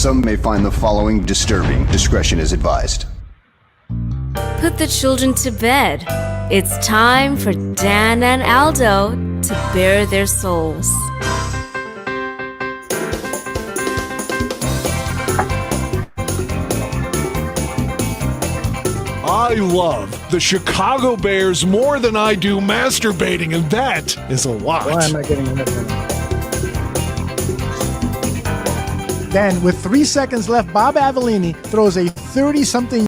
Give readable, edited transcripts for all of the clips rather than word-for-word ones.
Some may find the following disturbing. Discretion is advised. Put the children to bed. It's time for Dan and Aldo to bare their souls. I love the Chicago Bears more than I do masturbating, and that is a lot. Why am I getting this one? Then, with 3 seconds left, Bob Avellini throws a 30-something.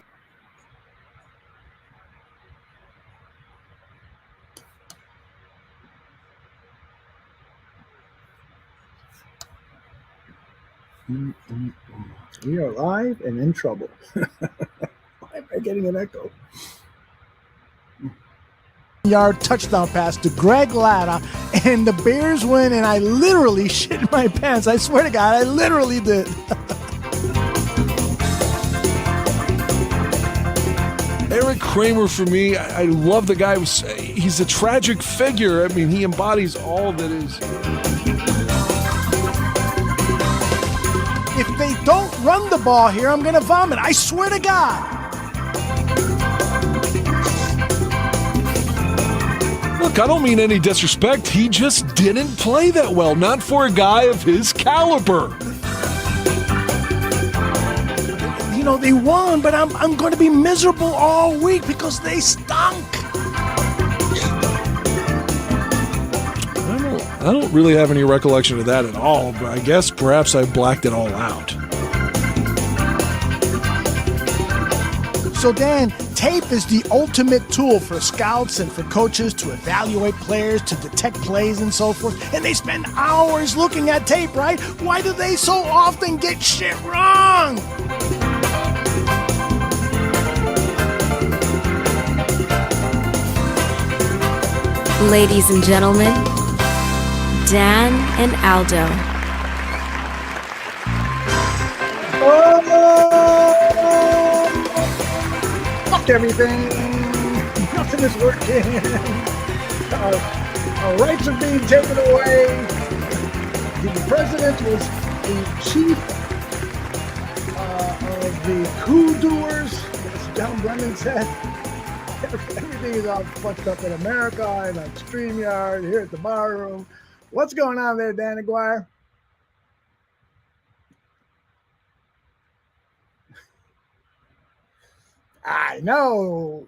We are live and in trouble. Why am I getting an echo? Yard touchdown pass to Greg Latta, and the Bears win, and I literally shit my pants. I swear to God, I literally did. Eric Kramer, for me, I love the guy. He's a tragic figure. I mean, he embodies all that is. If they don't run the ball here, I'm going to vomit. I swear to God. Look, I don't mean any disrespect. He just didn't play that well. Not for a guy of his caliber. You know, they won, but I'm going to be miserable all week because they stunk. I don't really have any recollection of that at all, but I guess perhaps I blacked it all out. So, Dan, tape is the ultimate tool for scouts and for coaches to evaluate players, to detect plays and so forth. And they spend hours looking at tape, right? Why do they so often get shit wrong? Ladies and gentlemen, Dan and Aldo. Fuck everything. Nothing is working. Our rights are being taken away. The president was the chief of the coup doers, as John Brennan said. Everything is all fucked up in America and on StreamYard, here at the bar room. What's going on there, Dan Aguire? I know.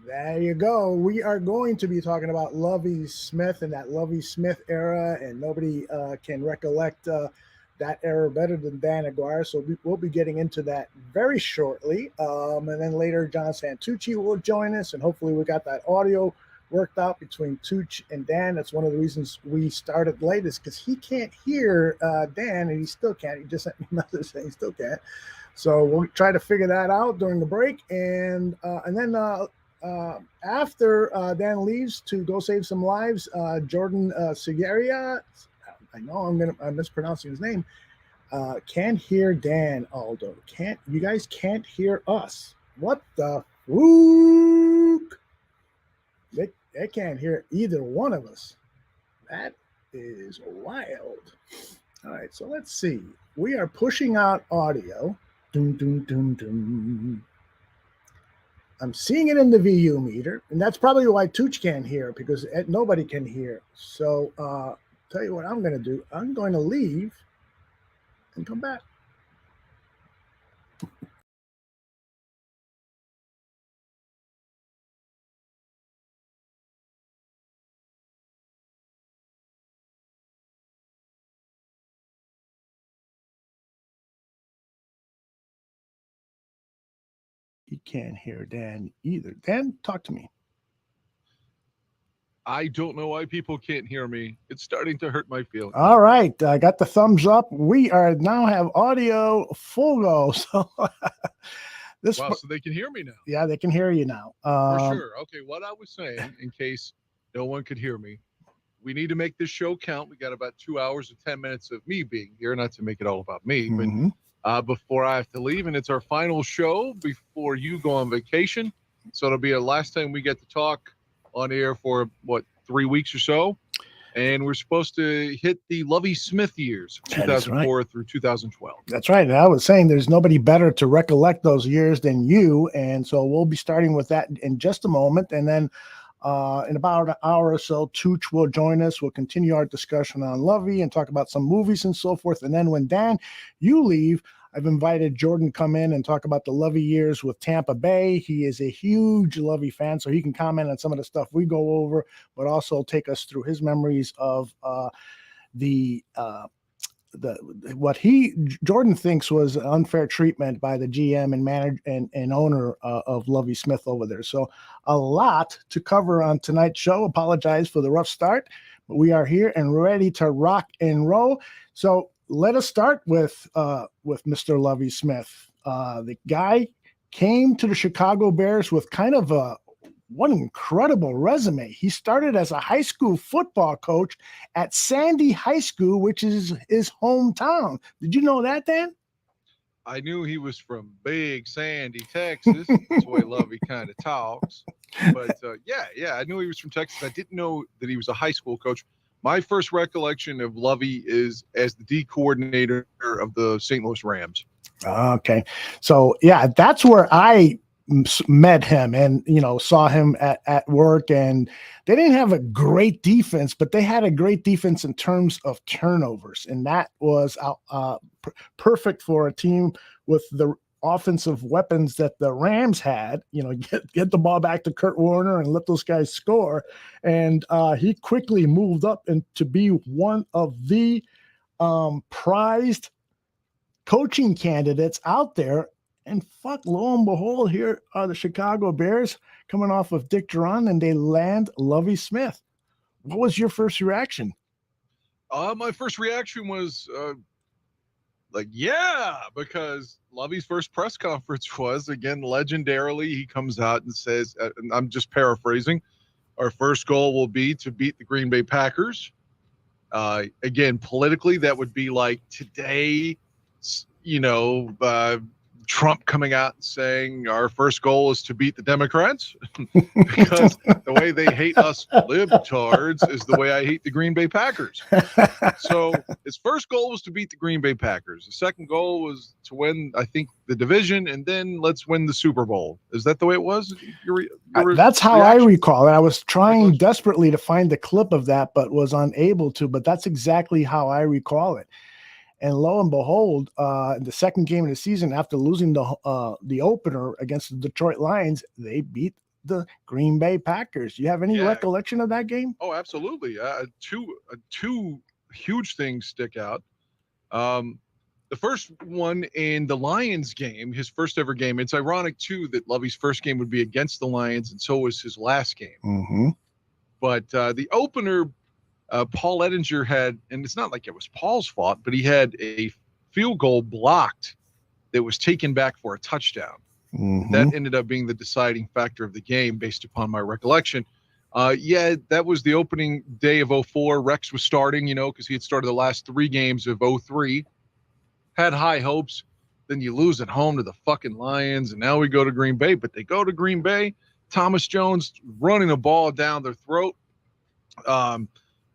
There you go. We are going to be talking about Lovie Smith and that Lovie Smith era, and nobody can recollect that era better than Dan Aguire, so we'll be getting into that very shortly. And then later, John Santucci will join us, and hopefully we got that audio worked out between Tooch and Dan. That's one of the reasons we started late, is because he can't hear Dan, and he still can't. He just sent me a message saying he still can't. So we'll try to figure that out during the break, and then after Dan leaves to go save some lives, Jordan Segueria, I know I'm mispronouncing his name, can't hear Dan, Aldo. You guys can't hear us. What the fuck? They can't hear either one of us. That is wild. All right, so let's see. We are pushing out audio. Dum, dum, dum, dum. I'm seeing it in the VU meter, and that's probably why Tooch can't hear, because nobody can hear. So tell you what I'm going to do. I'm going to leave and come back. He can't hear Dan either. Dan, talk to me. I don't know why people can't hear me. It's starting to hurt my feelings. All right. I got the thumbs up. We are now have audio full go. So so they can hear me now. Yeah, they can hear you now. For sure. Okay, what I was saying, in case no one could hear me, we need to make this show count. We got about 2 hours and 10 minutes of me being here, not to make it all about me, but before I have to leave, and it's our final show before you go on vacation. So it'll be our last time we get to talk on air for 3 weeks or so. And we're supposed to hit the Lovie Smith years, 2004 through 2012. That's right. And I was saying there's nobody better to recollect those years than you. And so we'll be starting with that in just a moment. And then in about an hour or so, Tooch will join us. We'll continue our discussion on Lovie and talk about some movies and so forth. And then when Dan, you leave, I've invited Jordan to come in and talk about the Lovie years with Tampa Bay. He is a huge Lovie fan, so he can comment on some of the stuff we go over, but also take us through his memories of what Jordan thinks was unfair treatment by the GM and manager and owner of Lovie Smith over there. So a lot to cover on tonight's show. Apologize for the rough start, but we are here and ready to rock and roll. So let us start with Mr. Lovie Smith. The guy came to the Chicago Bears with kind of one incredible resume. He started as a high school football coach at Sandy High School, which is his hometown. Did you know that, Dan? I knew he was from Big Sandy, Texas. That's the way Lovie kind of talks. But yeah, I knew he was from Texas. I didn't know that he was a high school coach. My first recollection of Lovie is as the D coordinator of the St. Louis Rams. Okay. So, yeah, that's where I met him and, saw him at work. And they didn't have a great defense, but they had a great defense in terms of turnovers. And that was perfect for a team with the offensive weapons that the Rams had, get the ball back to Kurt Warner and let those guys score. And he quickly moved up and to be one of the prized coaching candidates out there. And lo and behold, here are the Chicago Bears coming off of Dick Duran, and they land Lovie Smith. What was your first reaction? My first reaction was yeah, because Lovie's first press conference was, again, legendarily, he comes out and says, and I'm just paraphrasing, our first goal will be to beat the Green Bay Packers. Again, politically, that would be like today, Trump coming out and saying our first goal is to beat the Democrats because the way they hate us libtards is the way I hate the Green Bay Packers. So his first goal was to beat the Green Bay Packers. The second goal was to win, I think, the division, and then let's win the Super Bowl. Is that the way it was? That's how I recall it. I was trying desperately to find the clip of that, but was unable to. But that's exactly how I recall it. And lo and behold, the second game of the season, after losing the opener against the Detroit Lions, they beat the Green Bay Packers. You have any recollection of that game? Oh, absolutely. Two huge things stick out. The first one in the Lions game, his first ever game. It's ironic, too, that Lovie's first game would be against the Lions, and so was his last game. Mm-hmm. But the opener, Paul Ettinger had, and it's not like it was Paul's fault, but he had a field goal blocked that was taken back for a touchdown. Mm-hmm. That ended up being the deciding factor of the game based upon my recollection. That was the opening day of 04. Rex was starting, because he had started the last 3 games of 03. Had high hopes. Then you lose at home to the fucking Lions, and now we go to Green Bay. But they go to Green Bay. Thomas Jones running a ball down their throat.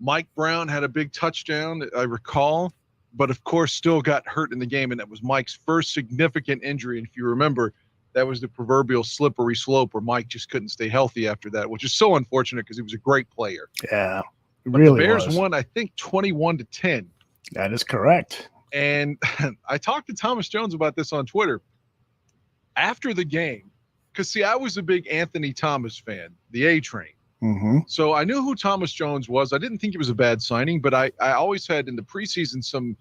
Mike Brown had a big touchdown, I recall, but of course still got hurt in the game, and that was Mike's first significant injury. And if you remember, that was the proverbial slippery slope where Mike just couldn't stay healthy after that, which is so unfortunate because he was a great player. Yeah, but really the Bears won, I think, 21-10. That is correct. And I talked to Thomas Jones about this on Twitter after the game, because, see, I was a big Anthony Thomas fan, the A-Train. Mm-hmm. So I knew who Thomas Jones was. I didn't think it was a bad signing, but I always had in the preseason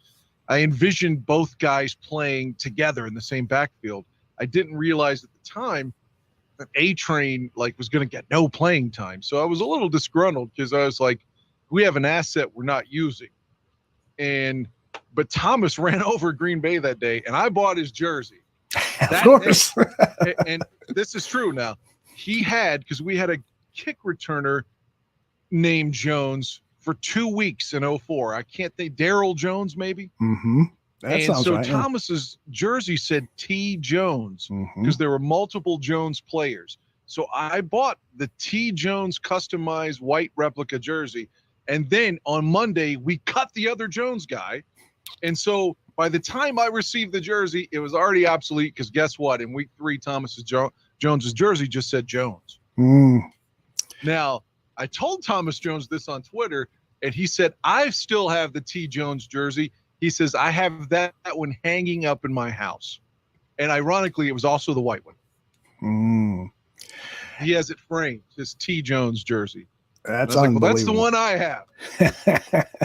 I envisioned both guys playing together in the same backfield. I didn't realize at the time that A-Train was going to get no playing time. So I was a little disgruntled because I was like, we have an asset we're not using. But Thomas ran over Green Bay that day, and I bought his jersey. Of course. And this is true now. He had, because we had a kick returner named Jones for 2 weeks in 04. I can't think, Daryl Jones maybe. Mm-hmm. That sounds right. So Thomas's jersey said T Jones because there were multiple Jones players. So I bought the T Jones customized white replica jersey, And then on Monday, we cut the other Jones guy. And so by the time I received the jersey, it was already obsolete because guess what? In week 3, Jones's jersey just said Jones. Now, I told Thomas Jones this on Twitter, and he said, I still have the T. Jones jersey. He says, I have that one hanging up in my house. And ironically, it was also the white one. He has it framed, his T. Jones jersey. That's unbelievable. Well, that's the one I have.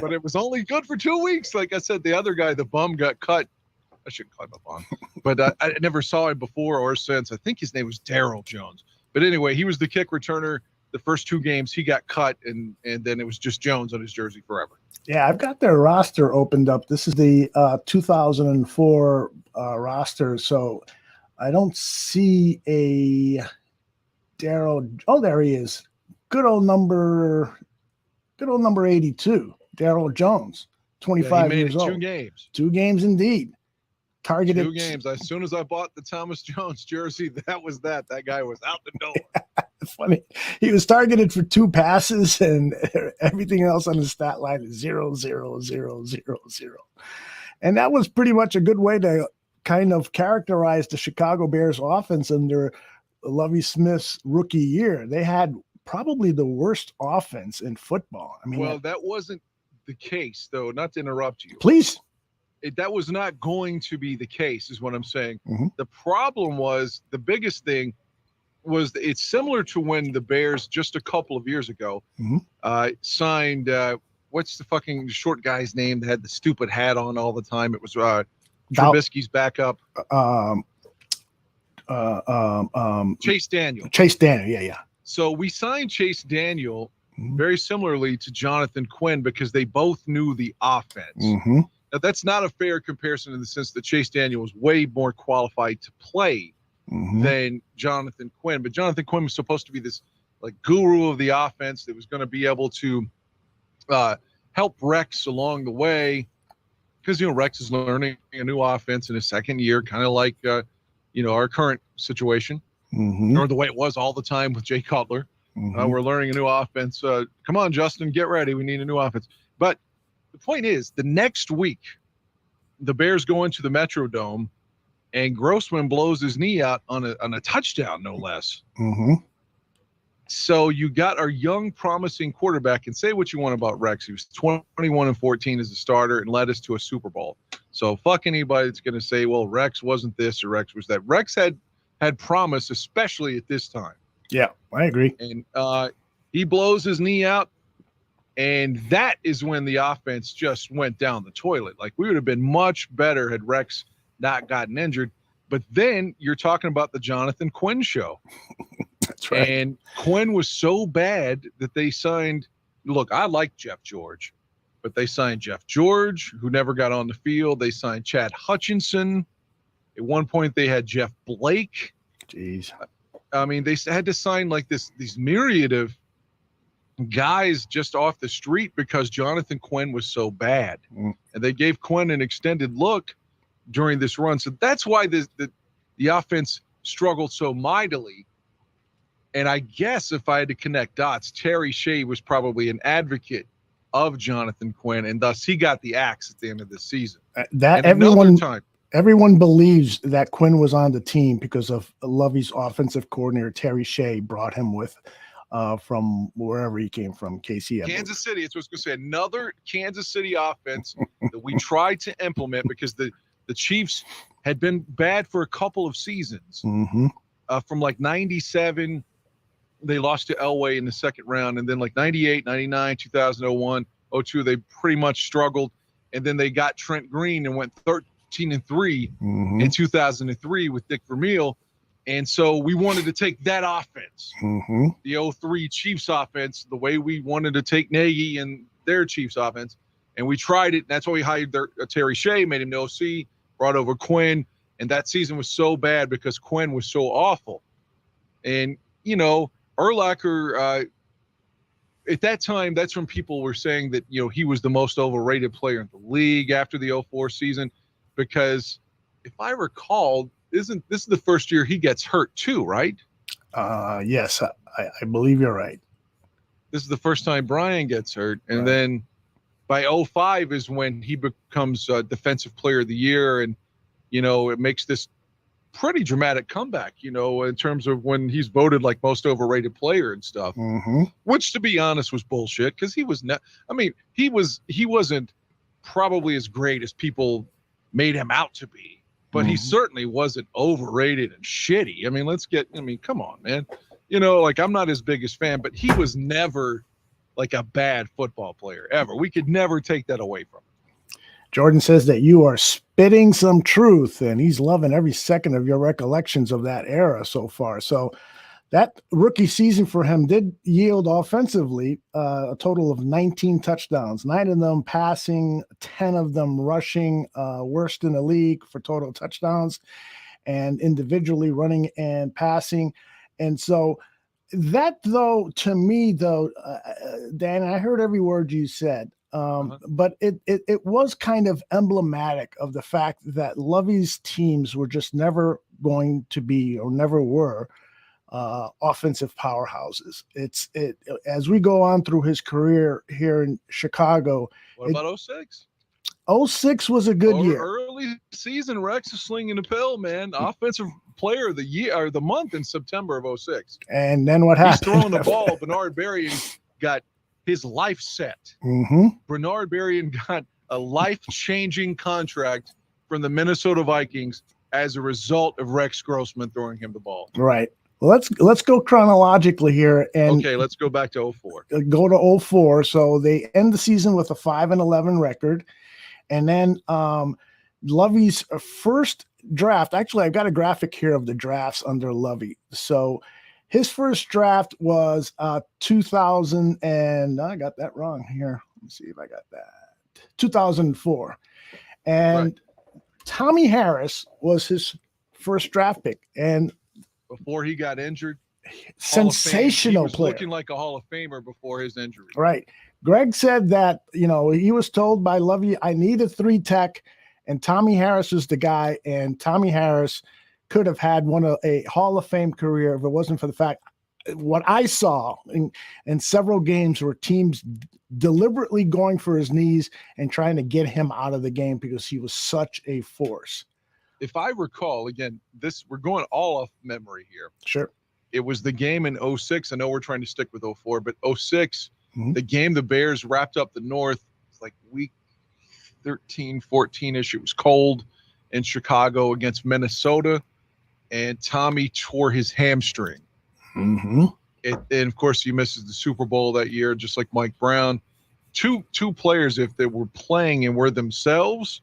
But it was only good for 2 weeks. Like I said, the other guy, the bum, got cut. I shouldn't climb up on. But I never saw him before or since. I think his name was Daryl Jones. But anyway, he was the kick returner. The first 2 games, he got cut, and then it was just Jones on his jersey forever. Yeah, I've got their roster opened up. This is the 2004 roster. So I don't see a Daryl. Oh, there he is. Good old number 82, Daryl Jones, 25 years old. 2 games. 2 games indeed. Targeted 2 games. As soon as I bought the Thomas Jones jersey, that was that. That guy was out the door. It's funny. He was targeted for 2 passes, and everything else on his stat line is 0, 0, 0, 0, 0. And that was pretty much a good way to kind of characterize the Chicago Bears offense under Lovie Smith's rookie year. They had probably the worst offense in football. I mean, well, that wasn't the case, though. Not to interrupt you. Please. That was not going to be the case, is what I'm saying. The problem was, the biggest thing was, it's similar to when the Bears just a couple of years ago signed, what's the fucking short guy's name that had the stupid hat on all the time? It was Trubisky's backup. Chase Daniel. Chase Daniel, yeah. So we signed Chase Daniel very similarly to Jonathan Quinn because they both knew the offense. Now, that's not a fair comparison in the sense that Chase Daniel was way more qualified to play than Jonathan Quinn. But Jonathan Quinn was supposed to be this like guru of the offense that was going to be able to help Rex along the way. Because, Rex is learning a new offense in his second year, kind of like, our current situation. Or the way it was all the time with Jay Cutler. We're learning a new offense. Come on, Justin, get ready. We need a new offense. But the point is, the next week, the Bears go into the Metrodome, and Grossman blows his knee out on a touchdown, no less. So you got our young, promising quarterback, and say what you want about Rex. He was 21-14 as a starter and led us to a Super Bowl. So fuck anybody that's going to say, well, Rex wasn't this or Rex was that. Rex had promise, especially at this time. Yeah, I agree. And he blows his knee out, and that is when the offense just went down the toilet. Like, we would have been much better had Rex not gotten injured. But then you're talking about the Jonathan Quinn show. That's right. And Quinn was so bad that they signed – look, I like Jeff George, but they signed Jeff George, who never got on the field. They signed Chad Hutchinson. At one point, they had Jeff Blake. Jeez. I mean, they had to sign like these myriad of guys just off the street because Jonathan Quinn was so bad. And they gave Quinn an extended look during this run. So that's why the offense struggled so mightily. And I guess if I had to connect dots, Terry Shea was probably an advocate of Jonathan Quinn, and thus he got the axe at the end of the season. Everyone believes that Quinn was on the team because of Lovie's offensive coordinator, Terry Shea, brought him with from wherever he came from, KC. Kansas City. It's what I was going to say. Another Kansas City offense that we tried to implement because the Chiefs had been bad for a couple of seasons. From like 97, they lost to Elway in the second round. And then like 98, 99, 2001, 02, they pretty much struggled. And then they got Trent Green and went 13-3 in 2003 with Dick Vermeil. And so we wanted to take that offense, the 03 Chiefs offense, the way we wanted to take Nagy and their Chiefs offense. And we tried it. And that's why we hired Terry Shea, made him the OC, brought over Quinn. And that season was so bad because Quinn was so awful. And, Urlacher, at that time, that's when people were saying that, he was the most overrated player in the league after the 04 season. Because if I recall, this is the first year he gets hurt too, right? Yes, I believe you're right. this is the first time Brian gets hurt. And Right. then by 05 is when he becomes Defensive Player of the Year. And, it makes this pretty dramatic comeback, in terms of when he's voted like most overrated player and stuff, which, to be honest, was bullshit, because he was he wasn't probably as great as people made him out to be, but he certainly wasn't overrated and shitty. Come on, man. I'm not his biggest fan, but he was never like a bad football player ever. We could never take that away from him. Jordan says that you are spitting some truth, and he's loving every second of your recollections of that era so far. So that rookie season for him did yield offensively a total of 19 touchdowns, 9 of them passing, 10 of them rushing, worst in the league for total touchdowns, and individually running and passing. And so that, though, to me, though, Dan, I heard every word you said. But it was kind of emblematic of the fact that Lovie's teams were just never going to be, or never were, offensive powerhouses. As we go on through his career here in Chicago. What about 06? 06 was a good year. Early season, Rex is slinging the pill, man. Offensive Player of the Year, or the month in September of 06. And then what happened? He's throwing the ball. Bernard Berrien got his life set. Bernard Berrien got a life-changing contract from the Minnesota Vikings as a result of Rex Grossman throwing him the ball. Right. Well, let's go chronologically here. And okay, let's go back to 04. Go to 04. So they end the season with a 5-11 record. And then Lovie's first draft, actually, I've got a graphic here of the drafts under Lovie. So his first draft was 2000, and I got that wrong here. Let me see if I got that. 2004. And right. Tommy Harris was his first draft pick. And before he got injured, sensational player. Looking like a Hall of Famer before his injury. Right. Greg said that, he was told by Lovie, I need a 3-tech, and Tommy Harris was the guy, and Tommy Harris could have had a Hall of Fame career if it wasn't for the fact what I saw in several games were teams deliberately going for his knees and trying to get him out of the game because he was such a force. If I recall, again, we're going all off memory here. Sure. It was the game in 06. I know we're trying to stick with 04, but 06, the game the Bears wrapped up the North, it's like week 13, 14-ish. It was cold in Chicago against Minnesota, and Tommy tore his hamstring. And of course, he misses the Super Bowl that year, just like Mike Brown. Two players, if they were playing and were themselves,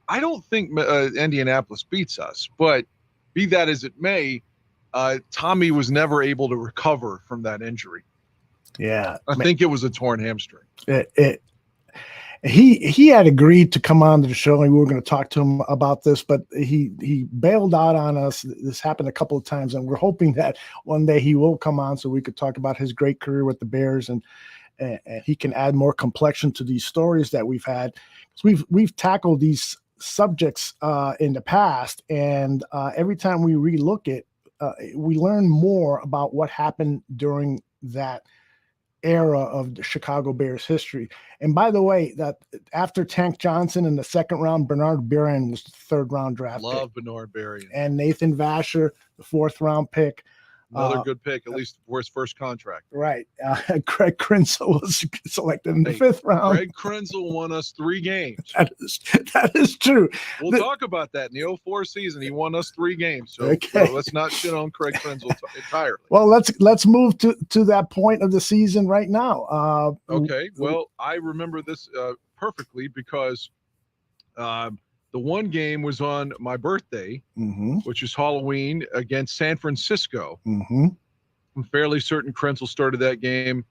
I don't think Indianapolis beats us. But be that as it may, Tommy was never able to recover from that injury. Yeah, I think it was a torn hamstring. He had agreed to come on to the show, and we were going to talk to him about this, but he bailed out on us. This happened a couple of times, and we're hoping that one day he will come on so we could talk about his great career with the Bears, and he can add more complexion to these stories that we've had. We've tackled these subjects in the past, and every time we relook it, we learn more about what happened during that era of the Chicago Bears history. And by the way, that after Tank Johnson in the second round, Bernard Berrien was the 3rd round draft pick. Bernard Berrien. And Nathan Vasher, the 4th round pick. Another good pick, at least for his first contract. Right. Craig Krenzel was selected in the 5th round. Craig Krenzel won us 3 games. That is true. We'll talk about that in the 04 season. He won us 3 games. So let's not shit on Craig Krenzel entirely. Well, let's move to that point of the season right now. Okay. Well, I remember this perfectly because the one game was on my birthday, which is Halloween, against San Francisco. I'm fairly certain Krenzel started that game.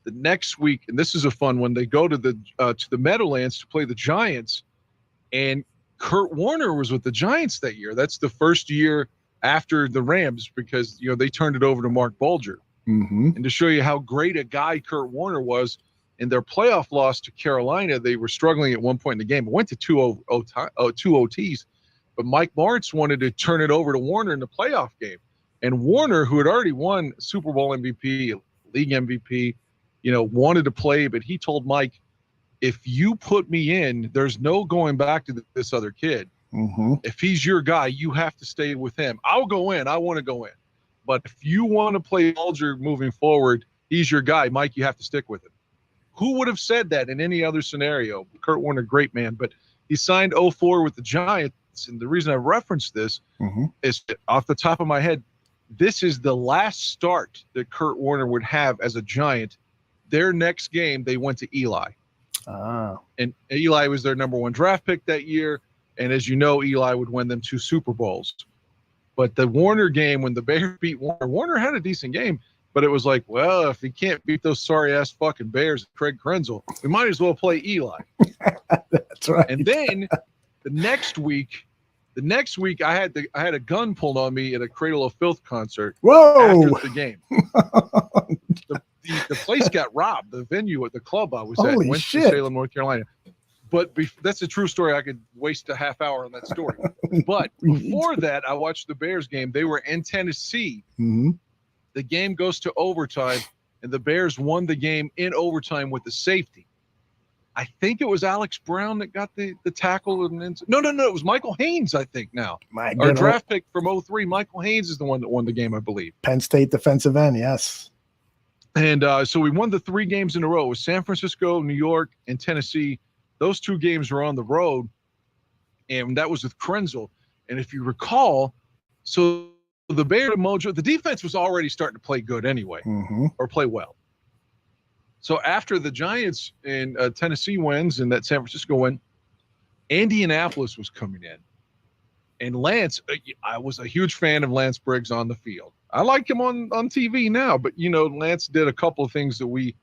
The next week, and this is a fun one, they go to the Meadowlands to play the Giants, and Kurt Warner was with the Giants that year. That's the first year after the Rams because they turned it over to Mark Bulger. And to show you how great a guy Kurt Warner was, in their playoff loss to Carolina, they were struggling at one point in the game. It went to two OTs, but Mike Lawrence wanted to turn it over to Warner in the playoff game. And Warner, who had already won Super Bowl MVP, league MVP, wanted to play, but he told Mike, if you put me in, there's no going back to this other kid. Mm-hmm. If he's your guy, you have to stay with him. I'll go in. I want to go in. But if you want to play Alger moving forward, he's your guy. Mike, you have to stick with him. Who would have said that in any other scenario? Kurt Warner, great man, but he signed 04 with the Giants. And the reason I referenced this is off the top of my head, this is the last start that Kurt Warner would have as a Giant. Their next game, they went to Eli. And Eli was their number 1 draft pick that year. And as you know, Eli would win them 2 Super Bowls. But the Warner game, when the Bears beat Warner, Warner had a decent game, but it was like, well, if he can't beat those sorry-ass fucking Bears, Craig Krenzel, we might as well play Eli. That's right. And then the next week, I had a gun pulled on me at a Cradle of Filth concert. Whoa! After the game. The place got robbed. The venue at the club I was Holy at, shit. Winston-Salem, North Carolina. But that's a true story. I could waste a half hour on that story. But before that, I watched the Bears game. They were in Tennessee. Mm-hmm. The game goes to overtime, and the Bears won the game in overtime with the safety. I think it was Alex Brown that got the tackle. No, it was Michael Haynes, I think now. Our draft pick from 03, Michael Haynes is the one that won the game, I believe. Penn State defensive end, yes. And so we won the 3 games in a row. It was San Francisco, New York, and Tennessee. Those 2 games were on the road, and that was with Krenzel. And if you recall, so the Bears mojo, the defense was already starting to play good anyway, or play well. So after the Giants and Tennessee wins and that San Francisco win, Indianapolis was coming in. And Lance, I was a huge fan of Lance Briggs on the field. I like him on TV now, but, Lance did a couple of things that we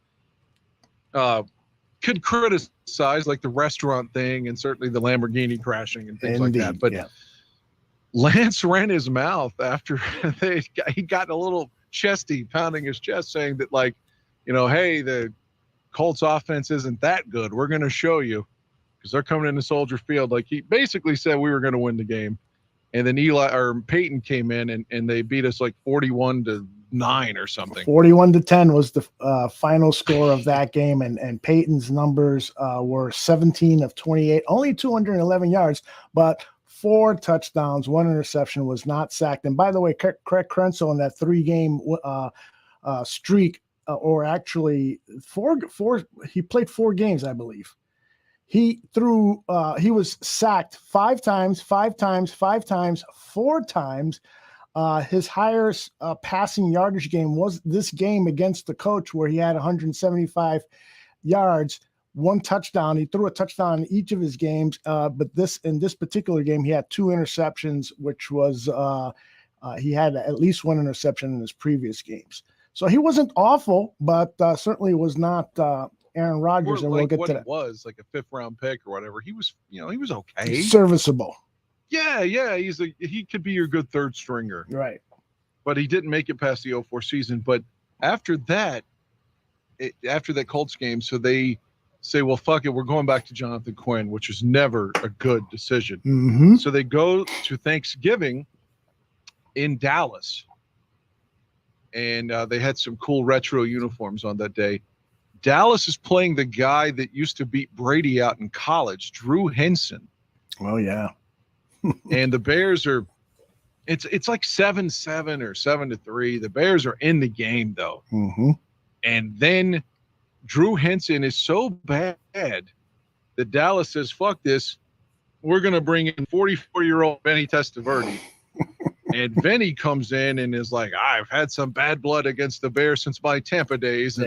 could criticize, like the restaurant thing and certainly the Lamborghini crashing and things like that. But Lance ran his mouth after he got a little chesty, pounding his chest, saying that, like, hey, the Colts offense isn't that good. We're going to show you, because they're coming into Soldier Field. Like, he basically said we were going to win the game. And then Peyton came in and they beat us like 41-9 or something. 41-10 was the final score of that game. And Peyton's numbers were 17 of 28, only 211 yards, but 4 touchdowns, 1 interception, was not sacked. And by the way, Craig Krenzel in that 3-game streak, or actually four, he played 4 games, I believe. He was sacked 5 times, 4 times. His highest passing yardage game was this game against the Coach, where he had 175 yards, 1 touchdown. He threw a touchdown in each of his games. But in this particular game, he had 2 interceptions, which was he had at least 1 interception in his previous games. So he wasn't awful, but certainly was not Aaron Rodgers, and we'll get to that. He was like a 5th-round pick or whatever. He was, he was okay, serviceable. Yeah. He could be your good 3rd stringer, right? But he didn't make it past the 04 season. But after that Colts game, so they say, well, fuck it, we're going back to Jonathan Quinn, which is never a good decision. Mm-hmm. So they go to Thanksgiving in Dallas, and they had some cool retro uniforms on that day. Dallas is playing the guy that used to beat Brady out in college, Drew Henson. Oh, yeah. And the Bears are, it's like 7-7 or 7-3. The Bears are in the game, though. Mm-hmm. And then Drew Henson is so bad that Dallas says, fuck this. We're going to bring in 44-year-old Vinny Testaverde. And Vinny comes in and is like, I've had some bad blood against the Bears since my Tampa days.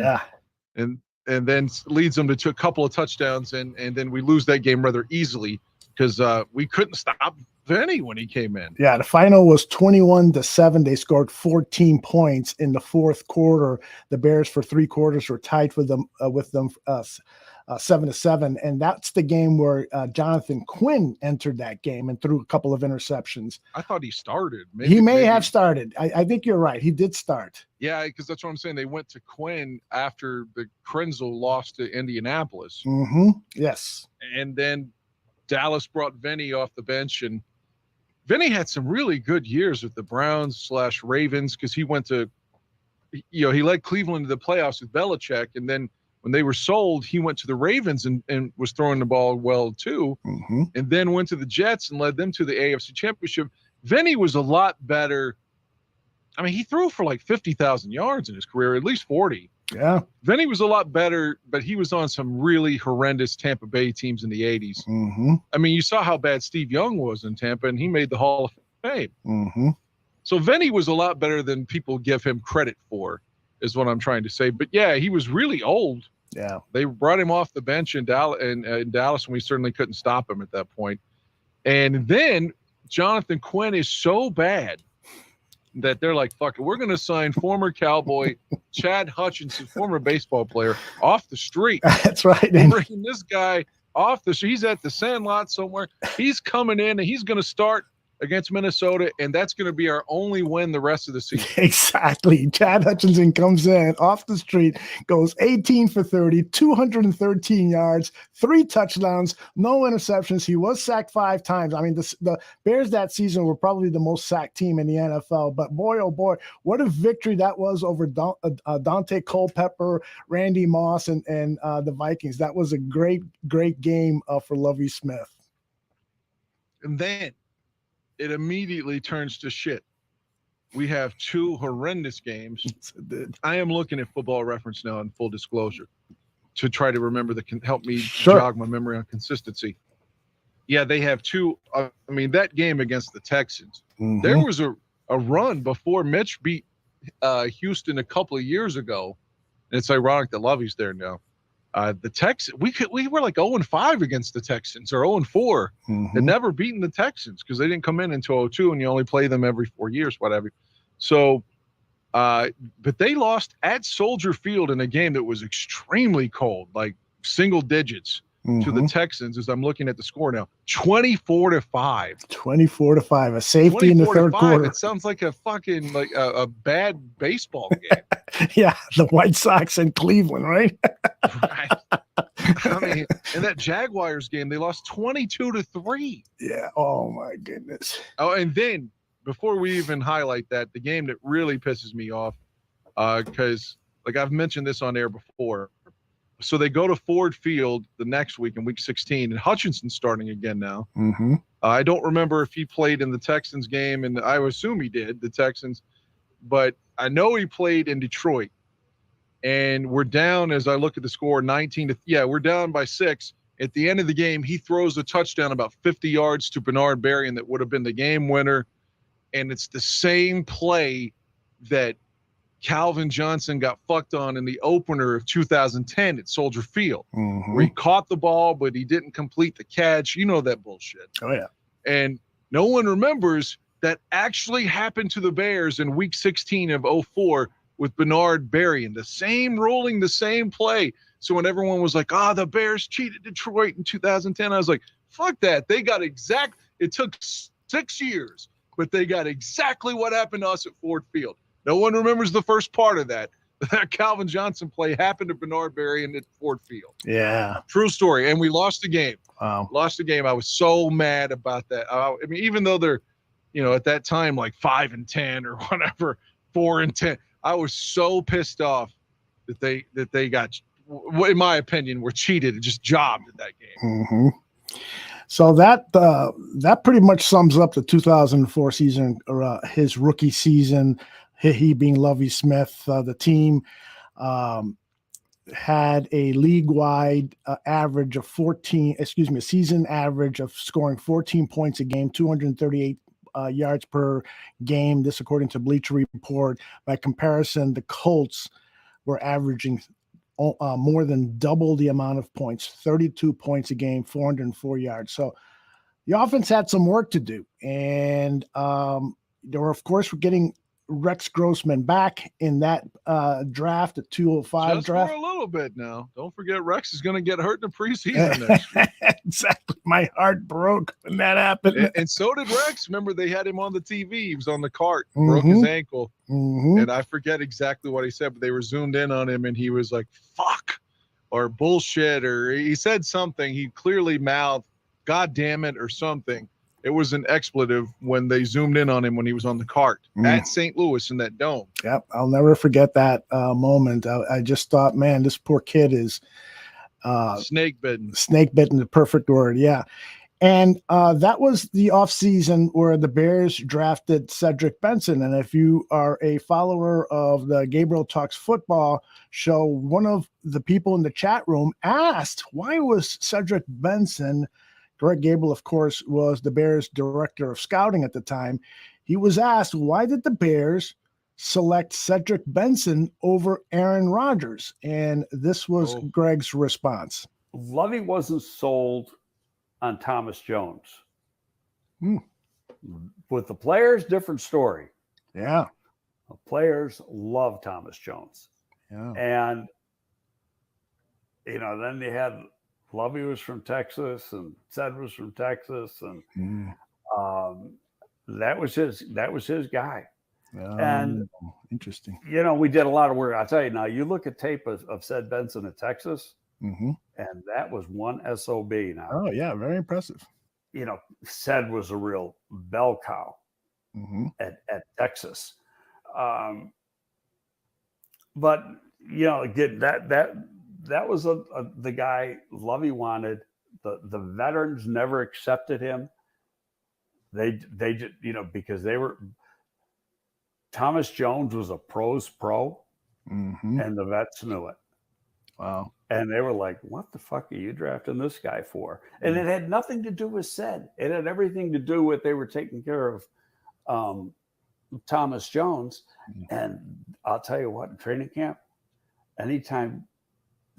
And then leads them to a couple of touchdowns, and then we lose that game rather easily because we couldn't stop Vinny when he came in. Yeah, the final was 21-7. They scored 14 points in the 4th quarter. The Bears for 3 quarters were tied with them 7-7, and that's the game where Jonathan Quinn entered that game and threw a couple of interceptions. I thought he started. He may have started. I think you're right. He did start. Yeah, because that's what I'm saying. They went to Quinn after the Krenzel lost to Indianapolis. Mm-hmm. Yes. And then Dallas brought Vinny off the bench, and Vinny had some really good years with the Browns/Ravens because he went to he led Cleveland to the playoffs with Belichick, and then when they were sold, he went to the Ravens and was throwing the ball well too, and then went to the Jets and led them to the AFC Championship. Vinny was a lot better. I mean, he threw for like 50,000 yards in his career, at least 40. Yeah. Vinny was a lot better, but he was on some really horrendous Tampa Bay teams in the 80s. I mean, you saw how bad Steve Young was in Tampa, and he made the Hall of Fame. So Vinny was a lot better than people give him credit for, is what I'm trying to say. But yeah, he was really old. Yeah. They brought him off the bench in Dallas, and we certainly couldn't stop him at that point. And then Jonathan Quinn is so bad that they're like, fuck it, we're going to sign former Cowboy Chad Hutchinson, former baseball player, off the street. That's right. We're bringing this guy off the street. He's at the Sandlot somewhere. He's coming in, and he's going to start against Minnesota, and that's going to be our only win the rest of the season. Exactly. Chad Hutchinson comes in off the street, goes 18 for 30, 213 yards, 3 touchdowns, no interceptions. He was sacked 5 times. I mean, the Bears that season were probably the most sacked team in the NFL, but boy, oh boy, what a victory that was over Dante Culpepper, Randy Moss, and the Vikings. That was a great, great game for Lovie Smith. And then it immediately turns to shit. We have 2 horrendous games. I am looking at Football Reference now in full disclosure to try to remember that can help me jog my memory on consistency. Yeah, they have 2. I mean, that game against the Texans, there was a run before Mitch beat Houston a couple of years ago. And it's ironic that Lovie's there now. The Texans, we were like 0-5 against the Texans, or 0-4, and never beaten the Texans because they didn't come in until 2002, and you only play them every 4 years, whatever. So, but they lost at Soldier Field in a game that was extremely cold, like single digits, to the Texans. As I'm looking at the score now, 24-5. 24-5, a safety in the third quarter. It sounds like a fucking like a bad baseball game. Yeah, the White Sox in Cleveland, right? Right. I mean, in that Jaguars game, they lost 22-3. Yeah. Oh my goodness. Oh, and then before we even highlight that, the game that really pisses me off, because like I've mentioned this on air before. So they go to Ford Field the next week in week 16, and Hutchinson's starting again now. I don't remember if he played in the Texans game, and I assume he did, the Texans, but I know he played in Detroit. And we're down, as I look at the score, 19 to, we're down by 6. At the end of the game, he throws a touchdown about 50 yards to Bernard Berrien that would have been the game winner. And it's the same play that Calvin Johnson got fucked on in the opener of 2010 at Soldier Field, where he caught the ball, but he didn't complete the catch. You know that bullshit. Oh, yeah. And no one remembers that actually happened to the Bears in week 16 of 2004 with Bernard Berrien, the same ruling, the same play. So when everyone was like, the Bears cheated Detroit in 2010, I was like, fuck that. They got it took 6 years, but they got exactly what happened to us at Ford Field. No one remembers the first part of that. That Calvin Johnson play happened to Bernard Berrien at Ford Field. Yeah. True story. And we lost the game. Wow. Lost the game. I was so mad about that. I mean, even though they're, at that time, like 5-10 or whatever, 4-10, I was so pissed off that they got, in my opinion, were cheated and just jobbed at that game. So that pretty much sums up the 2004 season, or his rookie season. He being Lovie Smith. The team had a league-wide average of a season average of scoring 14 points a game, 238 yards per game. This according to Bleacher Report. By comparison, the Colts were averaging more than double the amount of points, 32 points a game, 404 yards. So the offense had some work to do. And they were, of course, getting Rex Grossman back in that draft, the 205 Just draft. for a little bit now. Don't forget Rex is going to get hurt in the preseason next year. Exactly. My heart broke when that happened. And so did Rex. Remember, they had him on the TV. He was on the cart, broke his ankle. And I forget exactly what he said, but they were zoomed in on him, and he was like, fuck, or bullshit, or he said something. He clearly mouthed, God damn it, or something. It was an expletive when they zoomed in on him when he was on the cart at St. Louis in that dome. Yep, I'll never forget that moment. I just thought, man, this poor kid is snake bitten. Snake bitten, the perfect word. Yeah. And that was the offseason where the Bears drafted Cedric Benson. And if you are a follower of the Gabriel Talks Football show, one of the people in the chat room asked, why was Cedric Benson, Greg Gabriel, of course, was the Bears director of scouting at the time. He was asked, why did the Bears select Cedric Benson over Aaron Rodgers? And this was Greg's response. Lovie wasn't sold on Thomas Jones. With the players, different story. Yeah. The players love Thomas Jones. Yeah. And, then they had Lovie was from Texas and Ced was from Texas. And that was his guy. And interesting. We did a lot of work. I'll tell you now, you look at tape of Ced Benson in Texas, and that was one SOB now. Oh, yeah, very impressive. Ced was a real bell cow at Texas. But, again, that was the guy Lovie wanted. The veterans never accepted him. They just, because they were – Thomas Jones was a pro's pro, and the vets knew it. Wow. And they were like, what the fuck are you drafting this guy for? And it had nothing to do with Ced. It had everything to do with they were taking care of Thomas Jones. And I'll tell you what, in training camp, anytime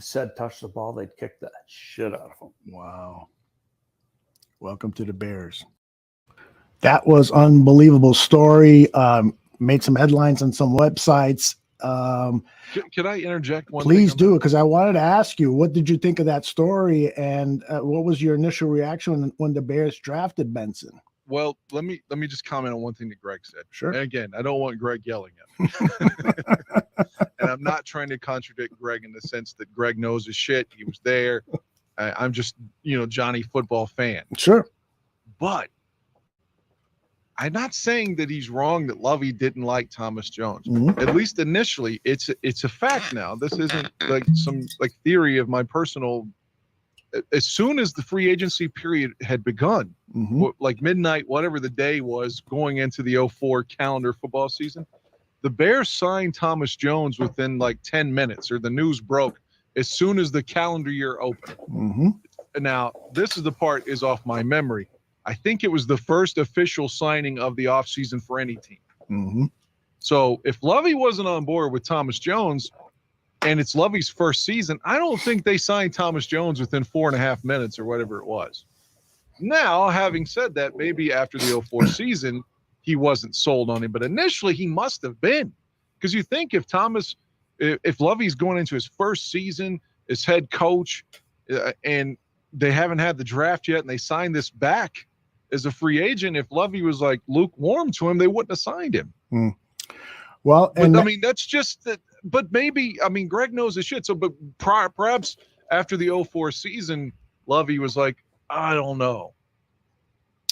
Ced touched the ball, they'd kick the shit out of him. Wow. Welcome to the Bears. That was unbelievable story. Made some headlines on some websites. Can I interject one Please thing do, because I wanted to ask you, what did you think of that story, and what was your initial reaction when the Bears drafted Benson? Well, let me just comment on one thing that Greg said. Sure. And again, I don't want Greg yelling at me. And I'm not trying to contradict Greg in the sense that Greg knows his shit. He was there. I'm just, Johnny football fan. Sure. But I'm not saying that he's wrong that Lovie didn't like Thomas Jones. At least initially, it's a fact now. This isn't like some theory of my personal. As soon as the free agency period had begun, like midnight, whatever the day was, going into the 2004 calendar football season, the Bears signed Thomas Jones within 10 minutes, or the news broke as soon as the calendar year opened. Now, this is the part is off my memory. I think it was the first official signing of the offseason for any team. So if Lovie wasn't on board with Thomas Jones and it's Lovie's first season, I don't think they signed Thomas Jones within 4.5 minutes or whatever it was. Now, having said that, maybe after the 2004 season, he wasn't sold on him, but initially he must have been. Because you think if Lovie's going into his first season as head coach and they haven't had the draft yet and they signed this back as a free agent, if Lovie was lukewarm to him, they wouldn't have signed him. Well, and that's just that. But maybe, Greg knows his shit. So, but perhaps after the 2004 season, Lovie was like, I don't know.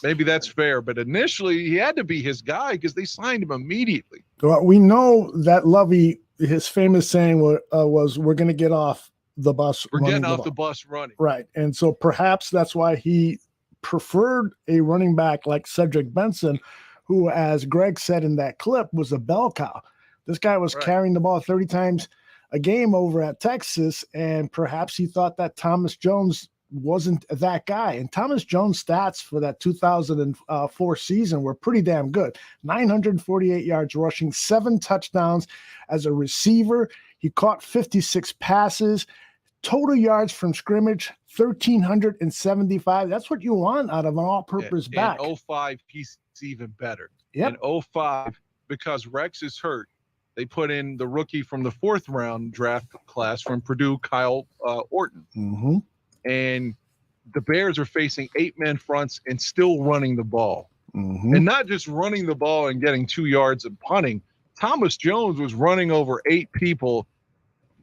Maybe that's fair. But initially, he had to be his guy because they signed him immediately. Well, we know that Lovie, his famous saying was, we're going to get off the bus. We're getting off the bus running. Right. And so perhaps that's why he preferred a running back like Cedric Benson, who, as Greg said in that clip, was a bell cow. This guy was carrying the ball 30 times a game over at Texas, and perhaps he thought that Thomas Jones wasn't that guy. And Thomas Jones' stats for that 2004 season were pretty damn good. 948 yards rushing, 7 touchdowns as a receiver. He caught 56 passes. Total yards from scrimmage, 1,375. That's what you want out of an all-purpose back. In 2005, he's even better. Yep. In 2005, because Rex is hurt, they put in the rookie from the 4th round draft class from Purdue, Kyle Orton. And the Bears are facing 8-man fronts and still running the ball. And not just running the ball and getting 2 yards of punting. Thomas Jones was running over 8 people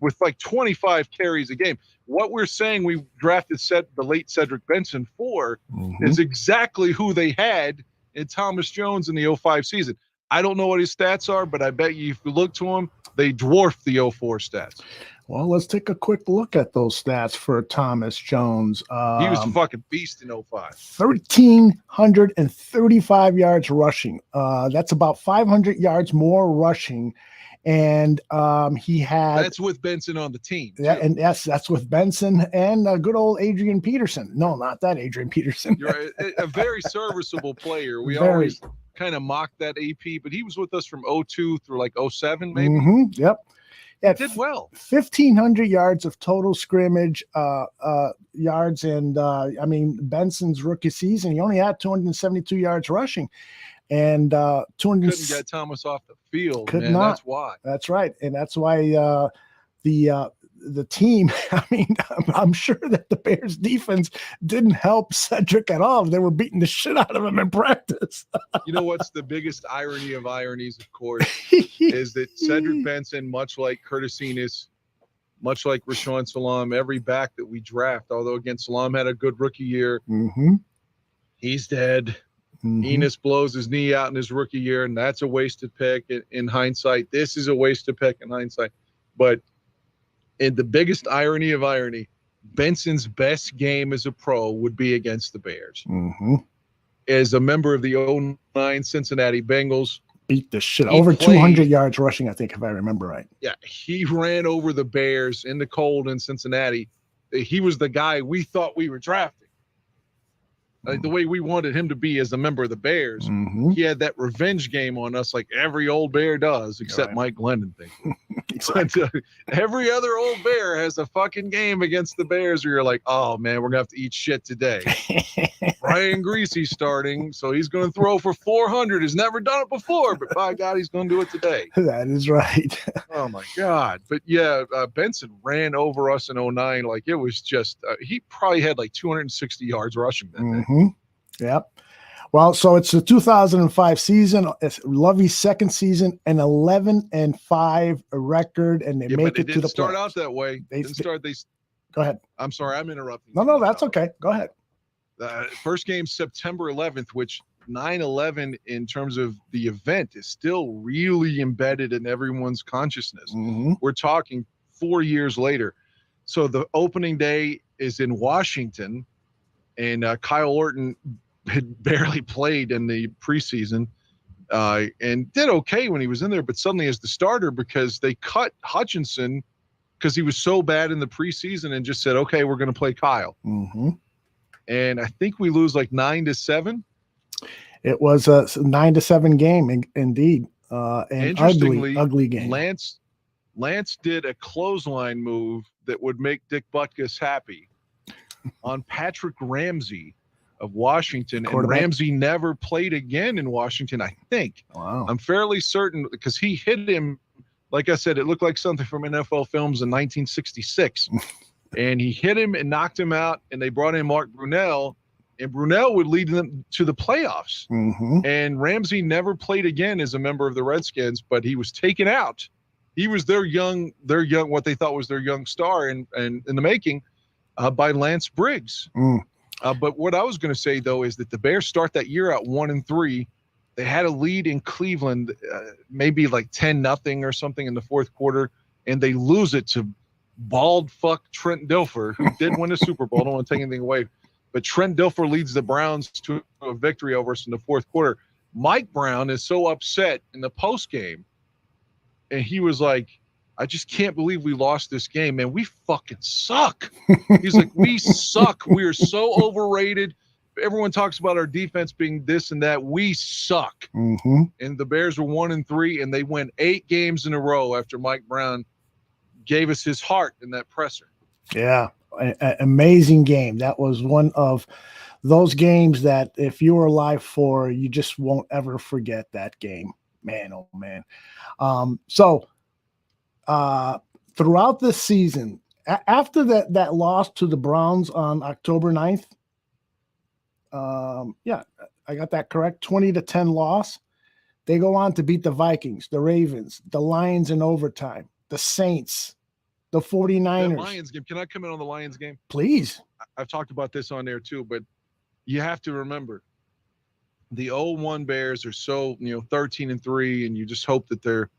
with like 25 carries a game. What we're saying we drafted the late Cedric Benson for is exactly who they had in Thomas Jones in the 05 season. I don't know what his stats are, but I bet you if you look to him, they dwarf the 04 stats. Well, let's take a quick look at those stats for Thomas Jones. He was a fucking beast in 05. 1,335 yards rushing. That's about 500 yards more rushing. And he had... That's with Benson on the team. Yeah, and yes, that's with Benson and good old Adrian Peterson. No, not that Adrian Peterson. You're a very serviceable player. We always kind of mocked that AP, but he was with us from 02 through like 07, maybe. Yep. He did well. 1,500 yards of total scrimmage yards. And I mean, Benson's rookie season, he only had 272 yards rushing. And couldn't get Thomas off the field. Could not. That's why. That's right, and that's why the team. I mean, I'm sure that the Bears defense didn't help Cedric at all. They were beating the shit out of him in practice. You know what's the biggest irony of ironies, of course, is that Cedric Benson, much like Curtis Enos, much like Rashawn Salam, every back that we draft, although again Salam had a good rookie year, he's dead. Enos blows his knee out in his rookie year, and that's a wasted pick in hindsight. This is a wasted pick in hindsight. But in the biggest irony of irony, Benson's best game as a pro would be against the Bears. As a member of the 09 Cincinnati Bengals. Beat the shit. Over 200 yards rushing, I think, if I remember right. Yeah, he ran over the Bears in the cold in Cincinnati. He was the guy we thought we were drafting. The way we wanted him to be as a member of the Bears. He had that revenge game on us like every old Bear does, except Mike Glennon thinks. Exactly. But, every other old Bear has a fucking game against the Bears where you're like, oh, man, we're going to have to eat shit today. Brian Greasy's starting, so he's going to throw for 400. He's never done it before, but by God, he's going to do it today. That is right. Oh, my God. But, yeah, Benson ran over us in 09. Like, it was just he probably had like 260 yards rushing that day. Yep. Well, so it's the 2005 season. It's Lovie's second season, an 11-5 record, and they make it to the playoffs. Start out that way. Go ahead. I'm sorry, I'm interrupting. No, that's okay. Go ahead. First game September 11th, which 9/11 in terms of the event is still really embedded in everyone's consciousness. We're talking 4 years later. So the opening day is in Washington. And Kyle Orton had barely played in the preseason and did okay when he was in there, but suddenly as the starter because they cut Hutchinson because he was so bad in the preseason and just said, okay, we're going to play Kyle. And I think we lose like 9-7. It was a 9-7 game, indeed. And ugly game. Lance did a clothesline move that would make Dick Butkus happy on Patrick Ramsey of Washington, and Ramsey never played again in Washington, I think. Wow. I'm fairly certain because he hit him, like I said, it looked like something from NFL films in 1966. And he hit him and knocked him out, and they brought in Mark Brunell, and Brunell would lead them to the playoffs. And Ramsey never played again as a member of the Redskins, but he was taken out. He was their young, what they thought was their young star in the making. By Lance Briggs. But what I was going to say, though, is that the Bears start that year out 1-3. They had a lead in Cleveland, maybe like 10-0 or something in the fourth quarter, and they lose it to bald fuck Trent Dilfer, who did win a Super Bowl. I don't want to take anything away. But Trent Dilfer leads the Browns to a victory over us in the fourth quarter. Mike Brown is so upset in the postgame, and he was like, I just can't believe we lost this game, man. We fucking suck. He's like, we suck. We are so overrated. Everyone talks about our defense being this and that. We suck. And the Bears were 1-3, and they win 8 games in a row after Mike Brown gave us his heart in that presser. Yeah, amazing game. That was one of those games that if you were alive for, you just won't ever forget that game. Man, oh, man. Throughout this season, after that loss to the Browns on October 9th, yeah, I got that correct, 20-10 loss, they go on to beat the Vikings, the Ravens, the Lions in overtime, the Saints, the That 49ers. Lions game. Can I come in on the Lions game? Please. I've talked about this on there too, but you have to remember the 0-1 Bears are so 13-3, and you just hope that they're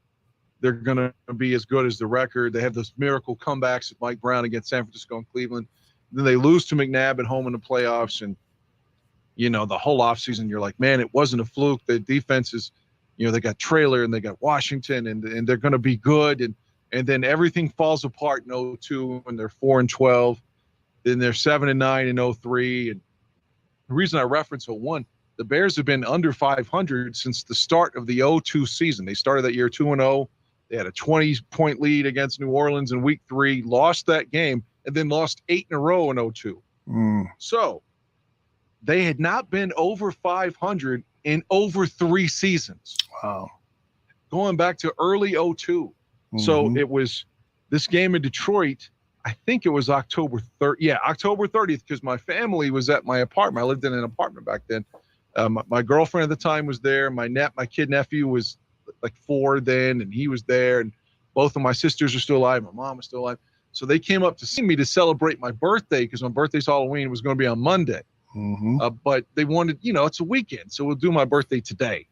going to be as good as the record. They have those miracle comebacks with Mike Brown against San Francisco and Cleveland. Then they lose to McNabb at home in the playoffs, and the whole offseason you're like, man, it wasn't a fluke. The defense is, they got Traylor and they got Washington, and they're going to be good, and then everything falls apart in 0-2, and they're 4-12. Then they're 7-9 in 0-3, and the reason I reference 0-1, the Bears have been under 500 since the start of the 0-2 season. They started that year 2-0. They had a 20-point lead against New Orleans in week 3, lost that game, and then lost 8 in a row in 0-2. So they had not been over 500 in over 3 seasons. Wow. Going back to early 0-2. So it was this game in Detroit. I think it was October 30th. Yeah, October 30th, because my family was at my apartment. I lived in an apartment back then. My girlfriend at the time was there. My kid nephew was like 4 then, and he was there. And both of my sisters are still alive. My mom was still alive. So they came up to see me to celebrate my birthday, because my birthday's Halloween, was going to be on Monday. But they wanted, it's a weekend, so we'll do my birthday today.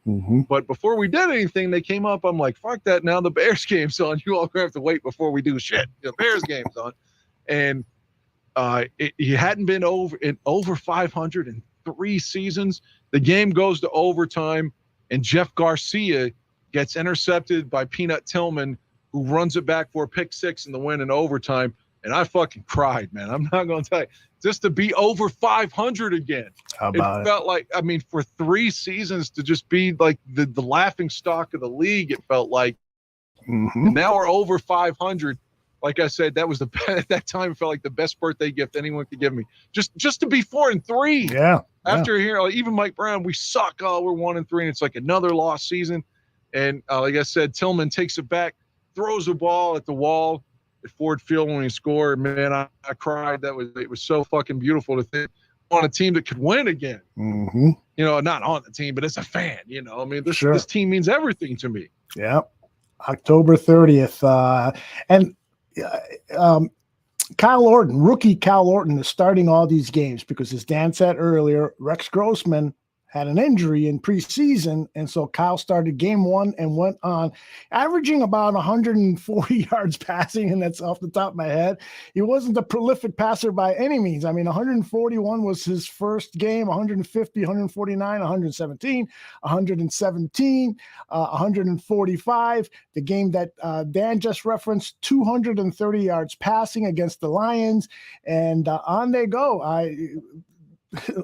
But before we did anything, they came up. I'm like, fuck that. Now the Bears game's on. You all have to wait before we do shit. The Bears game's on. And he hadn't been over 500 in 3 seasons. The game goes to overtime, and Jeff Garcia gets intercepted by Peanut Tillman, who runs it back for a pick 6 in the win in overtime. And I fucking cried, man. I'm not going to tell you. Just to be over 500 again. How about it? Felt like, for 3 seasons to just be like the laughing stock of the league, it felt like. And now we're over 500. Like I said, that was at that time, it felt like the best birthday gift anyone could give me. Just to be 4-3. Yeah. After here, even Mike Brown, we suck. Oh, we're 1-3, and it's like another lost season. And like I said, Tillman takes it back, throws a ball at the wall at Ford Field when he scored. Man, I cried. It was so fucking beautiful to think on a team that could win again. Not on the team, but as a fan. This team means everything to me. Yeah. October 30th. And rookie Kyle Orton is starting all these games because, as Dan said earlier, Rex Grossman had an injury in preseason, and so Kyle started game 1 and went on, averaging about 140 yards passing, and that's off the top of my head. He wasn't a prolific passer by any means. 141 was his first game, 150, 149, 117, 117, 145. The game that Dan just referenced, 230 yards passing against the Lions, and on they go.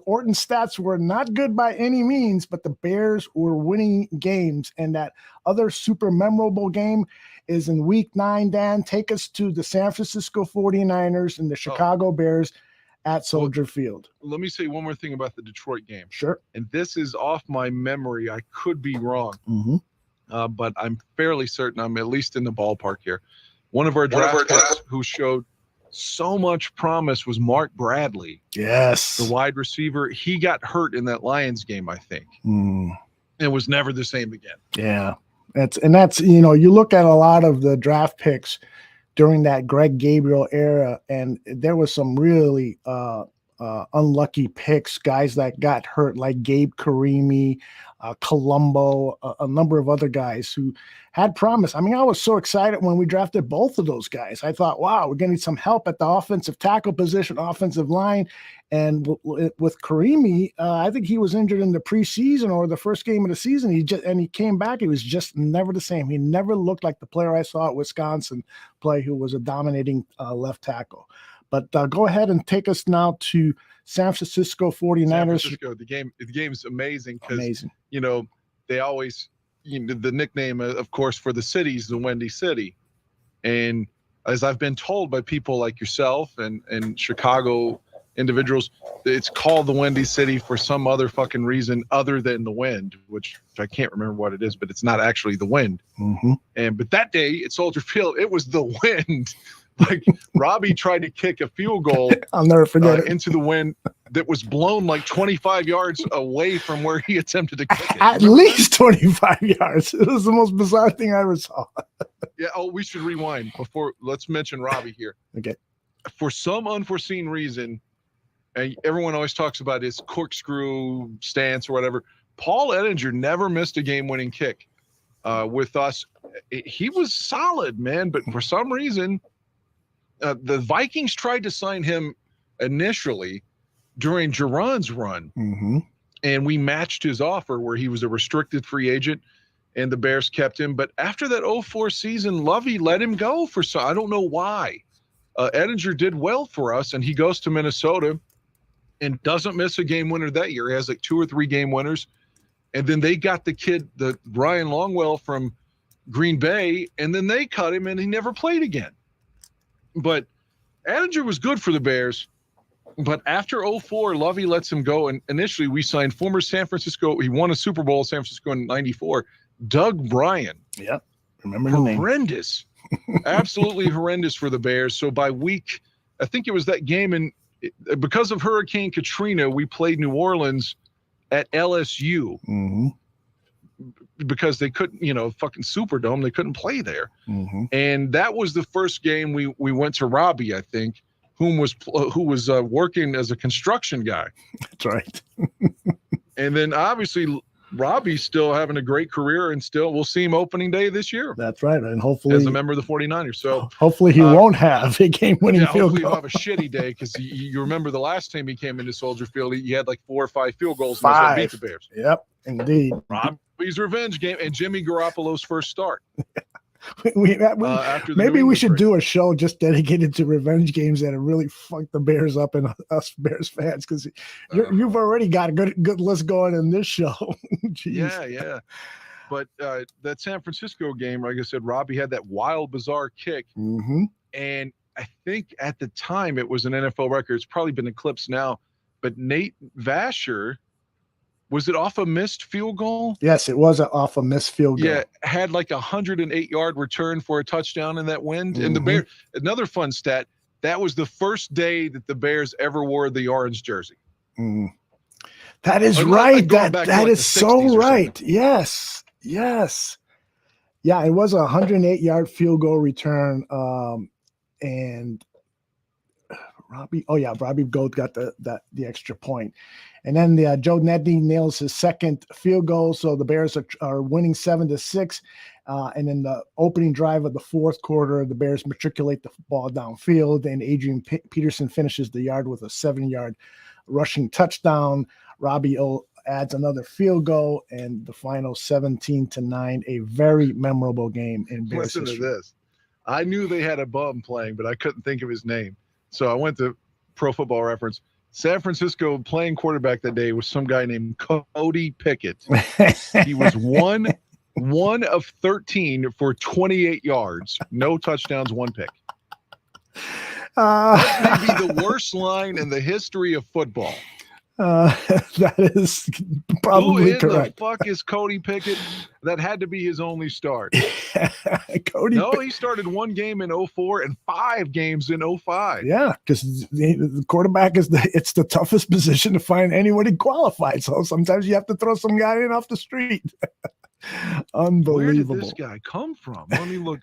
Orton's stats were not good by any means, but the Bears were winning games. And that other super memorable game is in week 9, Dan. Take us to the San Francisco 49ers and the Chicago Bears at Soldier Field. Let me say one more thing about the Detroit game. Sure. And this is off my memory. I could be wrong, but I'm fairly certain I'm at least in the ballpark here. One of our draft picks who showed so much promise was Mark Bradley. Yes. The wide receiver. He got hurt in that Lions game, I think. It was never the same again. Yeah. That's you look at a lot of the draft picks during that Greg Gabriel era, and there was some really unlucky picks, guys that got hurt, like Gabe Karimi, Colombo, a number of other guys who had promise. I was so excited when we drafted both of those guys. I thought, wow, we're getting some help at the offensive tackle position, offensive line. And with Karimi, I think he was injured in the preseason or the first game of the season. He came back. He was just never the same. He never looked like the player I saw at Wisconsin play, who was a dominating left tackle. But go ahead and take us now to San Francisco 49ers. San Francisco, the game is amazing because they always the nickname, of course, for the city is the Windy City. And as I've been told by people like yourself and Chicago individuals, it's called the Windy City for some other fucking reason other than the wind, which I can't remember what it is, but it's not actually the wind. But that day at Soldier Field, it was the wind. Like Robbie tried to kick a field goal. I'll never forget it. Into the wind that was blown like 25 yards away from where he attempted to kick it. At least 25 yards. It was the most bizarre thing I ever saw. Yeah. Oh, we should rewind before. Let's mention Robbie here. Okay. For some unforeseen reason, and everyone always talks about his corkscrew stance or whatever, Paul Ettinger never missed a game-winning kick with us. He was solid, man, but for some reason, the Vikings tried to sign him initially during Duran's run, and we matched his offer where he was a restricted free agent, and the Bears kept him. But after that 2004 season, Lovie let him go for some. I don't know why. Ettinger did well for us, and he goes to Minnesota and doesn't miss a game winner that year. He has like 2 or 3 game winners. And then they got the kid, the Ryan Longwell from Green Bay, and then they cut him, and he never played again. But Ettinger was good for the Bears. But after 2004, Lovie lets him go. And initially, we signed former San Francisco. He won a Super Bowl in San Francisco in '94. Doug Bryan. Yep. Remember the name. Horrendous. Absolutely horrendous for the Bears. So by week, I think it was that game, and because of Hurricane Katrina, we played New Orleans at LSU because they couldn't, fucking Superdome, they couldn't play there. And that was the first game we went to Robbie, I think, who was working as a construction guy. That's right. And then obviously Robbie's still having a great career, and still we'll see him opening day this year. That's right. And hopefully as a member of the 49ers. So hopefully he won't have a game-winning field hopefully goal. he'll have a shitty day, because you remember the last time he came into Soldier Field, he had like 4 or 5 field goals. And that's what beat the Bears. Yep, indeed. Robbie's revenge game and Jimmy Garoppolo's first start. Maybe we should do a show just dedicated to revenge games that have really fucked the Bears up and us Bears fans, because you've already got a good list going in this show. Yeah. But that San Francisco game, like I said, Robbie had that wild, bizarre kick. And I think at the time it was an NFL record. It's probably been eclipsed now. But Nate Vasher, was it off a missed field goal? Yes, it was off a missed field goal. Yeah, had like 108-yard return for a touchdown in that wind. And the Bears, another fun stat, that was the first day that the Bears ever wore the orange jersey. That is right. That is so right. Yes. Yeah, it was a 108-yard field goal return. And Robbie Gold got the extra point. And then Joe Nedney nails his second field goal. So the Bears are winning 7-6. And in the opening drive of the fourth quarter, the Bears matriculate the ball downfield, and Adrian Peterson finishes the yard with a 7-yard rushing touchdown. Robbie adds another field goal, and the final 17-9, a very memorable game in Bears history. Listen to this. I knew they had a bum playing, but I couldn't think of his name. So I went to Pro Football Reference. San Francisco playing quarterback that day was some guy named Cody Pickett. He was one of 13 for 28 yards, no touchdowns, 1 pick. That may be the worst line in the history of football. That is probably correct. Who in the fuck is Cody Pickett? That had to be his only start. He started 1 game in 2004 and 5 games in 2005. Yeah, because the quarterback it's the toughest position to find anybody qualified. So sometimes you have to throw some guy in off the street. Unbelievable. Where did this guy come from? Let me look.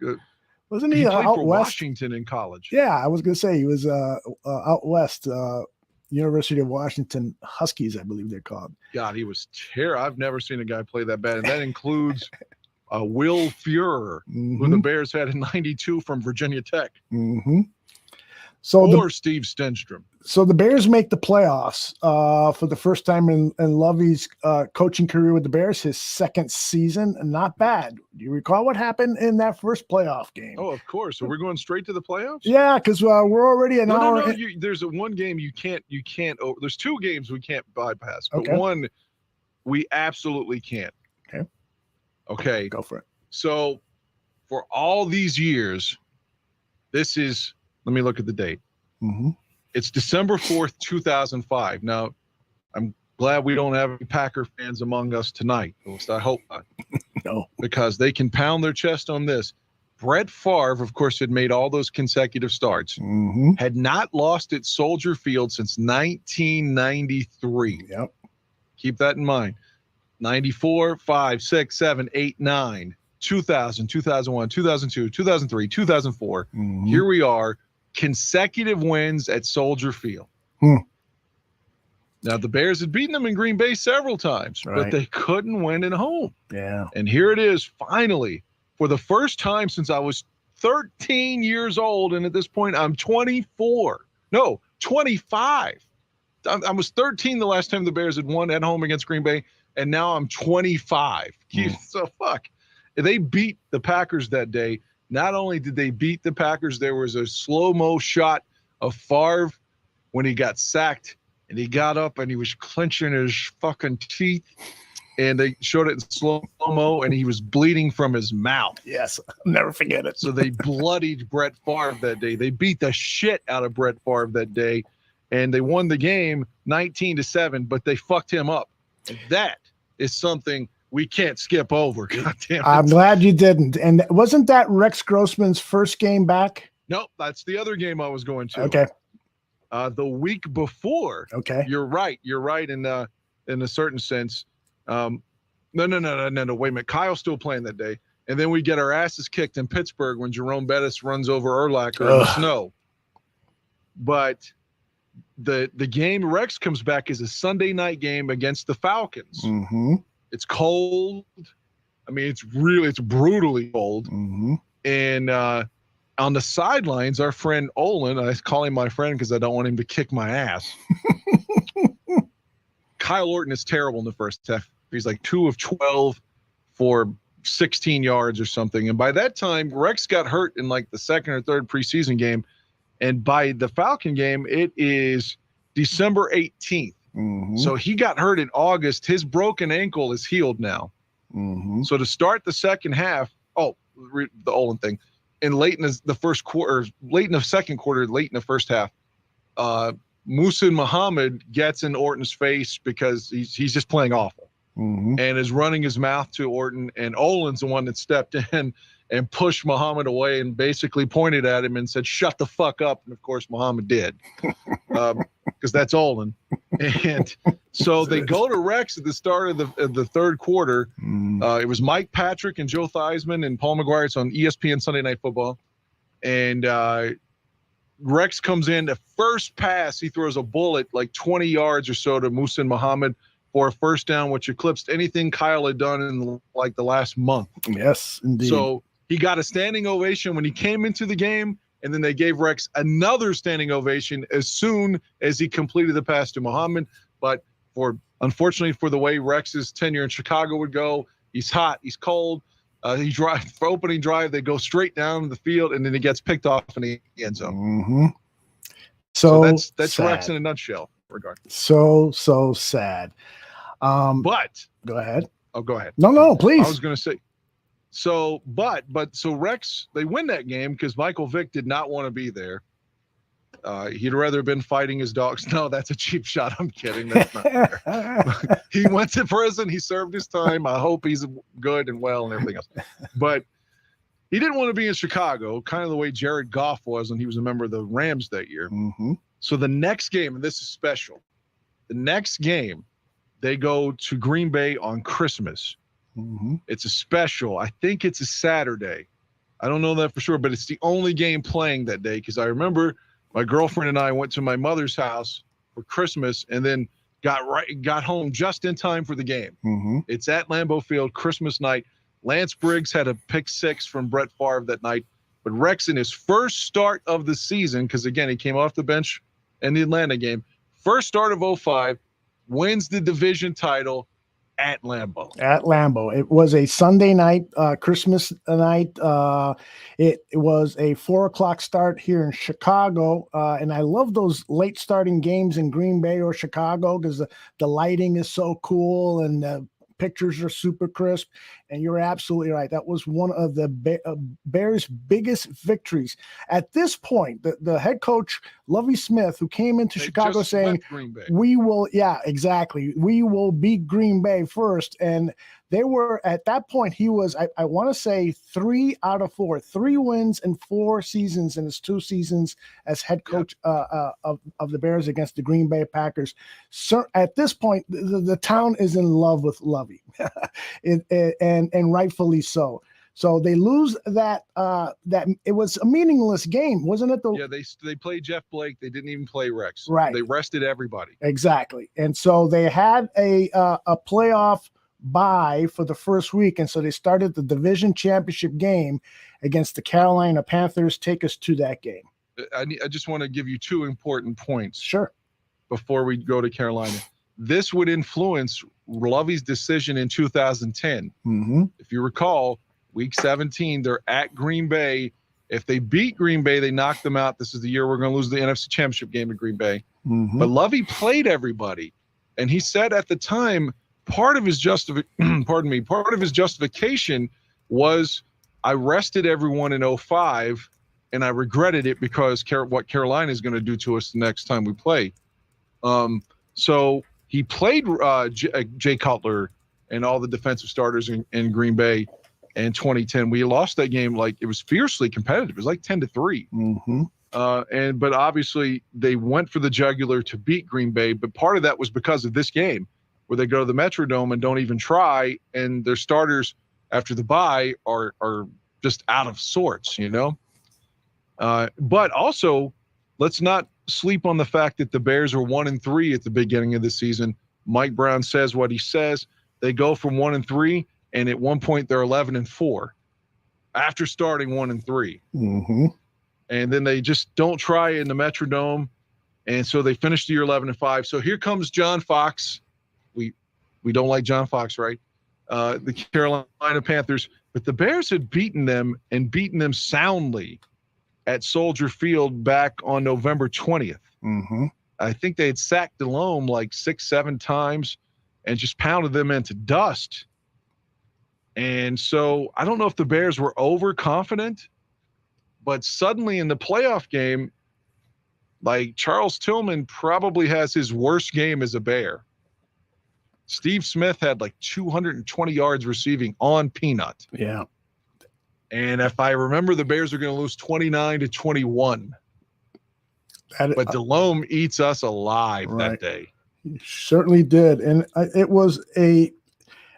Wasn't he played out for west? Washington in college? Yeah, I was going to say he was out west. University of Washington Huskies, I believe they're called. God, he was terrible. I've never seen a guy play that bad. And that includes Will Fuhrer, who the Bears had in '92 from Virginia Tech. Or Steve Stenstrom. So the Bears make the playoffs for the first time in Lovie's coaching career with the Bears, his second season. Not bad. Do you recall what happened in that first playoff game? Oh, of course. So we're going straight to the playoffs? Yeah, because we're already an hour. No. There's one game you can't. There's 2 games we can't bypass, but one we absolutely can't. Okay. Go for it. So for all these years, this is. Let me look at the date. It's December 4th, 2005. Now, I'm glad we don't have any Packer fans among us tonight. At least I hope not. No. Because they can pound their chest on this. Brett Favre, of course, had made all those consecutive starts. Had not lost at Soldier Field since 1993. Yep. Keep that in mind. 94, 5, 6, 7, 8, 9. 2000, 2001, 2002, 2003, 2004. Here we are, consecutive wins at Soldier Field. Now, the Bears had beaten them in Green Bay several times, but they couldn't win at home. Yeah. And here it is, finally, for the first time since I was 13 years old, and at this point, I'm 25. I was 13 the last time the Bears had won at home against Green Bay, and now I'm 25. So, fuck. They beat the Packers that day. Not only did they beat the Packers, there was a slow-mo shot of Favre when he got sacked, and he got up and he was clenching his fucking teeth, and they showed it in slow-mo, and he was bleeding from his mouth. Yes, I'll never forget it. So they bloodied Brett Favre that day. They beat the shit out of Brett Favre that day, and they won the game 19-7, but they fucked him up. And that is something we can't skip over. God damn it. I'm glad you didn't. And wasn't that Rex Grossman's first game back? Nope, that's the other game I was going to. Okay. The week before. Okay. You're right. You're right in a certain sense. No. Wait a minute. Kyle's still playing that day, and then we get our asses kicked in Pittsburgh when Jerome Bettis runs over Urlacher in the snow. But the game Rex comes back is a Sunday night game against the Falcons. It's cold. I mean, it's brutally cold. And on the sidelines, our friend Olin, I call him my friend because I don't want him to kick my ass. Kyle Orton is terrible in the first half. He's like 2 of 12 for 16 yards or something. And by that time, Rex got hurt in like the second or third preseason game. And by the Falcon game, it is December 18th. So he got hurt in August. His broken ankle is healed now. So to start the second half, the Olin thing, and late in the first quarter, late in the second quarter, late in the first half, Muhsin Muhammad gets in Orton's face because he's just playing awful and is running his mouth to Orton. And Olin's the one that stepped in and pushed Muhammad away and basically pointed at him and said, "Shut the fuck up." And of course, Muhammad did, because that's Olin. And so they go to Rex at the start of the third quarter. It was Mike Patrick and Joe Theismann and Paul McGuire. It's on ESPN Sunday Night Football. And Rex comes in. The first pass, he throws a bullet like 20 yards or so to Muhsin Muhammad for a first down, which eclipsed anything Kyle had done in like the last month. Yes, indeed. So he got a standing ovation when he came into the game, and then they gave Rex another standing ovation as soon as he completed the pass to Muhammad. But unfortunately for the way Rex's tenure in Chicago would go, he's hot, he's cold. For opening drive, they go straight down the field, and then he gets picked off in the end zone. So that's sad. Rex in a nutshell. Regardless. So sad. But go ahead. Oh, go ahead. No, please. I was going to say. So Rex, they win that game because Michael Vick did not want to be there. He'd rather have been fighting his dogs. No, that's a cheap shot. I'm kidding. That's not fair. He went to prison. He served his time. I hope he's good and well and everything else. But he didn't want to be in Chicago, kind of the way Jared Goff was when he was a member of the Rams that year. So the next game, and this is special, the next game, they go to Green Bay on Christmas. It's a special. I think it's a Saturday. I don't know that for sure, but it's the only game playing that day because I remember my girlfriend and I went to my mother's house for Christmas and then got home just in time for the game. It's at Lambeau Field, Christmas night. Lance Briggs had a pick six from Brett Favre that night. But Rex, in his first start of the season, because again, he came off the bench in the Atlanta game, first start of 2005, wins the division title at Lambeau. It was a Sunday night, Christmas night. It was a 4:00 start here in Chicago. And I love those late starting games in Green Bay or Chicago because the lighting is so cool and the pictures are super crisp. And you're absolutely right. That was one of the Bears' biggest victories. At this point, the head coach, Lovie Smith, who came into Chicago saying, we will beat Green Bay first. And they were, at that point, he was, I want to say 3 out of 4, 3 wins in 4 seasons in his 2 seasons as head coach of the Bears against the Green Bay Packers. So at this point, the town is in love with Lovie, and rightfully so. So they lose that. That it was a meaningless game, wasn't it? Yeah, they played Jeff Blake. They didn't even play Rex. Right. They rested everybody. Exactly. And so they had a playoff bye for the first week, and so they started the division championship game against the Carolina Panthers. Take us to that game. I just want to give you 2 important points. Sure. Before we go to Carolina, this would influence Lovie's decision in 2010. Mm-hmm. If you recall, Week 17, they're at Green Bay. If they beat Green Bay, they knock them out. This is the year we're going to lose the NFC Championship game at Green Bay. Mm-hmm. But Lovie played everybody, and he said at the time part of his justification was I rested everyone in 05, and I regretted it because what Carolina is going to do to us the next time we play. So he played Jay Cutler and all the defensive starters in Green Bay in 2010. We lost that game like it was fiercely competitive. It was like 10-3. Mm-hmm. But obviously they went for the jugular to beat Green Bay. But part of that was because of this game where they go to the Metrodome and don't even try, and their starters after the bye are just out of sorts, you know. But also, let's not sleep on the fact that the Bears are 1-3 at the beginning of the season. Mike Brown says what he says. They go from 1-3, and at one point they're 11-4 after starting 1-3. Mm-hmm. And then they just don't try in the Metrodome, and so they finish the year 11-5. So here comes John Fox. We don't like John Fox, right? The Carolina Panthers, but the Bears had beaten them soundly at Soldier Field back on November 20th. Mm-hmm. I think they had sacked Delhomme like 6-7 times and just pounded them into dust. And so I don't know if the Bears were overconfident, but suddenly in the playoff game, like Charles Tillman probably has his worst game as a Bear. Steve Smith had like 220 yards receiving on Peanut. Yeah. And if I remember, the Bears are going to lose 29-21. But Delhomme eats us alive that day. He certainly did. And it was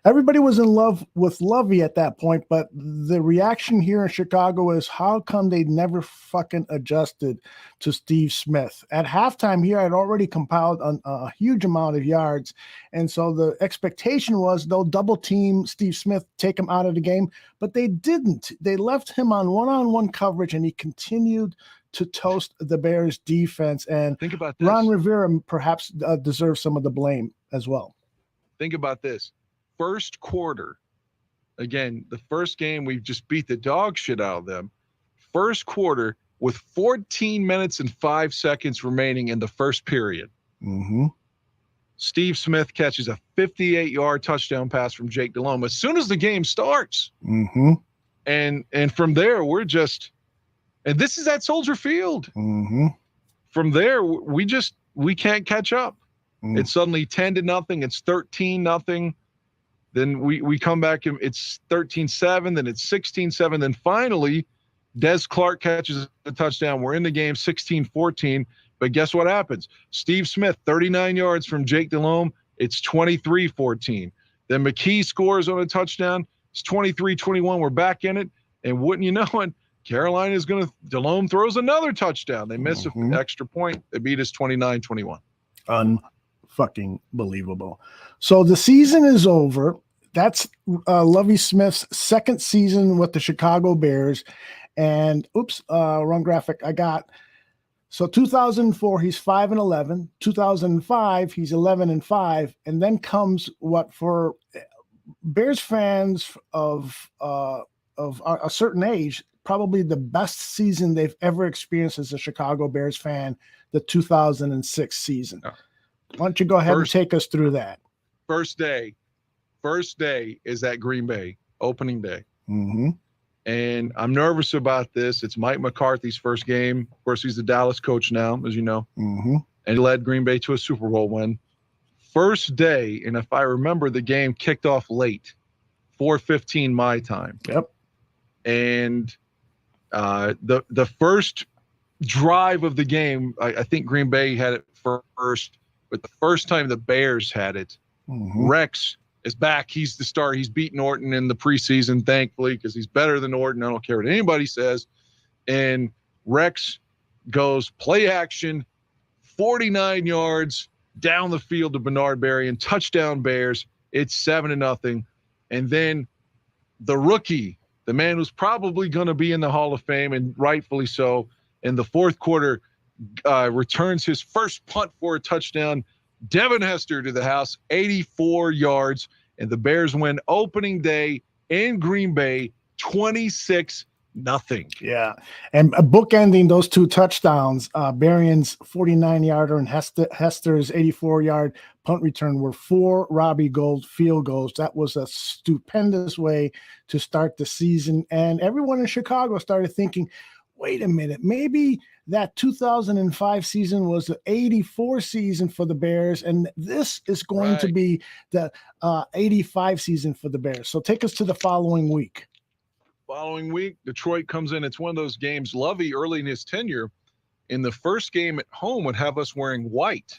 everybody was in love with Lovie at that point, but the reaction here in Chicago is how come they never fucking adjusted to Steve Smith? At halftime here, I'd already compiled a huge amount of yards. And so the expectation was they'll double team Steve Smith, take him out of the game, but they didn't. They left him on one-on-one coverage, and he continued to toast the Bears defense. And think about this. Ron Rivera perhaps deserves some of the blame as well. Think about this. First quarter, again, the first game, we've just beat the dog shit out of them. First quarter with 14 minutes and 5 seconds remaining in the first period. Mm-hmm. Steve Smith catches a 58-yard touchdown pass from Jake Delhomme as soon as the game starts. Mm-hmm. And from there, we're just, and this is at Soldier Field. Mm-hmm. From there, we can't catch up. Mm-hmm. It's suddenly 10-0. It's 13-0. Then we come back and it's 13-7, then it's 16-7. Then finally, Des Clark catches a touchdown. We're in the game 16-14. But guess what happens? Steve Smith, 39 yards from Jake Delhomme. It's 23-14. Then McKee scores on a touchdown. It's 23-21. We're back in it. And wouldn't you know it, Carolina is going to – Delhomme throws another touchdown. They miss an extra point. They beat us 29-21. Fucking believable. So the season is over. That's Lovie Smith's second season with the Chicago Bears. And wrong graphic. So 2004, he's 5-11. 2005, he's 11-5. And then comes what for Bears fans of a certain age, probably the best season they've ever experienced as a Chicago Bears fan, the 2006 season. Oh. Why don't you go ahead and take us through that? First day is at Green Bay, opening day. Mm-hmm. And I'm nervous about this. It's Mike McCarthy's first game. Of course, he's the Dallas coach now, as you know. Mm-hmm. And he led Green Bay to a Super Bowl win. First day, and if I remember, the game kicked off late, 4:15 my time. Yep. And the first drive of the game, I think Green Bay had it first. But the first time the Bears had it, mm-hmm. Rex is back. He's the star. He's beaten Orton in the preseason, thankfully, because he's better than Orton. I don't care what anybody says. And Rex goes play action, 49 yards down the field to Bernard Berry and touchdown Bears. It's 7-0. And then the rookie, the man who's probably going to be in the Hall of Fame, and rightfully so, in the fourth quarter, returns his first punt for a touchdown. Devin Hester to the house, 84 yards, and the Bears win opening day in Green Bay, 26-0. Yeah, and bookending those two touchdowns, Berrien's 49-yarder and Hester's 84-yard punt return were 4 Robbie Gould field goals. That was a stupendous way to start the season, and everyone in Chicago started thinking, wait a minute, maybe that 2005 season was the 84 season for the Bears, and this is going to be the 85 season for the Bears. So take us to the following week. Following week, Detroit comes in. It's one of those games. Lovie, early in his tenure, in the first game at home, would have us wearing white,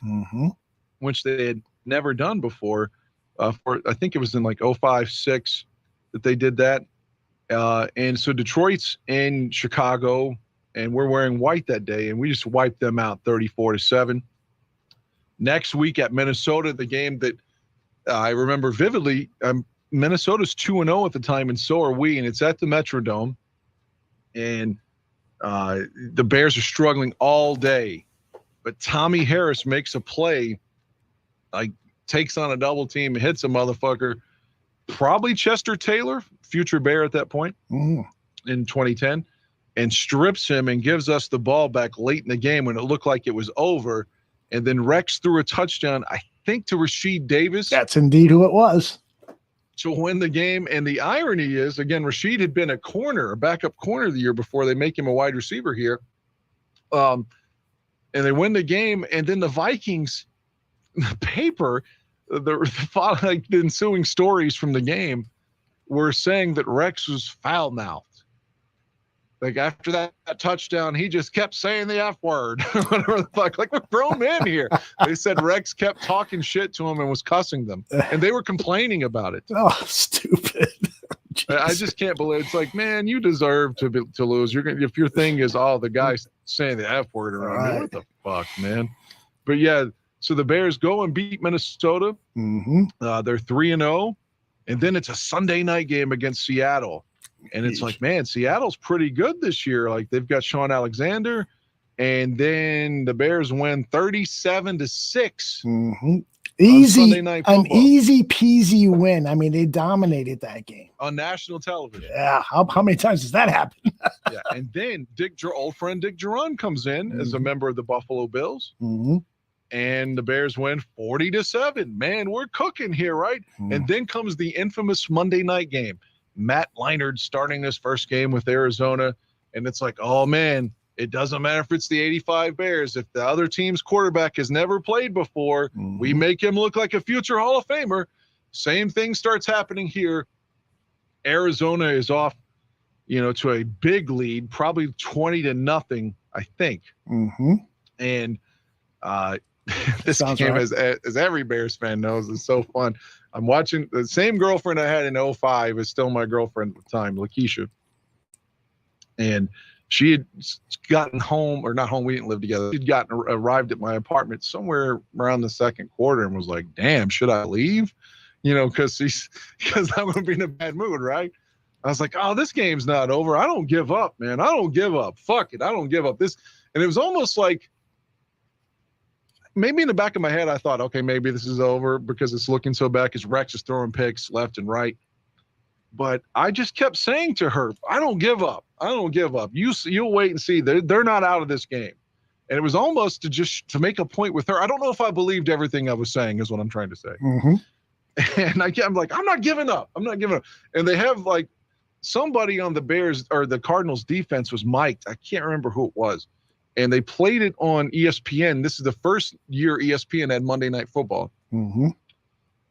which they had never done before. For I think it was in like 05-06 that they did that. And so Detroit's in Chicago, and we're wearing white that day, and we just wiped them out 34-7. Next week at Minnesota, the game that I remember vividly, Minnesota's 2-0 at the time, and so are we, and it's at the Metrodome. And the Bears are struggling all day. But Tommy Harris makes a play, like takes on a double team, hits a motherfucker, probably Chester Taylor, future Bear at that point in 2010, and strips him and gives us the ball back late in the game when it looked like it was over. And then Rex threw a touchdown, I think, to Rasheed Davis. That's indeed who it was. To win the game. And the irony is, again, Rasheed had been a backup corner the year before. They make him a wide receiver here. And they win the game. And then the Vikings, the paper, the ensuing stories from the game were saying that Rex was foul-mouthed. Like after that touchdown, he just kept saying the F word. Whatever the fuck. Like, we're grown men here. They said Rex kept talking shit to him and was cussing them. And they were complaining about it. Oh, stupid. I just can't believe it's like, man, you deserve to lose. If your thing is, the guy's saying the F word around me. What the fuck, man? But yeah, so the Bears go and beat Minnesota. They're 3-0. And then it's a Sunday night game against Seattle. And it's like, man, Seattle's pretty good this year. Like, they've got Sean Alexander, and then the Bears win 37-6. Easy, an easy peasy win. I mean, they dominated that game on national television. Yeah, how many times does that happen? Yeah, and then old friend Dick Duran comes in as a member of the Buffalo Bills, and the Bears win 40-7. Man, we're cooking here, right? And then comes the infamous Monday night game. Matt Leinart starting this first game with Arizona, and it's like, oh man, it doesn't matter if it's the 85 Bears. If the other team's quarterback has never played before, we make him look like a future Hall of Famer. Same thing starts happening here. Arizona is off, to a big lead, probably 20-0, I think. And this game, right, as every Bears fan knows, is so fun. I'm watching the same girlfriend I had in 05 is still my girlfriend at the time, Lakeisha. And she had gotten home, or not home, we didn't live together. She'd arrived at my apartment somewhere around the second quarter and was like, damn, should I leave? Because I'm going to be in a bad mood, right? I was like, oh, this game's not over. I don't give up, man. I don't give up. Fuck it. I don't give up. And it was almost like, maybe in the back of my head, I thought, okay, maybe this is over because it's looking so bad because Rex is throwing picks left and right. But I just kept saying to her, I don't give up. I don't give up. You'll wait and see. They're not out of this game. And it was almost to make a point with her. I don't know if I believed everything I was saying is what I'm trying to say. And I'm like, I'm not giving up. I'm not giving up. And they have like somebody on the Bears or the Cardinals defense was mic'd. I can't remember who it was. And they played it on ESPN. This is the first year ESPN had Monday Night Football.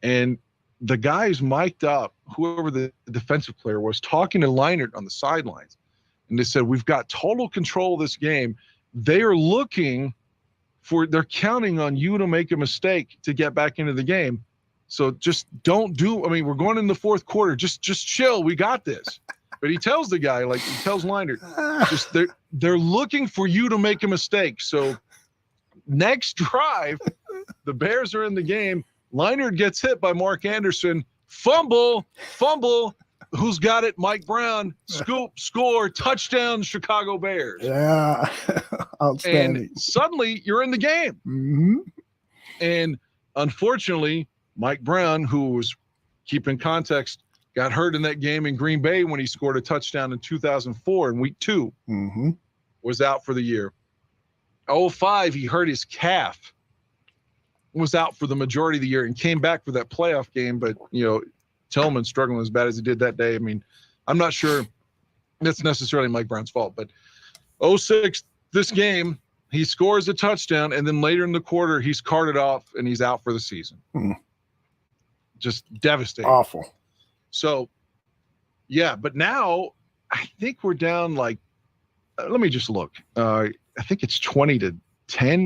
And the guys mic'd up, whoever the defensive player was, talking to Leinart on the sidelines. And they said, we've got total control of this game. They are they're counting on you to make a mistake to get back into the game. So just don't do. I mean, we're going in the fourth quarter. Just chill. We got this. But he tells the guy, like he tells Leinart, just they're looking for you to make a mistake. So next drive, the Bears are in the game. Leinart gets hit by Mark Anderson. Fumble. Who's got it? Mike Brown. Scoop, score, touchdown, Chicago Bears. Yeah. Outstanding. And suddenly you're in the game. Mm-hmm. And unfortunately, Mike Brown, who was, keeping context, got hurt in that game in Green Bay when he scored a touchdown in 2004 in week 2, was out for the year. 2005, he hurt his calf, was out for the majority of the year, and came back for that playoff game. But, Tillman struggling as bad as he did that day. I mean, I'm not sure that's necessarily Mike Brown's fault, but 2006, this game, he scores a touchdown, and then later in the quarter, he's carted off and he's out for the season. Just devastating. Awful. So, yeah, but now I think we're down like, let me just look. I think it's 20-10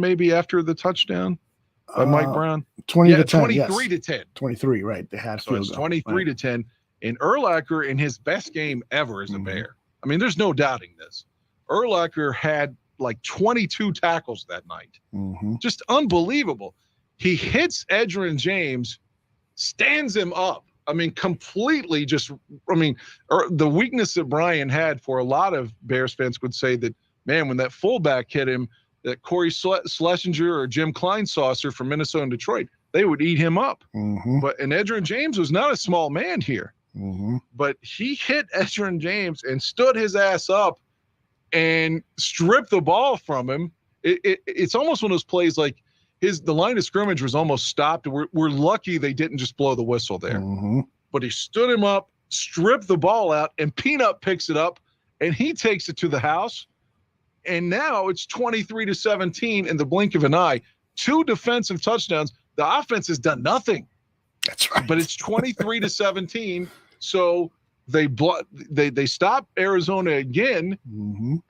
maybe after the touchdown by Mike Brown. 20 to 10. 23 to 10. 23, right. They had So it's 23 to 10. And Urlacher in his best game ever as a Bear. I mean, there's no doubting this. Urlacher had like 22 tackles that night. Just unbelievable. He hits Edgerrin James, stands him up. I mean, completely the weakness that Brian had for a lot of Bears fans would say that, man, when that fullback hit him, that Corey Schlesinger or Jim Kleinsaucer from Minnesota and Detroit, they would eat him up. And Edgerrin James was not a small man here. But he hit Edgerrin James and stood his ass up and stripped the ball from him. It's almost one of those plays like the line of scrimmage was almost stopped. We're lucky they didn't just blow the whistle there. But he stood him up, stripped the ball out, and Peanut picks it up, and he takes it to the house. And now it's 23 to 17 in the blink of an eye. 2 defensive touchdowns. The offense has done nothing. That's right. But it's 23 to 17. So they stop Arizona again.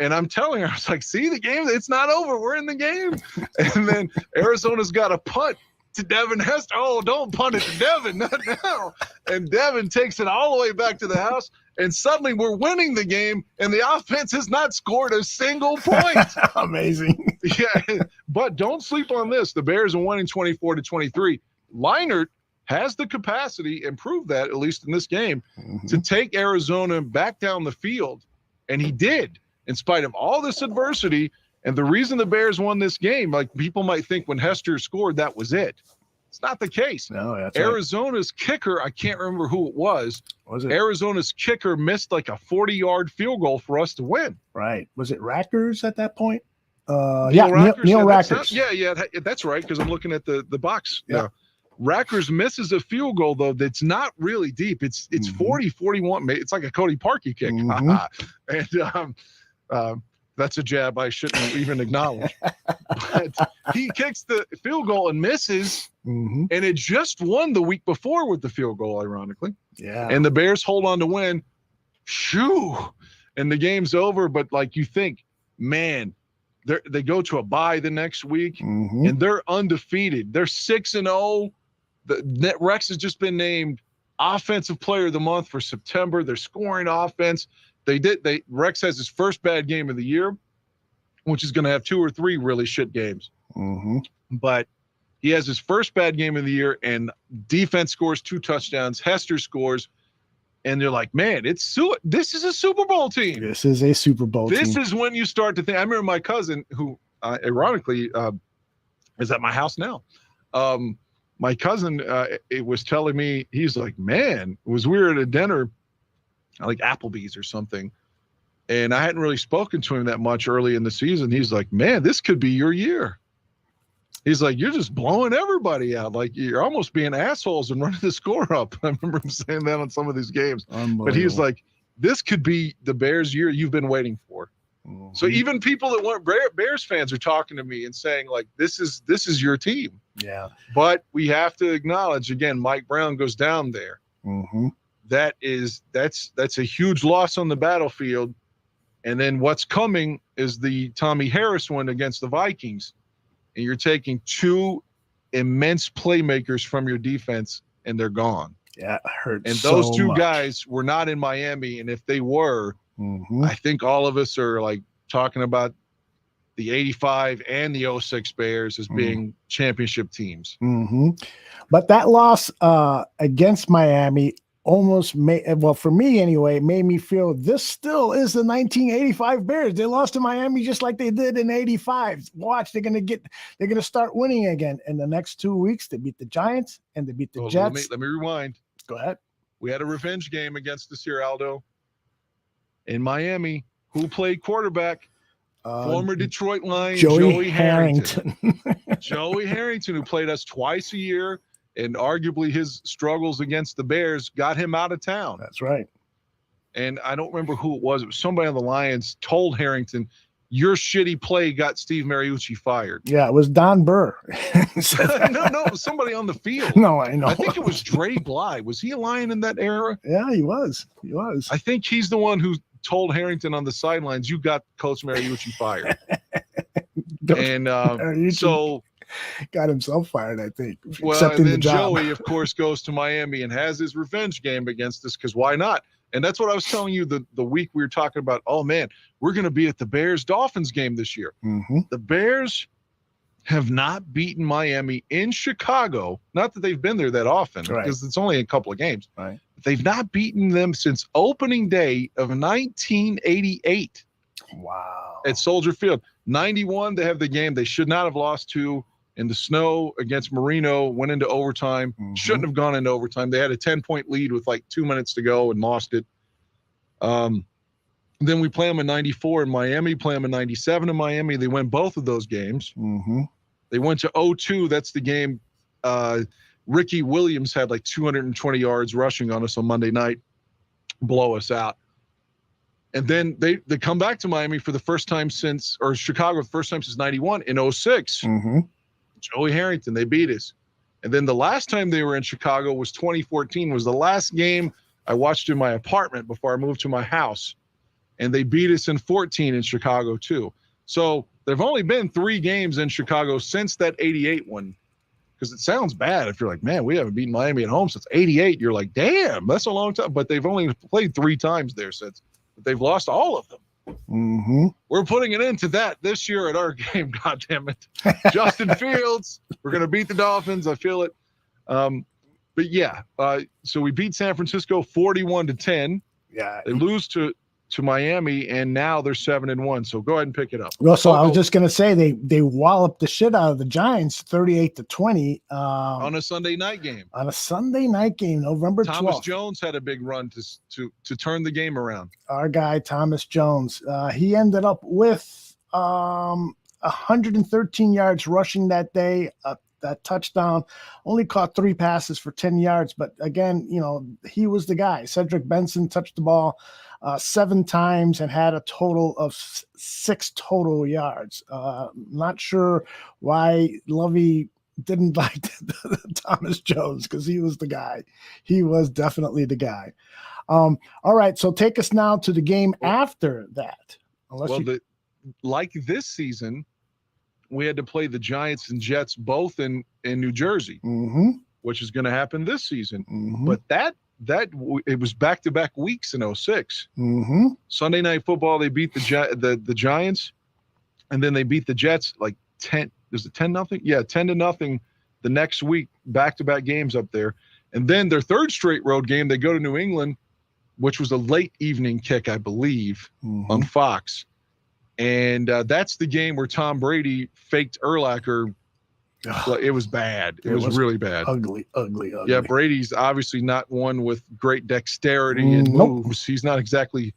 And I'm telling her, I was like, see the game? It's not over. We're in the game. And then Arizona's got a punt to Devin Hester. Oh, don't punt it to Devin, not now. And Devin takes it all the way back to the house. And suddenly we're winning the game, and the offense has not scored a single point. Amazing. Yeah, but don't sleep on this. The Bears are winning 24 to 23. Leinart has the capacity, and proved that, at least in this game, to take Arizona back down the field. And he did, in spite of all this adversity. And the reason the Bears won this game, like people might think when Hester scored, that was it. It's not the case. No, that's Arizona's kicker, I can't remember who it was. Was it? Arizona's kicker missed like a 40-yard field goal for us to win. Right. Was it Rackers at that point? Neil Rackers. Yeah, that's right, because I'm looking at the box. Yeah. Rackers misses a field goal, though, that's not really deep. It's 40, 41. It's like a Cody Parkey kick. And that's a jab I shouldn't even acknowledge. But he kicks the field goal and misses, and it just won the week before with the field goal, ironically. Yeah. And the Bears hold on to win. Shoo! And the game's over, but like you think, man, they go to a bye the next week, and they're undefeated. They're 6-0. Rex has just been named Offensive Player of the Month for September. They're scoring offense. Rex has his first bad game of the year, which is going to have 2 or 3 really shit games. But he has his first bad game of the year, and defense scores 2 touchdowns. Hester scores, and they're like, man, this is a Super Bowl team. This is a Super Bowl team. This is when you start to think. I remember my cousin, who ironically is at my house now. My cousin it was telling me, he's like, man, we were at a dinner, like Applebee's or something, and I hadn't really spoken to him that much early in the season. He's like, man, this could be your year. He's like, you're just blowing everybody out. Like, you're almost being assholes and running the score up. I remember him saying that on some of these games. But he was like, this could be the Bears year you've been waiting for. So even people that weren't Bears fans are talking to me and saying, like, this is your team. Yeah. But we have to acknowledge, again, Mike Brown goes down there. That's a huge loss on the battlefield. And then what's coming is the Tommy Harris one against the Vikings. And you're taking 2 immense playmakers from your defense and they're gone. Yeah, it hurt. And those so two much. guys were not in Miami. And if they were, I think all of us are like talking about the 85 and the 06 Bears as being championship teams. But that loss against Miami almost for me anyway, made me feel this still is the 1985 Bears. They lost to Miami just like they did in 85. Watch, they're gonna start winning again in the next 2 weeks. They beat the Giants and they beat the Jets. Let me rewind. Go ahead. We had a revenge game against us here, Aldo, in Miami. Who played quarterback? Former Detroit Lion Joey Harrington. Joey Harrington, who played us twice a year, and arguably his struggles against the Bears got him out of town. That's right. And I don't remember who it was. It was somebody on the Lions told Harrington, your shitty play got Steve Mariucci fired. Yeah, it was Don Burr. No, it was somebody on the field. No, I know. I think it was Dre Bly. Was he a Lion in that era? Yeah, he was. He was. I think he's the one who told Harrington on the sidelines, you got Coach Mariucci fired. And so got himself fired, I think. Well, and then Joey, of course, goes to Miami and has his revenge game against us, because why not? And that's what I was telling you the week we were talking about. Oh, man, we're going to be at the Bears-Dolphins game this year. The Bears have not beaten Miami in Chicago. Not that they've been there that often, because it's only a couple of games. Right. They've not beaten them since opening day of 1988. Wow. At Soldier Field. 91, they have the game they should not have lost to in the snow against Marino, went into overtime. Shouldn't have gone into overtime. They had a 10-point lead with like 2 minutes to go and lost it. Then we play them in 94 in Miami, play them in 97 in Miami. They win both of those games. They went to 0-2. That's the game. Ricky Williams had like 220 yards rushing on us on Monday night, blow us out. And then they come back to Miami for the first time since, or Chicago, the first time since 91 in 06. Joey Harrington, they beat us. And then the last time they were in Chicago was 2014, was the last game I watched in my apartment before I moved to my house. And they beat us in 14 in Chicago too. So there've only been 3 games in Chicago since that 88 one. Because it sounds bad if you're like, man, we haven't beaten Miami at home since 88. You're like, damn, that's a long time. But they've only played 3 times there since. But they've lost all of them. We're putting an end to that this year at our game. God damn it. Justin Fields, we're going to beat the Dolphins. I feel it. But yeah, so we beat San Francisco 41-10. Yeah. They lose to Miami, and now they're 7-1. So go ahead and pick it up. Well, so I was just going to say they walloped the shit out of the Giants 38-20 on a Sunday night game. On a Sunday night game, November 12th. Thomas Jones had a big run to turn the game around. Our guy Thomas Jones, he ended up with 113 yards rushing that day. That touchdown, only caught 3 passes for 10 yards. But again, he was the guy. Cedric Benson touched the ball 7 times and had a total of 6 total yards. Not sure why Lovie didn't like Thomas Jones, because he was the guy. He was definitely the guy. All right, so take us now to the game after that. Like this season, we had to play the Giants and Jets both in New Jersey, which is going to happen this season. But it was back-to-back weeks in 06. Sunday Night Football, they beat the Giants, and then they beat the Jets like 10. Is it 10-0? Yeah, 10-0 the next week, back-to-back games up there. And then their third straight road game, they go to New England, which was a late evening kick, I believe, on Fox. And that's the game where Tom Brady faked Urlacher. It was bad. It was really bad. Ugly. Yeah, Brady's obviously not one with great dexterity and moves. He's not exactly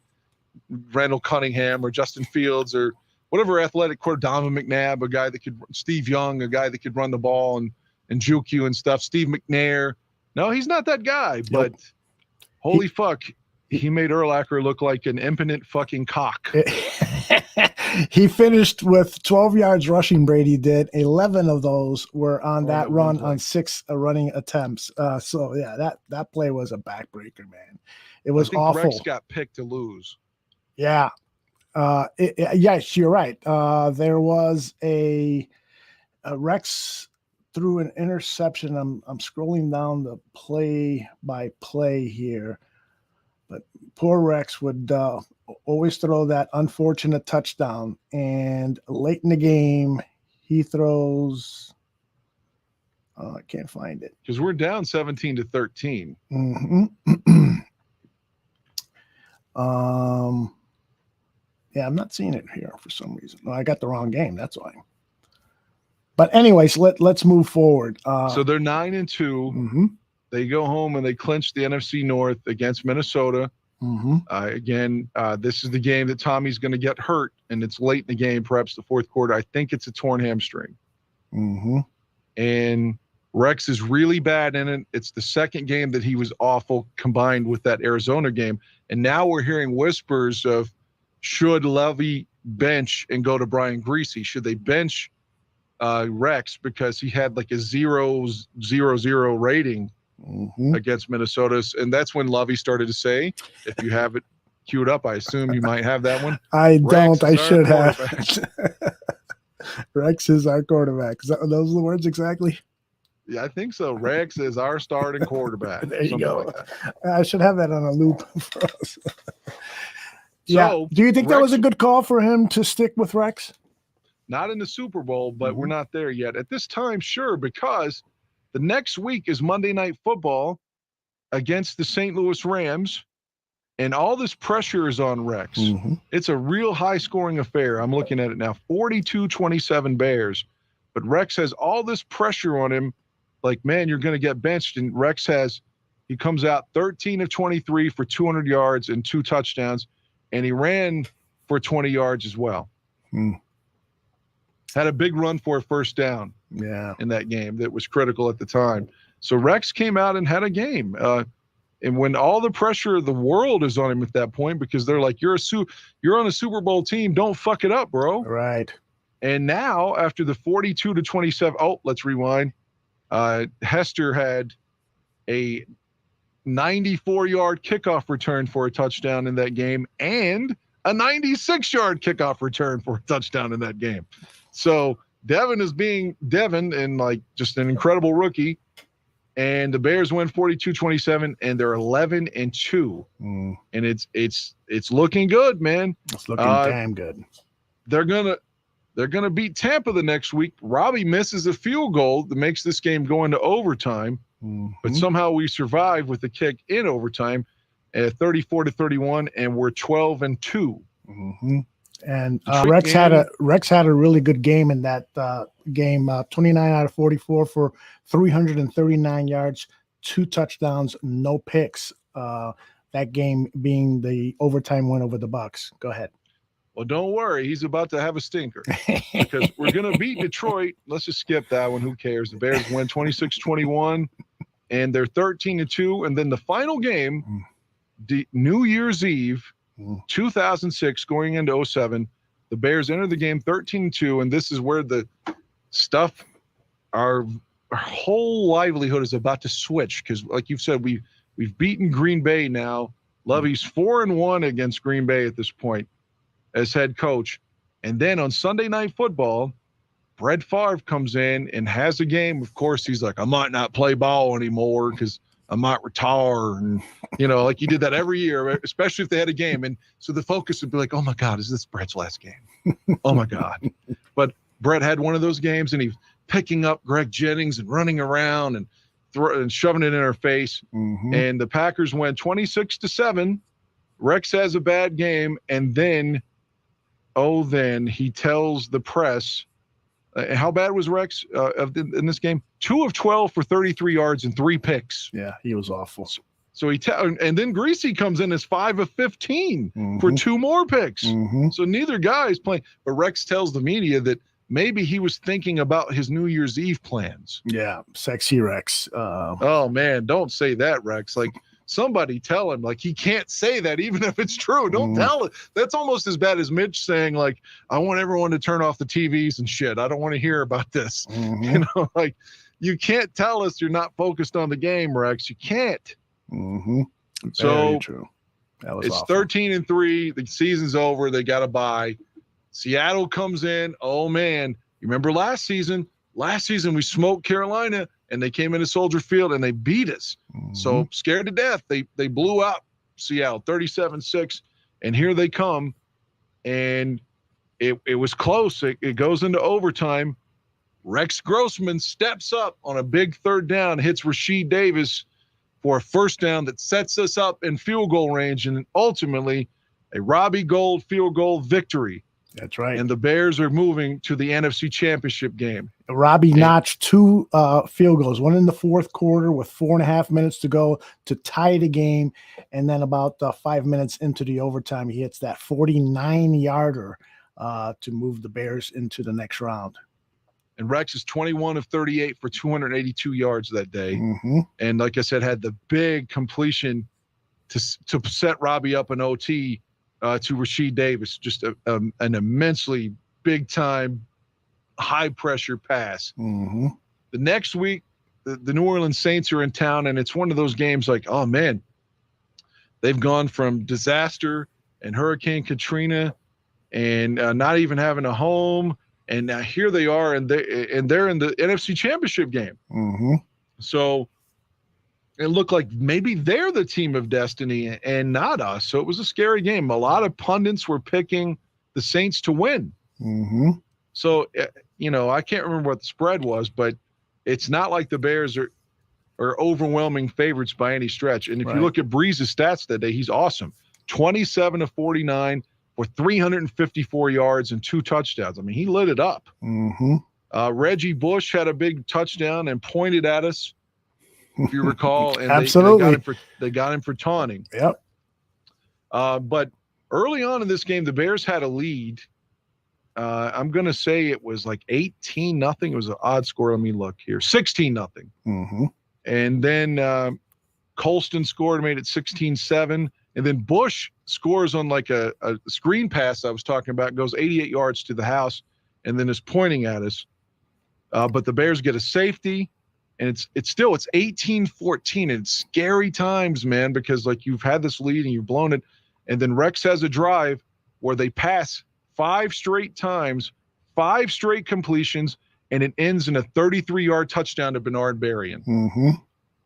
Randall Cunningham or Justin Fields or whatever athletic core, Donovan McNabb, a guy that could, Steve Young, a guy that could run the ball and juke you and stuff. Steve McNair. No, he's not that guy, but holy fuck. He made Urlacher look like an impotent fucking cock. He finished with 12 yards rushing, Brady did. 11 of those were on that run on 6 running attempts. So, yeah, that play was a backbreaker, man. It was awful. Rex got picked to lose. Yeah. Yes, you're right. There was a Rex threw an interception. I'm scrolling down the play by play here, but poor Rex would always throw that unfortunate touchdown. And late in the game, he throws. I can't find it because we're down 17-13. Yeah, I'm not seeing it here for some reason. No, I got the wrong game. That's why. But anyways, let's move forward. So they're 9-2. They go home and they clinch the NFC North against Minnesota. Again, this is the game that Tommy's going to get hurt, and it's late in the game, perhaps the fourth quarter. I think it's a torn hamstring. And Rex is really bad in it. It's the second game that he was awful, combined with that Arizona game. And now we're hearing whispers of, should Lovie bench and go to Brian Greasy? Should they bench Rex because he had like a 0.00 rating against Minnesota? And that's when Lovie started to say, if you have it queued up, I assume you might have that one. I don't. I should have. Rex is our quarterback. Those are the words exactly? Yeah, I think so. Rex is our starting quarterback. There you go. Like I should have that on a loop for us. Yeah. So, do you think that was a good call for him to stick with Rex? Not in the Super Bowl, but we're not there yet. At this time, sure, because the next week is Monday Night Football against the St. Louis Rams, and all this pressure is on Rex. It's a real high-scoring affair. I'm looking at it now, 42-27 Bears. But Rex has all this pressure on him, like, man, you're going to get benched. And Rex he comes out 13 of 23 for 200 yards and 2 touchdowns. And he ran for 20 yards as well. Had a big run for a first down in that game that was critical at the time. So Rex came out and had a game. And when all the pressure of the world is on him at that point, because they're like, you're on a Super Bowl team, don't fuck it up, bro. Right. And now after the 42-27, let's rewind. Hester had a 94-yard kickoff return for a touchdown in that game, and a 96-yard kickoff return for a touchdown in that game. So Devin is being Devin and like just an incredible rookie. And the Bears win 42-27, and they're 11-2. And it's looking good, man. It's looking damn good. They're gonna beat Tampa the next week. Robbie misses a field goal that makes this game go into overtime. But somehow we survive with the kick in overtime at 34-31, and we're 12-2. And Rex had a really good game in that game. 29 out of 44 for 339 yards, 2 touchdowns, no picks. That game being the overtime win over the Bucs. Go ahead. Well, don't worry. He's about to have a stinker because we're going to beat Detroit. Let's just skip that one. Who cares? The Bears win 26-21, and they're 13-2. And then the final game, New Year's Eve, 2006, going into 2007, the Bears enter the game 13-2, and this is where the stuff, our whole livelihood is about to switch because, like you've said, we've beaten Green Bay now. Lovie's 4-1 against Green Bay at this point as head coach. And then on Sunday Night Football, Brett Favre comes in and has a game. Of course, he's like, I might not play ball anymore because I might retire. And, like he did that every year, especially if they had a game. And so the focus would be like, oh, my God, is this Brett's last game? Oh, my God. But Brett had one of those games, and he's picking up Greg Jennings and running around and shoving it in her face. And the Packers went 26-7. Rex has a bad game, and then he tells the press, how bad was Rex in this game? 2 of 12 for 33 yards and 3 picks. Yeah, he was awful. So and then Greasy comes in as 5 of 15 for 2 more picks. So neither guy is playing. But Rex tells the media that maybe he was thinking about his New Year's Eve plans. Yeah, sexy Rex. Oh, man, don't say that, Rex. Like, somebody tell him, like, he can't say that even if it's true. Don't tell it. That's almost as bad as Mitch saying, like, I want everyone to turn off the TVs and shit. I don't want to hear about this. Like, you can't tell us you're not focused on the game, Rex. You can't. So very true. That was it's awful. 13-3. The season's over. They got to bye. Seattle comes in. Oh, man. You remember last season, last season we smoked Carolina, and they came into Soldier Field and they beat us. So scared to death, they blew out Seattle 37-6, and here they come, and it was close. It goes into overtime. Rex Grossman steps up on a big third down, hits Rasheed Davis for a first down that sets us up in field goal range, and ultimately a Robbie Gould field goal victory. That's right. And the Bears are moving to the NFC Championship game. Robbie notched 2 field goals, one in the fourth quarter with 4.5 minutes to go to tie the game. And then about 5 minutes into the overtime, he hits that 49-yarder to move the Bears into the next round. And Rex is 21 of 38 for 282 yards that day. And like I said, had the big completion to set Robbie up in OT to Rasheed Davis. Just an immensely big-time, high-pressure pass. The next week, the New Orleans Saints are in town, and it's one of those games like, oh, man, they've gone from disaster and Hurricane Katrina and not even having a home, and now here they are, and they're in the NFC Championship game. So it looked like maybe they're the team of destiny and not us. So it was a scary game. A lot of pundits were picking the Saints to win. So, I can't remember what the spread was, but it's not like the Bears are overwhelming favorites by any stretch. And if you look at Breeze's stats that day, he's awesome. 27 of 49 for 354 yards and 2 touchdowns. I mean, he lit it up. Reggie Bush had a big touchdown and pointed at us, if you recall. And Absolutely. They got him for taunting. Yep. But early on in this game, the Bears had a lead. I'm going to say it was like 18-0. It was an odd score. Let me look here. 16-0. And then Colston scored, made it 16-7. And then Bush scores on like a screen pass I was talking about, goes 88 yards to the house, and then is pointing at us. But the Bears get a safety, and it's 18-14. And it's scary times, man, because like you've had this lead and you've blown it. And then Rex has a drive where they pass 5 straight times, 5 straight completions, and it ends in a 33-yard touchdown to Bernard Berrien.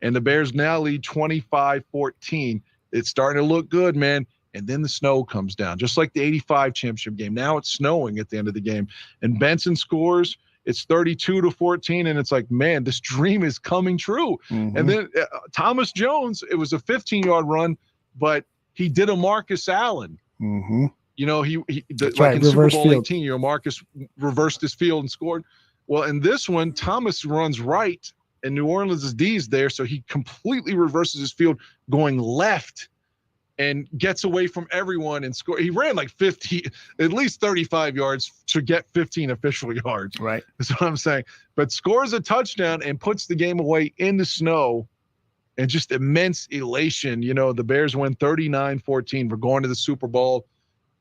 And the Bears now lead 25-14. It's starting to look good, man. And then the snow comes down, just like the 85 championship game. Now it's snowing at the end of the game. And Benson scores. It's 32-14. And it's like, man, this dream is coming true. And then Thomas Jones, it was a 15-yard run, but he did a Marcus Allen. He like in Super Bowl 18, Marcus reversed his field and scored. Well, in this one, Thomas runs right, and New Orleans' D's there, so he completely reverses his field, going left, and gets away from everyone and score. He ran like 50, at least 35 yards to get 15 official yards. Right. That's what I'm saying. But scores a touchdown and puts the game away in the snow, and just immense elation. The Bears win 39-14. We're going to the Super Bowl.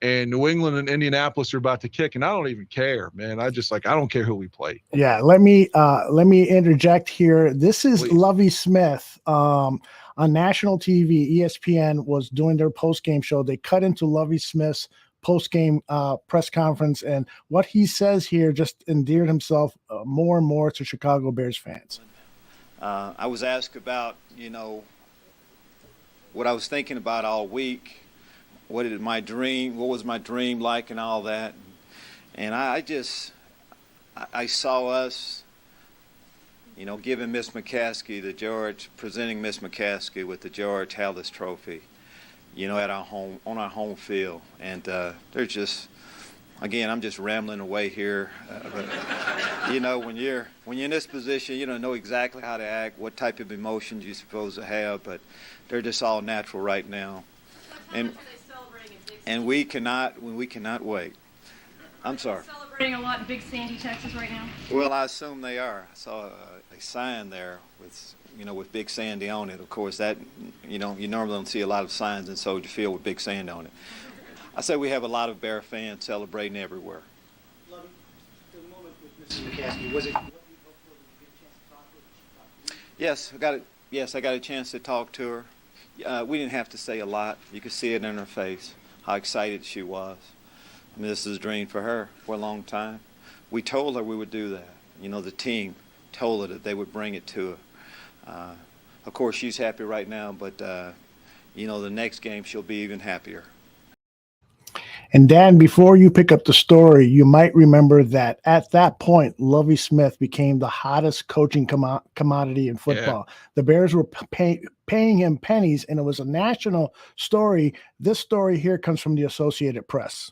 And New England and Indianapolis are about to kick, and I don't even care, man. I don't care who we play. Yeah, let me interject here. This is Please. Lovie Smith on national TV. ESPN was doing their post-game show. They cut into Lovie Smith's post-game press conference, and what he says here just endeared himself more and more to Chicago Bears fans. I was asked about, what I was thinking about all week. What was my dream like and all that. And I saw us, giving Miss McCaskey presenting Miss McCaskey with the George Halas Trophy, on our home field. And they're just, again, I'm just rambling away here. But, when you're in this position, you don't know exactly how to act, what type of emotions you're supposed to have, but they're just all natural right now. And we cannot wait. I'm sorry. Celebrating a lot in Big Sandy, Texas right now. Well, I assume they are. I saw a sign there with Big Sandy on it. Of course, that you normally don't see a lot of signs in Soldier Field with Big Sandy on it. I say we have a lot of Bear fans celebrating everywhere. Lovie, the moment with Mrs. McCaskey, was it what you hoped for? Did you get a chance to talk to her? Yes, I got a chance to talk to her. We didn't have to say a lot. You could see it in her face, how excited she was. I mean, this is a dream for her for a long time. We told her we would do that. the team told her that they would bring it to her. Of course, she's happy right now, but the next game she'll be even happier. And Dan, before you pick up the story, you might remember that at that point, Lovie Smith became the hottest coaching commodity in football. Yeah. The Bears were paying him pennies, and it was a national story. This story here comes from the Associated Press.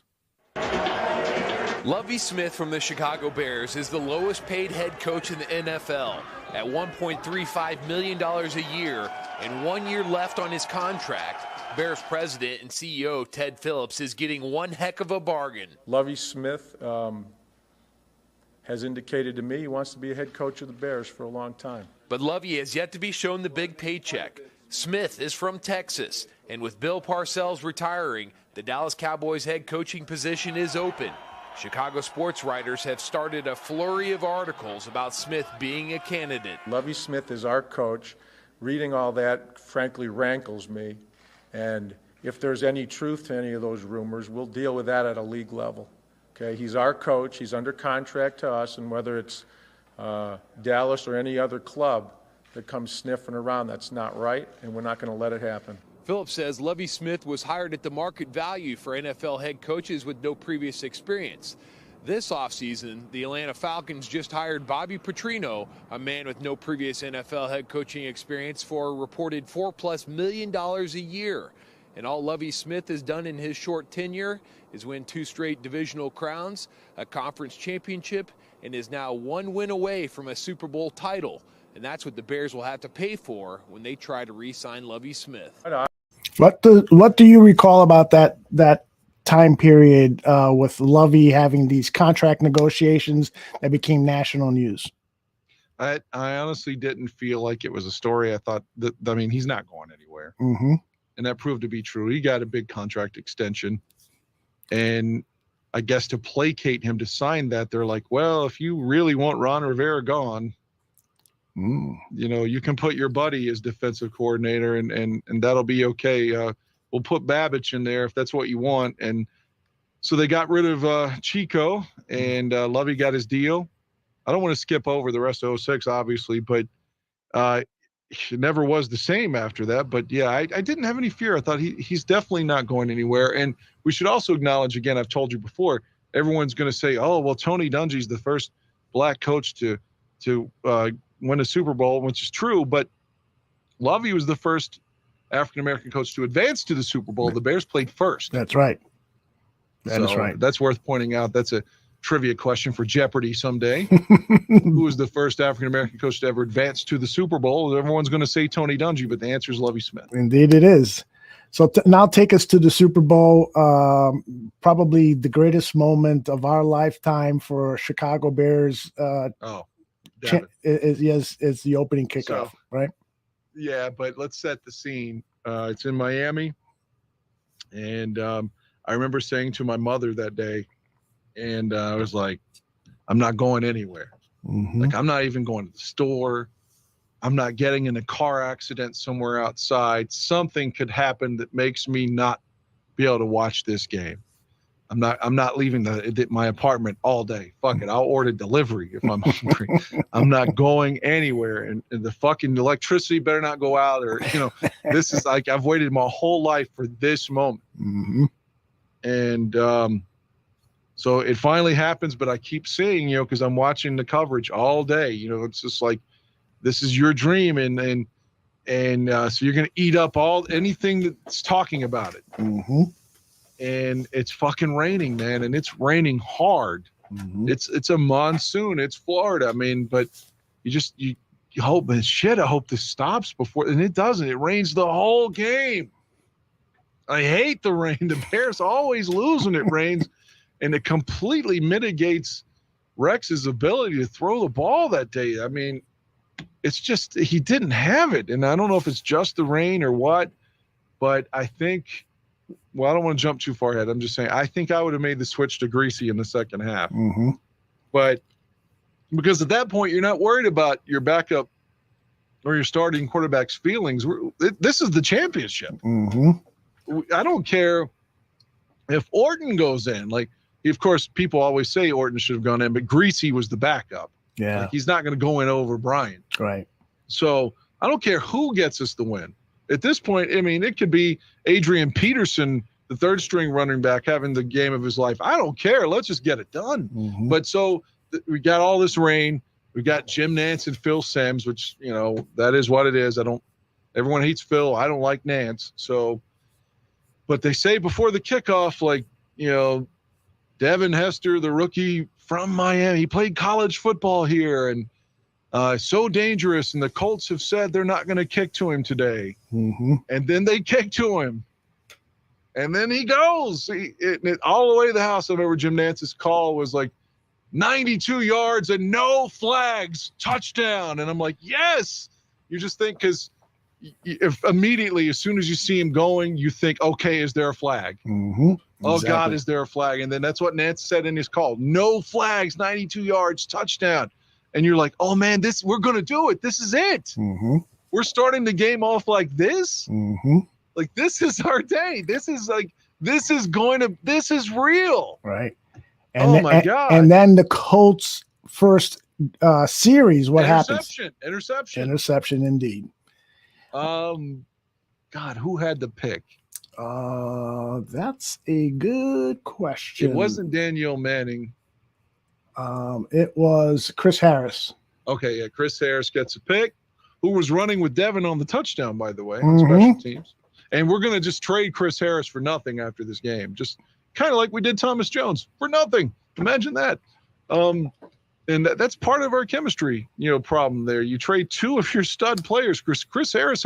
Lovie Smith from the Chicago Bears is the lowest paid head coach in the NFL at $1.35 million a year and 1 year left on his contract. Bears president and CEO Ted Phillips is getting one heck of a bargain. Lovie Smith has indicated to me he wants to be a head coach of the Bears for a long time. But Lovie has yet to be shown the big paycheck. Smith is from Texas, and with Bill Parcells retiring, the Dallas Cowboys head coaching position is open. Chicago sports writers have started a flurry of articles about Smith being a candidate. Lovie Smith is our coach. Reading all that, frankly, rankles me. And if there's any truth to any of those rumors, we'll deal with that at a league level. Okay, he's our coach. He's under contract to us, and whether it's Dallas or any other club that comes sniffing around, that's not right, and we're not going to let it happen. Phillips says Lovie Smith was hired at the market value for NFL head coaches with no previous experience. This offseason, the Atlanta Falcons just hired Bobby Petrino, a man with no previous NFL head coaching experience, for a reported $4+ million a year. And all Lovie Smith has done in his short tenure is win 2 straight divisional crowns, a conference championship, and is now 1 win away from a Super Bowl title. And that's what the Bears will have to pay for when they try to re-sign Lovie Smith. What do you recall about that time period with Lovie having these contract negotiations that became national news? I honestly didn't feel like it was a story. I thought that, he's not going anywhere. Mm-hmm. And that proved to be true. He got a big contract extension. And I guess to placate him to sign that, they're like, well, if you really want Ron Rivera gone, you can put your buddy as defensive coordinator and that'll be okay. We'll put Babich in there if that's what you want. And so they got rid of Chico, and Lovie got his deal. I don't want to skip over the rest of 06, obviously, but it never was the same after that. But, yeah, I didn't have any fear. I thought he's definitely not going anywhere. And we should also acknowledge, again, I've told you before, everyone's going to say, oh, well, Tony Dungy's the first black coach to win a Super Bowl, which is true. But Lovie was the first African-American coach to advance to the Super Bowl. The Bears played first. That's right. That is right. That's worth pointing out. That's a trivia question for Jeopardy someday. Who was the first African-American coach to ever advance to the Super Bowl? Everyone's going to say Tony Dungy, but the answer is Lovie Smith. Indeed it is. So now take us to the Super Bowl, probably the greatest moment of our lifetime for Chicago Bears. Is the opening kickoff, right? Yeah, but let's set the scene. It's in Miami, and I remember saying to my mother that day, and I was like, I'm not going anywhere. Mm-hmm. Like, I'm not even going to the store. I'm not getting in a car accident somewhere outside. Something could happen that makes me not be able to watch this game. I'm not leaving my apartment all day. Fuck it. I'll order delivery if I'm hungry. I'm not going anywhere. And the fucking electricity better not go out, or, this is like, I've waited my whole life for this moment. Mm-hmm. And so it finally happens, but I keep seeing, because I'm watching the coverage all day, it's just like, this is your dream. And so you're going to eat up anything that's talking about it. Mm-hmm. And it's fucking raining, man, and it's raining hard. Mm-hmm. It's a monsoon. It's Florida. But you hope, and shit, I hope this stops before, and it doesn't. It rains the whole game. I hate the rain. The Bears always lose when it rains, and it completely mitigates Rex's ability to throw the ball that day. It's just, he didn't have it, and I don't know if it's just the rain or what, but I think, well, I don't want to jump too far ahead. I'm just saying, I think I would have made the switch to Greasy in the second half. Mm-hmm. But because at that point, you're not worried about your backup or your starting quarterback's feelings. This is the championship. Mm-hmm. I don't care if Orton goes in. Like, of course, people always say Orton should have gone in, but Greasy was the backup. Yeah. Like, he's not going to go in over Bryant. Right. So I don't care who gets us the win. At this point, I mean, it could be Adrian Peterson, the third string running back, having the game of his life. I don't care. Let's just get it done. But so we got all this rain. We got Jim Nance and Phil Simms, which, you know, that is what it is. Everyone hates Phil. I don't like Nance. So, but they say before the kickoff, like, you know, Devin Hester, the rookie from Miami, he played college football here and so dangerous. And the Colts have said they're not going to kick to him today. And then they kick to him. And then he goes all the way to the house. I remember Jim Nance's call was like 92 yards and no flags, touchdown. And I'm like, yes. You just think, because if immediately, as soon as you see him going, you think, okay, is there a flag? Oh, God, is there a flag? And then that's what Nance said in his call. No flags, 92 yards, touchdown. And you're like, oh, man, we're going to do it. This is it. We're starting the game off like this. Like, this is our day. This is real. Right. And my God. And then the Colts' first series, what happens? Interception, indeed. God, who had the pick? That's a good question. It wasn't Danielle Manning. It was Chris Harris. Okay, yeah, Chris Harris gets a pick. Who was running with Devin on the touchdown, by the way, on special teams. And we're going to just trade Chris Harris for nothing after this game. Just kind of like we did Thomas Jones for nothing. Imagine that. And that's part of our chemistry, problem there. You trade two of your stud players. Chris Harris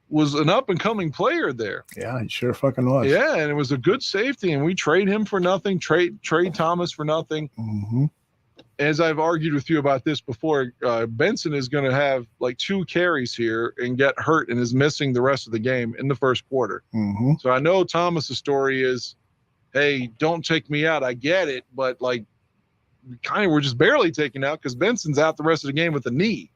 was an up-and-coming player there. Yeah, he sure fucking was. Yeah, and it was a good safety, and we trade him for nothing, trade Thomas for nothing. As I've argued with you about this before, Benson is going to have like 2 carries here and get hurt and is missing the rest of the game in the first quarter. So I know Thomas's story is, hey, don't take me out. I get it, but like we're just barely taken out because Benson's out the rest of the game with a knee.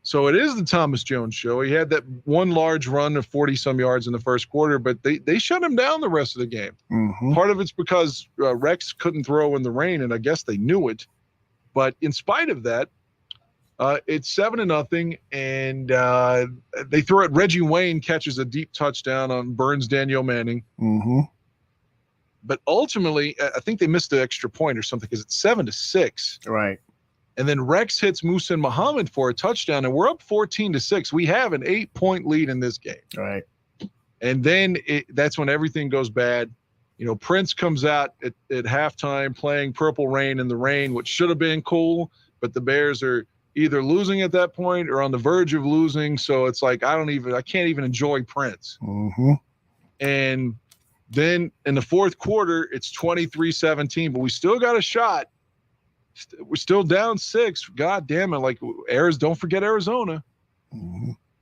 So it is the Thomas Jones show. He had that one large run of 40-some yards in the first quarter, but they shut him down the rest of the game. Part of it's because Rex couldn't throw in the rain, and I guess they knew it. But in spite of that, it's 7-0, and they throw it. Reggie Wayne catches a deep touchdown on Burns Danielle Manning. But ultimately, I think they missed the extra point or something because it's 7-6. Right. And then Rex hits Muhsin Muhammad for a touchdown, and we're up 14-6. We have an 8-point lead in this game. Right. And then that's when everything goes bad. Prince comes out at halftime playing Purple Rain in the rain, which should have been cool, but the Bears are either losing at that point or on the verge of losing. So it's like, I can't even enjoy Prince. And then in the fourth quarter, it's 23-17, but we still got a shot. We're still down 6. God damn it. Like, don't forget Arizona.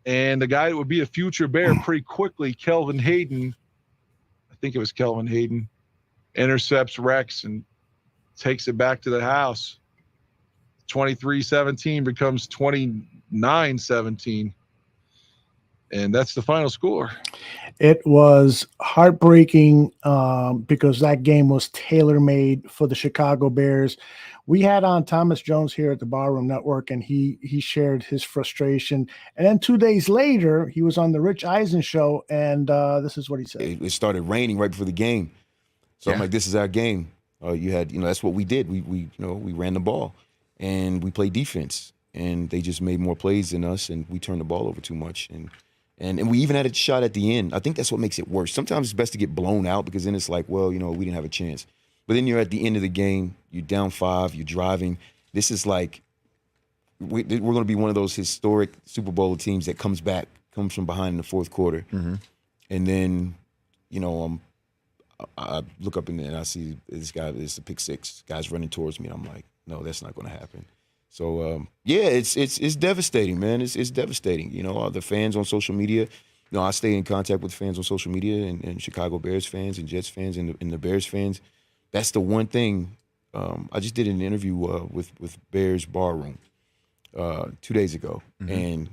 And the guy that would be a future Bear pretty quickly, Kelvin Hayden, I think it was Kelvin Hayden, intercepts Rex and takes it back to the house. 23-17 becomes 29-17. And that's the final score. It was heartbreaking because that game was tailor-made for the Chicago Bears. We had on Thomas Jones here at the Barroom Network, and he shared his frustration. And then 2 days later, he was on the Rich Eisen show, and this is what he said. It started raining right before the game. So I'm like, this is our game. You had, that's what we did. We ran the ball, and we played defense. And they just made more plays than us, and we turned the ball over too much. And we even had a shot at the end. I think that's what makes it worse. Sometimes it's best to get blown out because then it's like, well, we didn't have a chance. But then you're at the end of the game, you're down 5, you're driving. This is like, we're going to be one of those historic Super Bowl teams that comes from behind in the fourth quarter. And then, I look up and I see this guy, it's a pick 6. Guy's running towards me. And I'm like, no, that's not going to happen. So, it's devastating, man. It's devastating. The fans on social media, I stay in contact with fans on social media and Chicago Bears fans and Jets fans and the Bears fans. That's the one thing. I just did an interview with Bears Barroom 2 days ago, and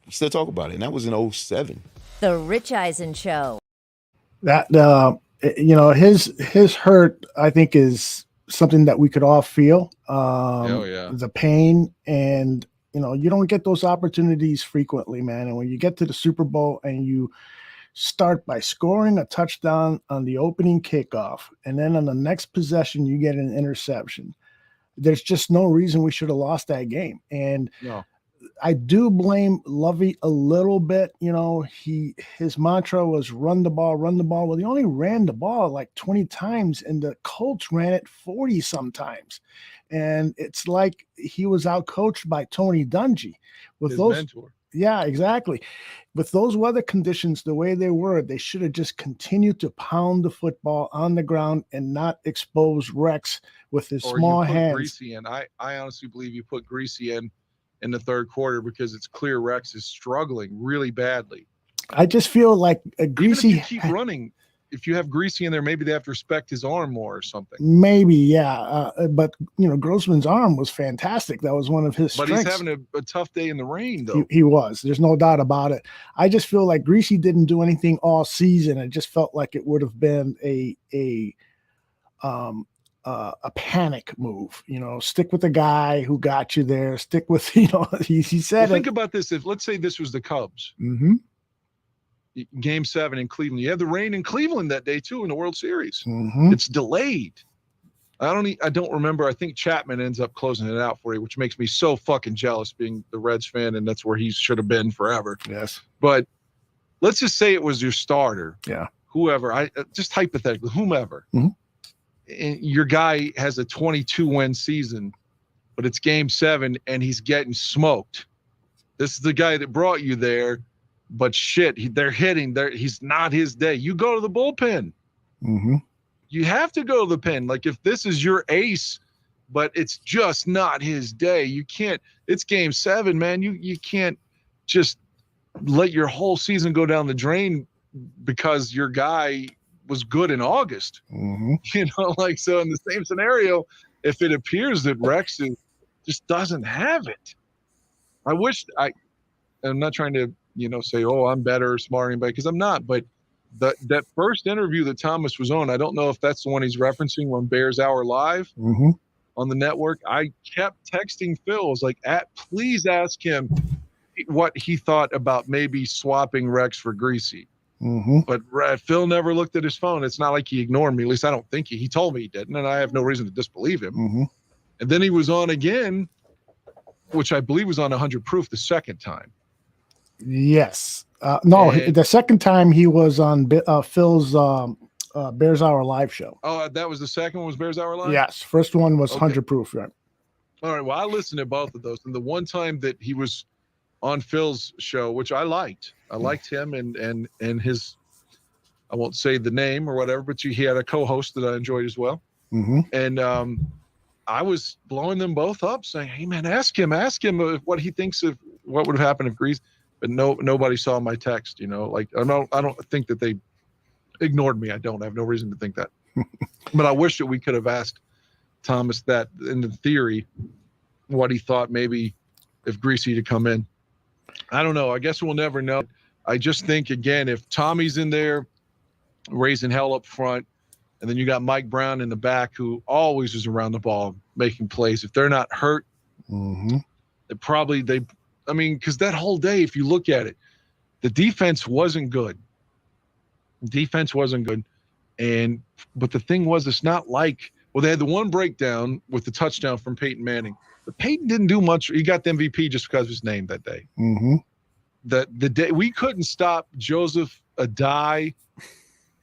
we still talk about it. And that was in 2007. The Rich Eisen Show. That his hurt, I think, is something that we could all feel. Yeah. The pain, and you don't get those opportunities frequently, man. And when you get to the Super Bowl and you start by scoring a touchdown on the opening kickoff, and then on the next possession you get an interception, there's just no reason we should have lost that game. And No. I do blame Lovie a little bit. His mantra was run the ball, run the ball. Well, he only ran the ball like 20 times, and the Colts ran it 40 sometimes. And it's like he was outcoached by Tony Dungy with His those mentor. Yeah, exactly. With those weather conditions the way they were, they should have just continued to pound the football on the ground and not expose Rex with his small hands. Greasy in. I honestly believe you put Greasy in the third quarter because it's clear Rex is struggling really badly. I just feel like Greasy. Even if you keep running, if you have Greasy in there, maybe they have to respect his arm more or something. Maybe, yeah. But Grossman's arm was fantastic. That was one of his strengths. But he's having a tough day in the rain, though. He was. There's no doubt about it. I just feel like Greasy didn't do anything all season. It just felt like it would have been a panic move. Stick with the guy who got you there. Stick with, he said. Well, think about this. If let's say this was the Cubs. Mm-hmm. Game 7 in Cleveland. You had the rain in Cleveland that day too in the World Series. Mm-hmm. It's delayed. I don't remember. I think Chapman ends up closing it out for you, which makes me so fucking jealous being the Reds fan, and that's where he should have been forever. Yes. But let's just say it was your starter. Yeah. Whoever, just hypothetically, whomever. Mm-hmm. And your guy has a 22-win season, but it's game 7 and he's getting smoked. This is the guy that brought you there. But shit, they're hitting. He's not his day. You go to the bullpen. Mm-hmm. You have to go to the pen. Like if this is your ace, but it's just not his day. You can't. It's game 7, man. You can't just let your whole season go down the drain because your guy was good in August. Mm-hmm. So in the same scenario, if it appears that Rex just doesn't have it, I'm not trying to say, oh, I'm better or smarter, anybody, because I'm not. But that first interview that Thomas was on, I don't know if that's the one he's referencing on Bears Hour Live mm-hmm. on the network. I kept texting Phil. I was like, please ask him what he thought about maybe swapping Rex for Greasy. Mm-hmm. But Phil never looked at his phone. It's not like he ignored me. At least I don't think he told me he didn't, and I have no reason to disbelieve him. Mm-hmm. And then he was on again, which I believe was on 100 Proof the second time. Yes. The second time he was on Phil's Bears Hour Live show. Oh, that was the second one was Bears Hour Live? Yes. First one was 100 Proof, right? All right. Well, I listened to both of those. And the one time that he was on Phil's show, which I liked him and his, I won't say the name or whatever, but he had a co-host that I enjoyed as well. Mm-hmm. And I was blowing them both up saying, hey man, ask him what he thinks of what would have happened if Grease. But nobody saw my text, I don't think that they ignored me. I have no reason to think that. But I wish that we could have asked Thomas that in the theory, what he thought maybe if Greasy to come in. I don't know. I guess we'll never know. I just think, again, if Tommy's in there raising hell up front, and then you got Mike Brown in the back who always is around the ball making plays. If they're not hurt, mm-hmm. Because that whole day, if you look at it, the defense wasn't good. But the thing was, it's not like, they had the one breakdown with the touchdown from Peyton Manning. But Peyton didn't do much. He got the MVP just because of his name that day. Mm-hmm. The day we couldn't stop Joseph Aguire,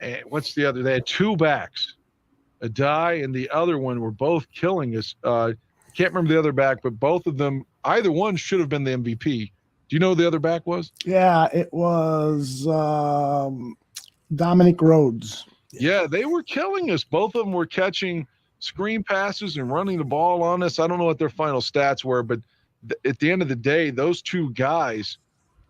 and what's the other? They had two backs, Aguire and the other one were both killing us. Can't remember the other back, but both of them, either one should have been the MVP. Do you know who the other back was? Yeah, it was Dominic Rhodes. Yeah, they were killing us. Both of them were catching screen passes and running the ball on us. I don't know what their final stats were, but at the end of the day, those two guys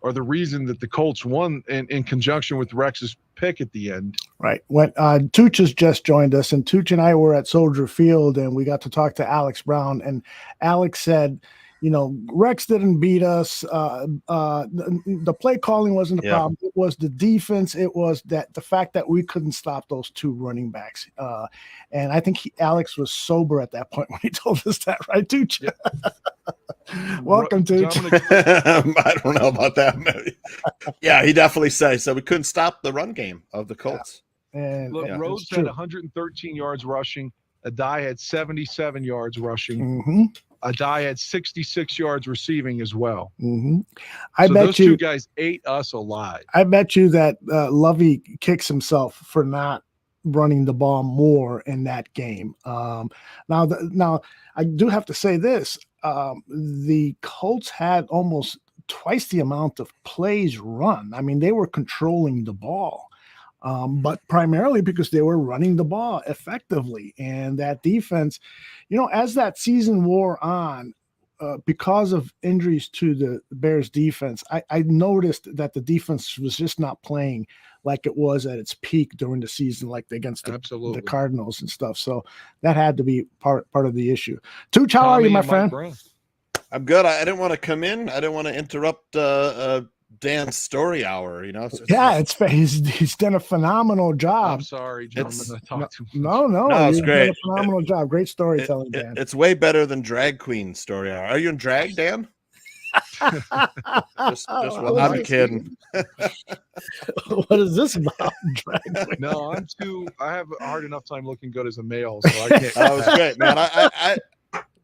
are the reason that the Colts won in conjunction with Rex's pick at the end. Right. When Tooch has just joined us, and Tooch and I were at Soldier Field, and we got to talk to Alex Brown, and Alex said, Rex didn't beat us. The play calling wasn't the problem. It was the defense. It was the fact that we couldn't stop those two running backs. And I think Alex was sober at that point when he told us that, right, Tooch? Welcome, Tooch. I don't know about that. Yeah, he definitely says so. We couldn't stop the run game of the Colts. And Look, Rhodes had 113 yards rushing. Adai had 77 yards rushing. Adai had 66 yards receiving as well. I bet those two guys ate us alive. I bet you that Lovie kicks himself for not running the ball more in that game. Now I do have to say this. The Colts had almost twice the amount of plays run. I mean, they were controlling the ball. But primarily because they were running the ball effectively. And that defense, as that season wore on, because of injuries to the Bears defense, I noticed that the defense was just not playing like it was at its peak during the season, like against the Cardinals and stuff. So that had to be part of the issue. Tooch, how are you, my friend? I'm good. I didn't want to come in. I didn't want to interrupt Dan's story hour, he's done a phenomenal job. I'm sorry, gentlemen. I talked too much. No, it's great. Done a phenomenal job. Great storytelling, Dan. It's way better than drag queen story hour. Are you in drag, Dan? just I'm kidding. What is this about? Drag? No, I have a hard enough time looking good as a male, so I can't. That was great, man.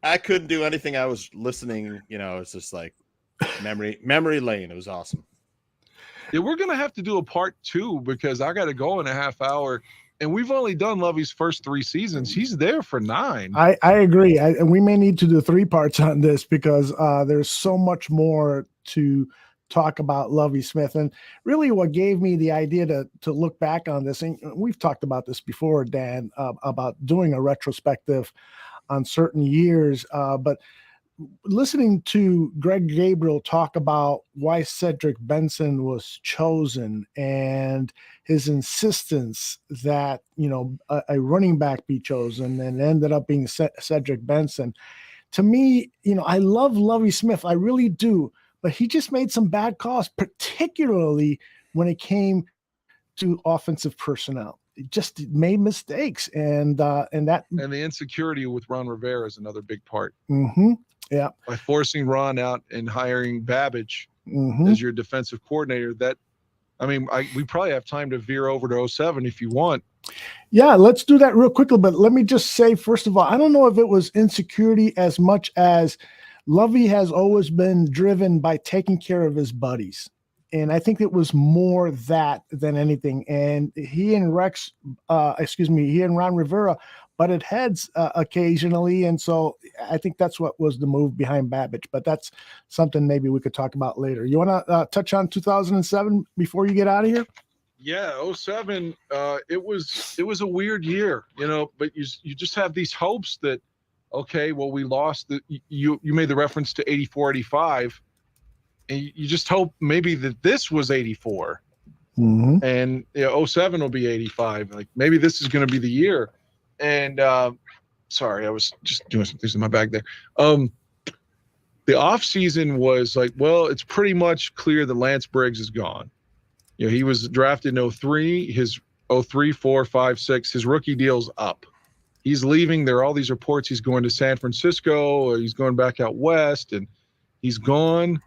I couldn't do anything. I was listening. It's just like memory lane. It was awesome. Yeah, we're gonna have to do a part 2 because I got to go in a half hour, and we've only done Lovie's first 3 seasons. He's there for 9. I agree, and we may need to do 3 parts on this because there's so much more to talk about Lovie Smith. And really, what gave me the idea to look back on this, and we've talked about this before, Dan, about doing a retrospective on certain years, but listening to Greg Gabriel talk about why Cedric Benson was chosen and his insistence that, a running back be chosen and ended up being Cedric Benson. To me, I love Lovie Smith. I really do. But he just made some bad calls, particularly when it came to offensive personnel. It just made mistakes. And the insecurity with Ron Rivera is another big part. Yeah. By forcing Ron out and hiring Babbage as your defensive coordinator, we probably have time to veer over to 07 if you want. Yeah, let's do that real quickly. But let me just say, first of all, I don't know if it was insecurity as much as Lovie has always been driven by taking care of his buddies. And I think it was more that than anything. And he and Ron Rivera butted heads occasionally. And so I think that's what was the move behind Babbage. But that's something maybe we could talk about later. You want to touch on 2007 before you get out of here? Yeah, 07, it was a weird year, but you just have these hopes that, okay, well, we lost. You made the reference to 84, 85. And you just hope maybe that this was 84 and 07 will be 85. Like maybe this is going to be the year. And sorry, I was just doing some things in my bag there. The off season was like, well, it's pretty much clear that Lance Briggs is gone. He was drafted in 03, his 03, 4, 5, 6, his rookie deal's up. He's leaving. There are all these reports he's going to San Francisco or he's going back out west, and he's gone.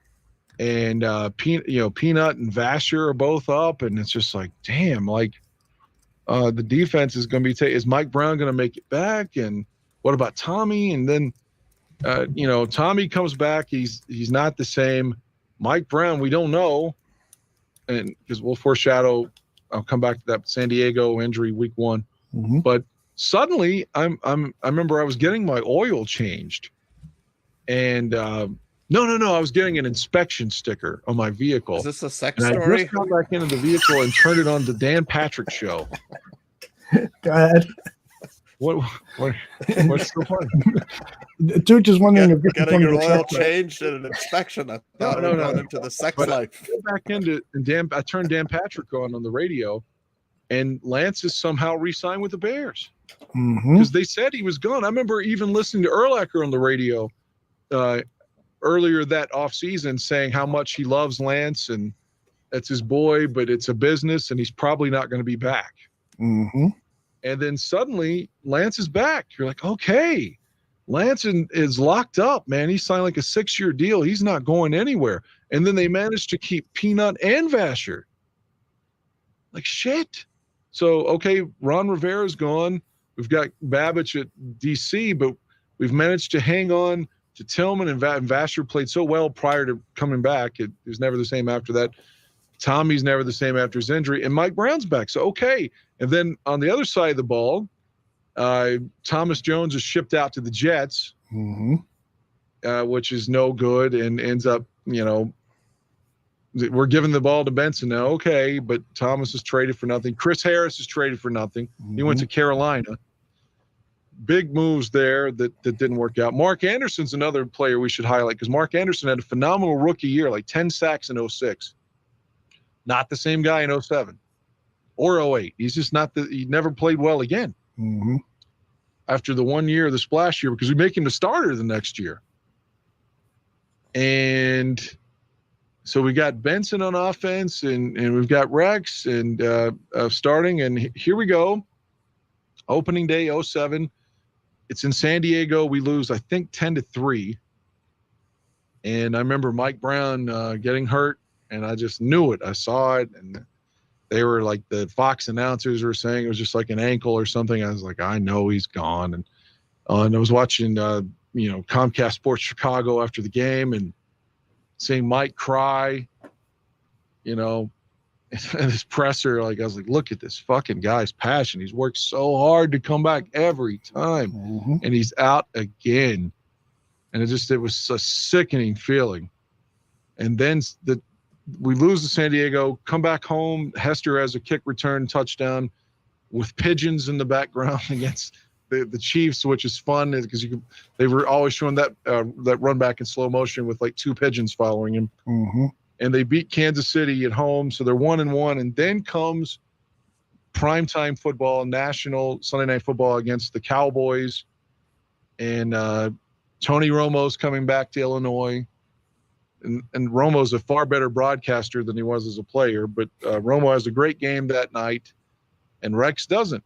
And Peanut and Vasher are both up, and it's just like, damn, the defense is going to be is Mike Brown going to make it back? And what about Tommy? And then Tommy comes back, he's not the same. Mike Brown, we don't know, and because we'll foreshadow, I'll come back to that San Diego injury week 1. But suddenly I remember I was getting my oil changed, and No, I was getting an inspection sticker on my vehicle. Is this a sex and story? I just got back into the vehicle and turned it on the Dan Patrick Show. Go ahead. What's so funny? Dude, just wondering if getting your oil changed at an inspection. I thought no. into the sex life. Back into I turned Dan Patrick on the radio, and Lance is somehow re-signed with the Bears because they said he was gone. I remember even listening to Urlacher on the radio. earlier that offseason saying how much he loves Lance and that's his boy, but it's a business and he's probably not going to be back. Mm-hmm. And then suddenly Lance is back. You're like, okay, Lance is locked up, man. He signed like a 6-year deal. He's not going anywhere. And then they managed to keep Peanut and Vasher. Like, shit. So, okay, Ron Rivera's gone. We've got Babbage at DC, but we've managed to hang on to Tillman, and Vasher played so well prior to coming back. It was never the same after that. Tommy's never the same after his injury, and Mike Brown's back. So, okay. And then on the other side of the ball, Thomas Jones is shipped out to the Jets, which is no good and ends up, we're giving the ball to Benson now. Okay, but Thomas is traded for nothing. Chris Harris is traded for nothing. He went to Carolina. Big moves there that didn't work out. Mark Anderson's another player we should highlight because Mark Anderson had a phenomenal rookie year, like 10 sacks in 06. Not the same guy in 07 or 08. He's just not he never played well again. After the 1 year, the splash year, because we make him the starter the next year. And so we got Benson on offense and we've got Rex and starting. And here we go. Opening day 07. It's in San Diego. We lose, I think, 10-3. And I remember Mike Brown getting hurt, and I just knew it. I saw it, and they were like the Fox announcers were saying it was just like an ankle or something. I was like, I know he's gone. And I was watching, Comcast Sports Chicago after the game and seeing Mike cry, and his presser, like I was like, look at this fucking guy's passion. He's worked so hard to come back every time, and he's out again. And it was a sickening feeling. And then we lose to San Diego, come back home. Hester has a kick return touchdown with pigeons in the background against the Chiefs, which is fun because they were always showing that run back in slow motion with like 2 pigeons following him. And they beat Kansas City at home, so they're 1-1. And then comes primetime football, national Sunday Night Football against the Cowboys, and Tony Romo's coming back to Illinois. And Romo's a far better broadcaster than he was as a player, but Romo has a great game that night, and Rex doesn't.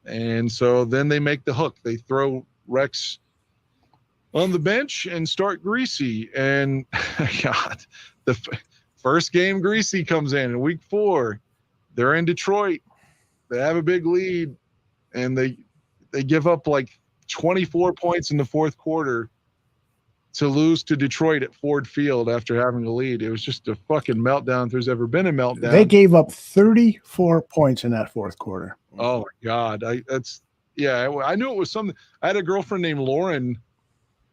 And so then they make the hook. They throw Rex on the bench and start Greasy. And God, the first game Greasy comes in week 4. They're in Detroit. They have a big lead, and they give up like 24 points in the fourth quarter to lose to Detroit at Ford Field after having a lead. It was just a fucking meltdown if there's ever been a meltdown. They gave up 34 points in that fourth quarter. Oh my God. I knew it was something. I had a girlfriend named Lauren,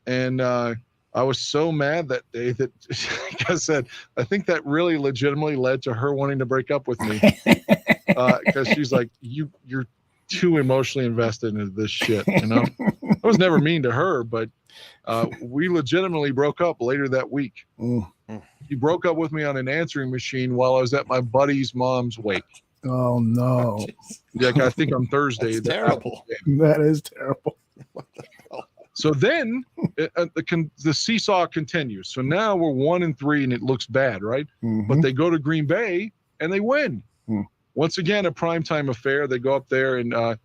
and I was so mad that day that like I said, I think that really legitimately led to her wanting to break up with me. Because she's like, you're too emotionally invested into this shit, I was never mean to her, but we legitimately broke up later that week. He broke up with me on an answering machine while I was at my buddy's mom's wake. Oh no! Like I think on Thursday. That's terrible. That is terrible. What the hell? So then the seesaw continues. So now we're 1-3 and it looks bad, right? But they go to Green Bay and they win. Once again, a primetime affair. They go up there and I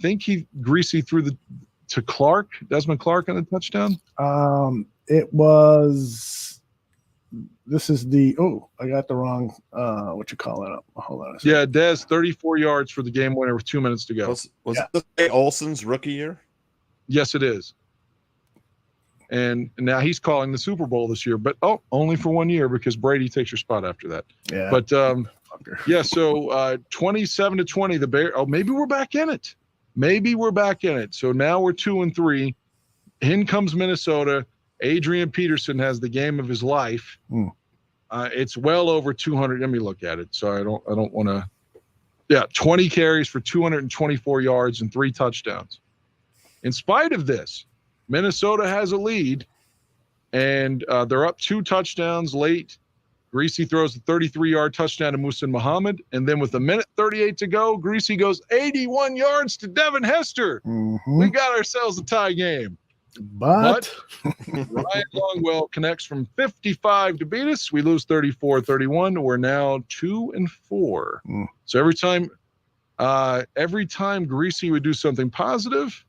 think Greasy threw to Clark, Desmond Clark on the touchdown. It was. This is I got the wrong, what you call it up. Hold on a second. Yeah, Des, 34 yards for the game winner with 2 minutes to go. Was it Olsen's rookie year? Yes, it is. And now he's calling the Super Bowl this year, but only for 1 year because Brady takes your spot after that. Yeah. But so 27-20, the Bears. Oh, maybe we're back in it. So now we're 2-3. In comes Minnesota. Adrian Peterson has the game of his life. It's well over 200. Let me look at it. So I don't want to. Yeah, 20 carries for 224 yards and 3 touchdowns. In spite of this, Minnesota has a lead, and they're up 2 touchdowns late. Greasy throws a 33-yard touchdown to Muhsin Muhammad, and then with 1:38 to go, Greasy goes 81 yards to Devin Hester. We got ourselves a tie game. But Ryan Longwell connects from 55 to beat us. We lose 34-31. We're now 2-4. So every time Greasy would do something positive,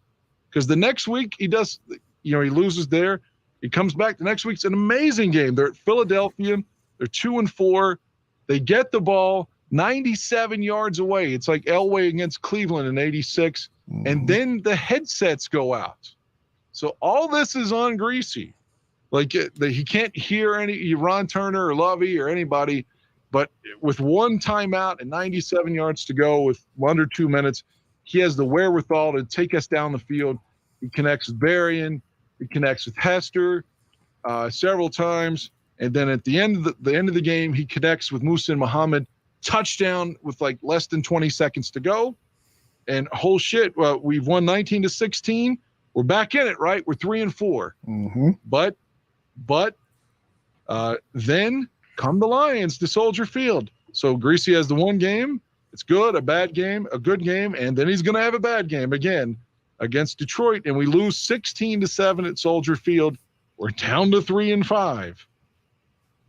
because the next week he does, he loses there. He comes back. The next week's an amazing game. They're at Philadelphia. They're 2-4. They get the ball 97 yards away. It's like Elway against Cleveland in '86. And then the headsets go out. So all this is on Greasy. Like he can't hear any Ron Turner or Lovie or anybody. But with one timeout and 97 yards to go with under 2 minutes, he has the wherewithal to take us down the field. He connects with Berrien. He connects with Hester several times. And then at the end of the game, he connects with Muhsin Muhammad. Touchdown with like less than 20 seconds to go. And whole shit, we've won 19-16. We're back in it, right? We're 3-4. But then come the Lions to Soldier Field. So Greasy has the one game. It's good, a bad game, a good game, and then he's going to have a bad game again against Detroit, and we lose 16-7 at Soldier Field. We're down to 3-5.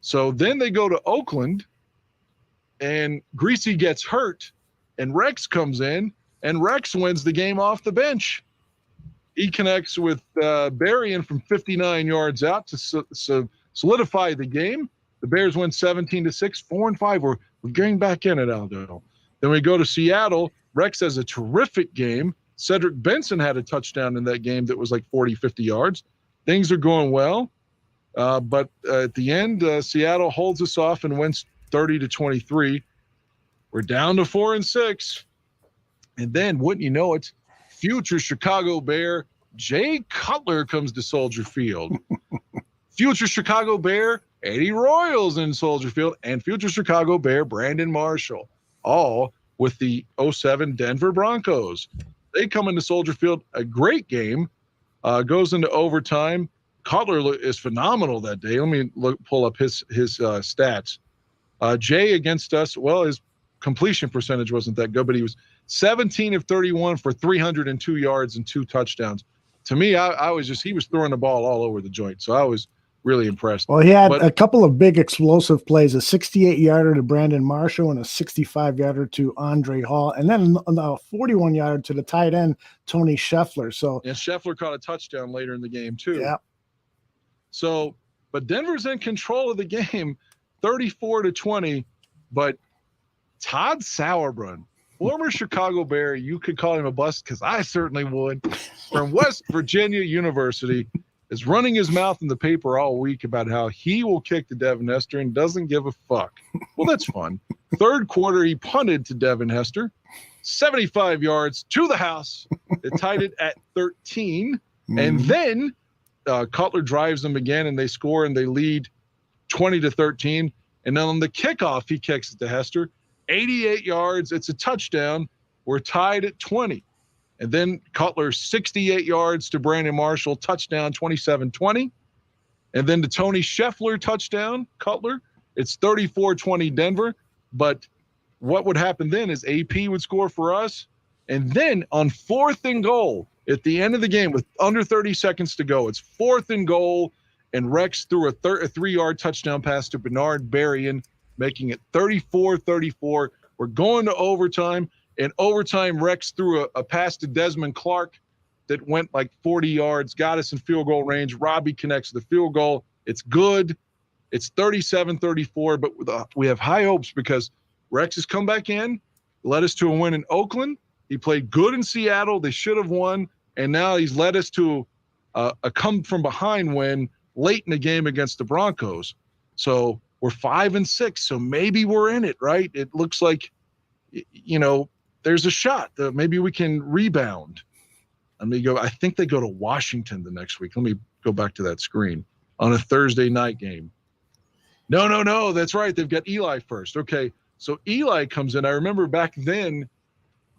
So then they go to Oakland, and Greasy gets hurt, and Rex comes in, and Rex wins the game off the bench. He connects with Berrien from 59 yards out to solidify the game. The Bears win 17-6, 4-5. We're getting back in it, Aldo. Then we go to Seattle. Rex has a terrific game. Cedric Benson had a touchdown in that game that was like 40, 50 yards. Things are going well. But at the end, Seattle holds us off and wins 30-23. We're down to 4-6. And then, wouldn't you know it, future Chicago Bear Jay Cutler comes to Soldier Field. Future Chicago Bear Eddie Royals in Soldier Field, and future Chicago Bear Brandon Marshall, all with the 07 Denver Broncos. They come into Soldier Field, a great game, goes into overtime. Cutler is phenomenal that day. Let me pull up his stats. Jay against us, well, his completion percentage wasn't that good, but he was 17 of 31 for 302 yards and 2 touchdowns. To me, he was throwing the ball all over the joint, so I was really impressed. Well, he had a couple of big explosive plays, a 68-yarder to Brandon Marshall and a 65-yarder to Andre Hall, and then a 41-yarder to the tight end, Tony Scheffler. So and Scheffler caught a touchdown later in the game, too. Yeah. So, but Denver's in control of the game, 34-20, but Todd Sauerbrunn, former Chicago Bear, you could call him a bust because I certainly would, from West Virginia University, is running his mouth in the paper all week about how he will kick to Devin Hester and doesn't give a fuck. Well, that's fun. Third quarter, he punted to Devin Hester, 75 yards to the house. It tied it at 13. And then Cutler drives them again, and they score, and they lead 20-13. And then on the kickoff, he kicks it to Hester, 88 yards. It's a touchdown. We're tied at 20. And then Cutler, 68 yards to Brandon Marshall, touchdown, 27-20. And then to Tony Scheffler, touchdown, Cutler. It's 34-20 Denver. But what would happen then is AP would score for us. And then on 4th and goal, at the end of the game with under 30 seconds to go, it's 4th and goal, and Rex threw a 3-yard touchdown pass to Bernard Berrien, making it 34-34. We're going to overtime. In overtime, Rex threw a pass to Desmond Clark that went like 40 yards, got us in field goal range. Robbie connects the field goal. It's good. It's 37-34, but we have high hopes because Rex has come back in, led us to a win in Oakland. He played good in Seattle. They should have won, and now he's led us to a come-from-behind win late in the game against the Broncos. So we're 5-6, so maybe we're in it, right? It looks like, there's a shot that maybe we can rebound. I think they go to Washington the next week. Let me go back to that screen on a Thursday night game. No. That's right. They've got Eli first. Okay. So Eli comes in. I remember back then,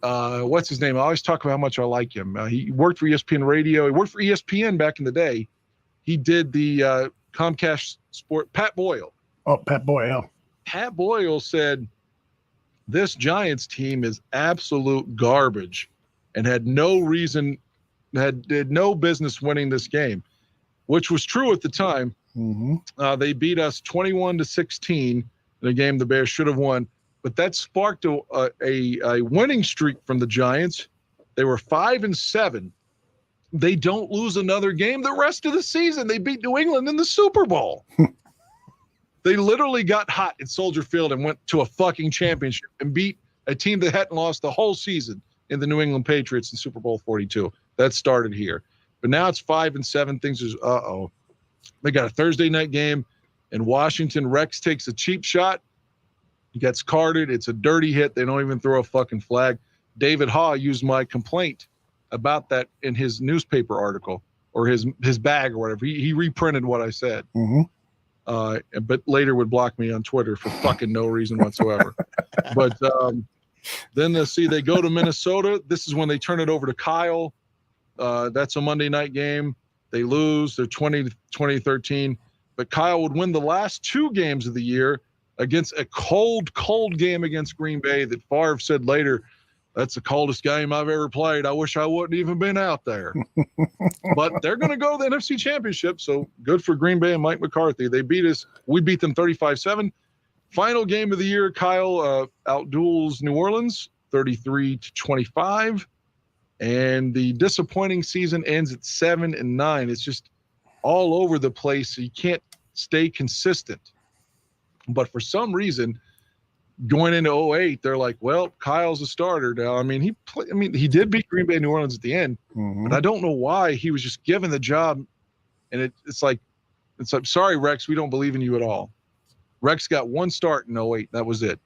what's his name? I always talk about how much I like him. He worked for ESPN Radio. He worked for ESPN back in the day. He did the Comcast Sport, Pat Boyle. Oh, Pat Boyle. Pat Boyle said, this Giants team is absolute garbage and had no reason did no business winning this game, which was true at the time. They beat us 21-16 in a game the Bears should have won, but that sparked a winning streak from the Giants. They were 5-7. They don't lose another game the rest of the season. They beat New England in the Super Bowl. They literally got hot at Soldier Field and went to a fucking championship and beat a team that hadn't lost the whole season in the New England Patriots in Super Bowl 42. That started here. But now it's 5-7. Things is, They got a Thursday night game in Washington. Rex takes a cheap shot, gets carded. It's a dirty hit. They don't even throw a fucking flag. David Haw used my complaint about that in his newspaper article or his bag or whatever. He reprinted what I said. But later would block me on Twitter for fucking no reason whatsoever. But then they go to Minnesota. This is when they turn it over to Kyle. That's a Monday night game. They lose. They're 20-13. But Kyle would win the last two games of the year against a cold game against Green Bay that Favre said later, that's the coldest game I've ever played. I wish I wouldn't even been out there. But they're going to go to the NFC Championship, so good for Green Bay and Mike McCarthy. They beat us. We beat them 35-7. Final game of the year, Kyle outduels New Orleans 33-25. And the disappointing season ends at 7-9. It's just all over the place. So you can't stay consistent. But for some reason, going into 08, they're like, well, Kyle's a starter now. I mean, he did beat Green Bay, New Orleans at the end, but I don't know why he was just given the job. And it's like, sorry, Rex, we don't believe in you at all. Rex got one start in 08. That was it.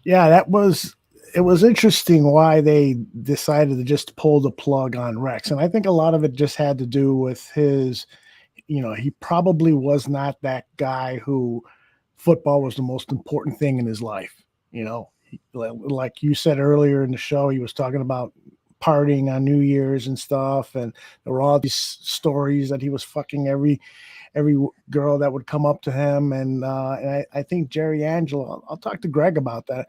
Yeah, it was interesting why they decided to just pull the plug on Rex. And I think a lot of it just had to do with his, he probably was not that guy who football was the most important thing in his life. Like you said earlier in the show, he was talking about partying on New Year's and stuff. And there were all these stories that he was fucking every girl that would come up to him. And I think Jerry Angelo, I'll talk to Greg about that.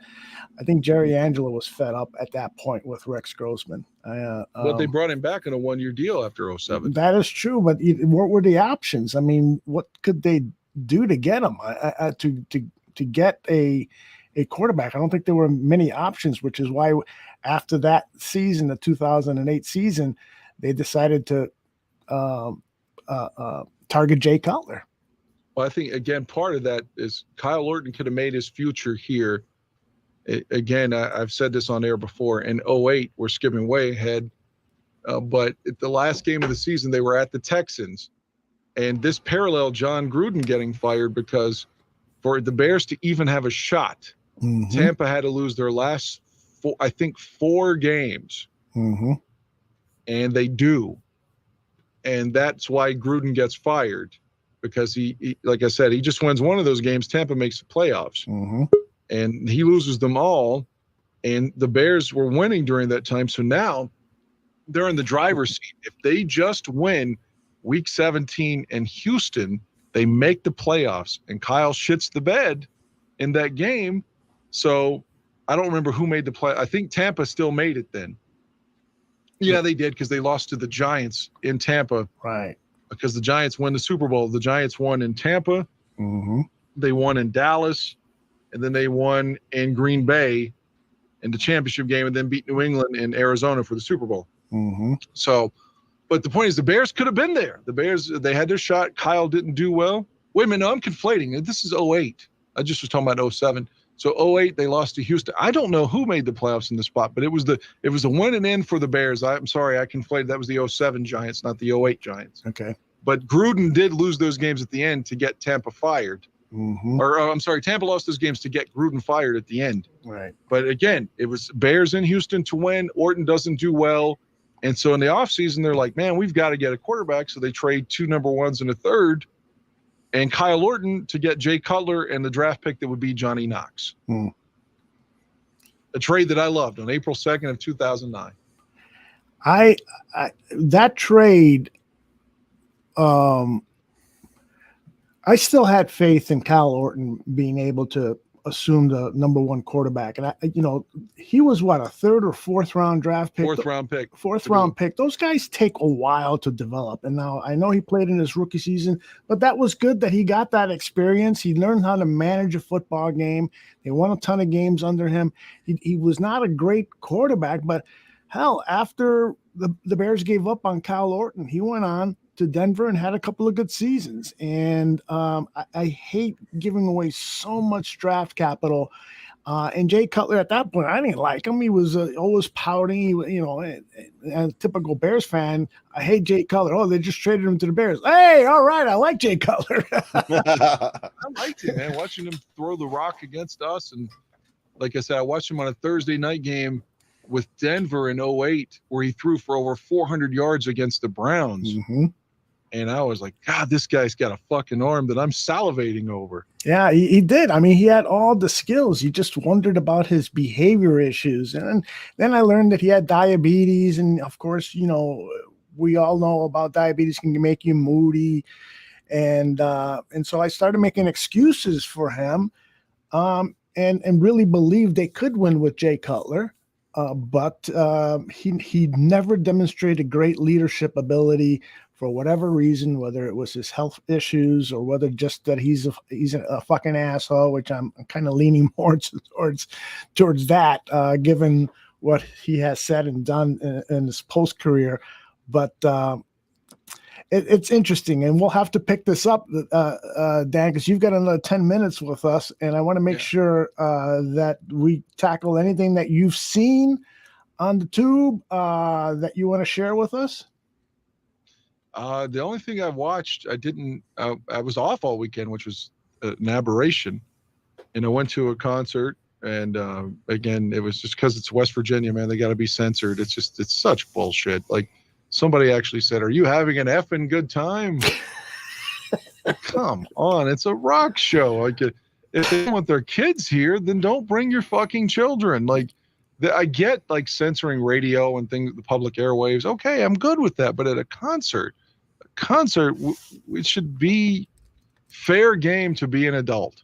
I think Jerry Angelo was fed up at that point with Rex Grossman. But they brought him back in a 1-year deal after 07. That is true. But what were the options? I mean, what could they do to get him to get a quarterback? I don't think there were many options, which is why after that season, the 2008 season, they decided to target Jay Cutler. Well, I think, again, part of that is Kyle Orton could have made his future here. Again, I've said this on air before. In 08, we're skipping way ahead. But at the last game of the season, they were at the Texans. And this paralleled John Gruden getting fired because for the Bears to even have a shot, Tampa had to lose their last, four games. And they do. And that's why Gruden gets fired, because he, like I said, he just wins one of those games. Tampa makes the playoffs, and he loses them all. And the Bears were winning during that time. So now they're in the driver's seat. If they just win Week 17 in Houston, they make the playoffs. And Kyle shits the bed in that game. So I don't remember who made the play. I think Tampa still made it then. Yeah, they did, because they lost to the Giants in Tampa. Right. Because the Giants won the Super Bowl. The Giants won in Tampa. They won in Dallas. And then they won in Green Bay in the championship game, and then beat New England in Arizona for the Super Bowl. So, but the point is, the Bears could have been there. The Bears, they had their shot. Kyle didn't do well. Wait a minute, no, I'm conflating. This is 08. I just was talking about 07. So 08, they lost to Houston. I don't know who made the playoffs in the spot, but it was the win and in for the Bears. I'm sorry, I conflated. That was the 07 Giants, not the 08 Giants. Okay. But Gruden did lose those games at the end to get Tampa fired. Tampa lost those games to get Gruden fired at the end. Right. But again, it was Bears in Houston to win. Orton doesn't do well. And so in the offseason, they're like, man, we've got to get a quarterback. So they trade 2 number 1s and a 3rd. And Kyle Orton to get Jay Cutler and the draft pick that would be Johnny Knox. A trade that I loved on April 2nd of 2009. That trade, I still had faith in Kyle Orton being able to assumed a number one quarterback. And he was what, a third or fourth round draft pick? Fourth round pick. Those guys take a while to develop. And now I know he played in his rookie season, but that was good that he got that experience. He learned how to manage a football game. They won a ton of games under him. He was not a great quarterback, but hell, after the Bears gave up on Kyle Orton, he went on to Denver and had a couple of good seasons. And I hate giving away so much draft capital. And Jay Cutler, at that point, I didn't like him. He was always pouting. A typical Bears fan. I hate Jay Cutler. Oh, they just traded him to the Bears. Hey, all right, I like Jay Cutler. I liked him, man. Watching him throw the rock against us, and like I said, I watched him on a Thursday night game with Denver in 2008, where he threw for over 400 yards against the Browns. Mm-hmm. And I was like, God, this guy's got a fucking arm that I'm salivating over. Yeah, he did. I mean, he had all the skills. You just wondered about his behavior issues. And then I learned that he had diabetes. And of course, we all know about diabetes can make you moody. And so I started making excuses for him and really believed they could win with Jay Cutler. But he never demonstrated great leadership ability for whatever reason, whether it was his health issues or whether just that he's a fucking asshole, which I'm kind of leaning more towards that, given what he has said and done in his post career. But it's interesting, and we'll have to pick this up, Dan, because you've got another 10 minutes with us, and I want to make sure that we tackle anything that you've seen on the tube that you want to share with us. The only thing I watched, I was off all weekend, which was an aberration. And I went to a concert, and again, it was just because it's West Virginia, man, they got to be censored. It's such bullshit. Like, somebody actually said, "Are you having an effing good time?" Come on, it's a rock show. Like, if they want their kids here, then don't bring your fucking children. Like, I get like censoring radio and things, the public airwaves. Okay, I'm good with that. But at a concert, it should be fair game to be an adult.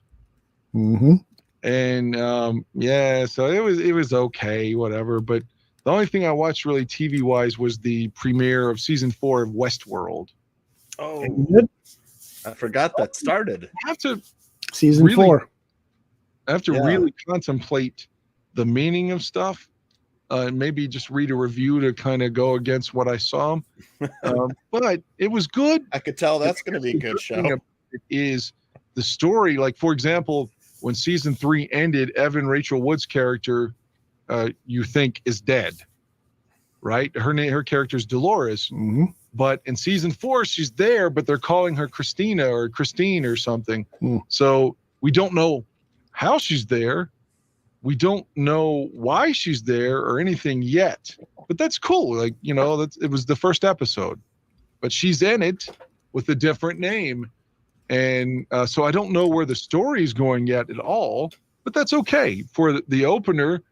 Mm-hmm. And so it was okay, whatever. But the only thing I watched really TV wise was the premiere of season 4 of Westworld. Oh, I forgot that started. I have to season 4. I have to really contemplate the meaning of stuff, and maybe just read a review to kind of go against what I saw. But it was good. I could tell that's going to be a good show. It is the story. Like, for example, when season 3 ended, Evan Rachel Wood's character, you think is dead, right? Her character's Dolores. Mm-hmm. But in season 4, she's there, but they're calling her Christina or Christine or something. Mm. So we don't know how she's there. We don't know why she's there or anything yet, but that's cool. Like, it was the first episode, but she's in it with a different name. And so I don't know where the story is going yet at all, but that's okay for the opener,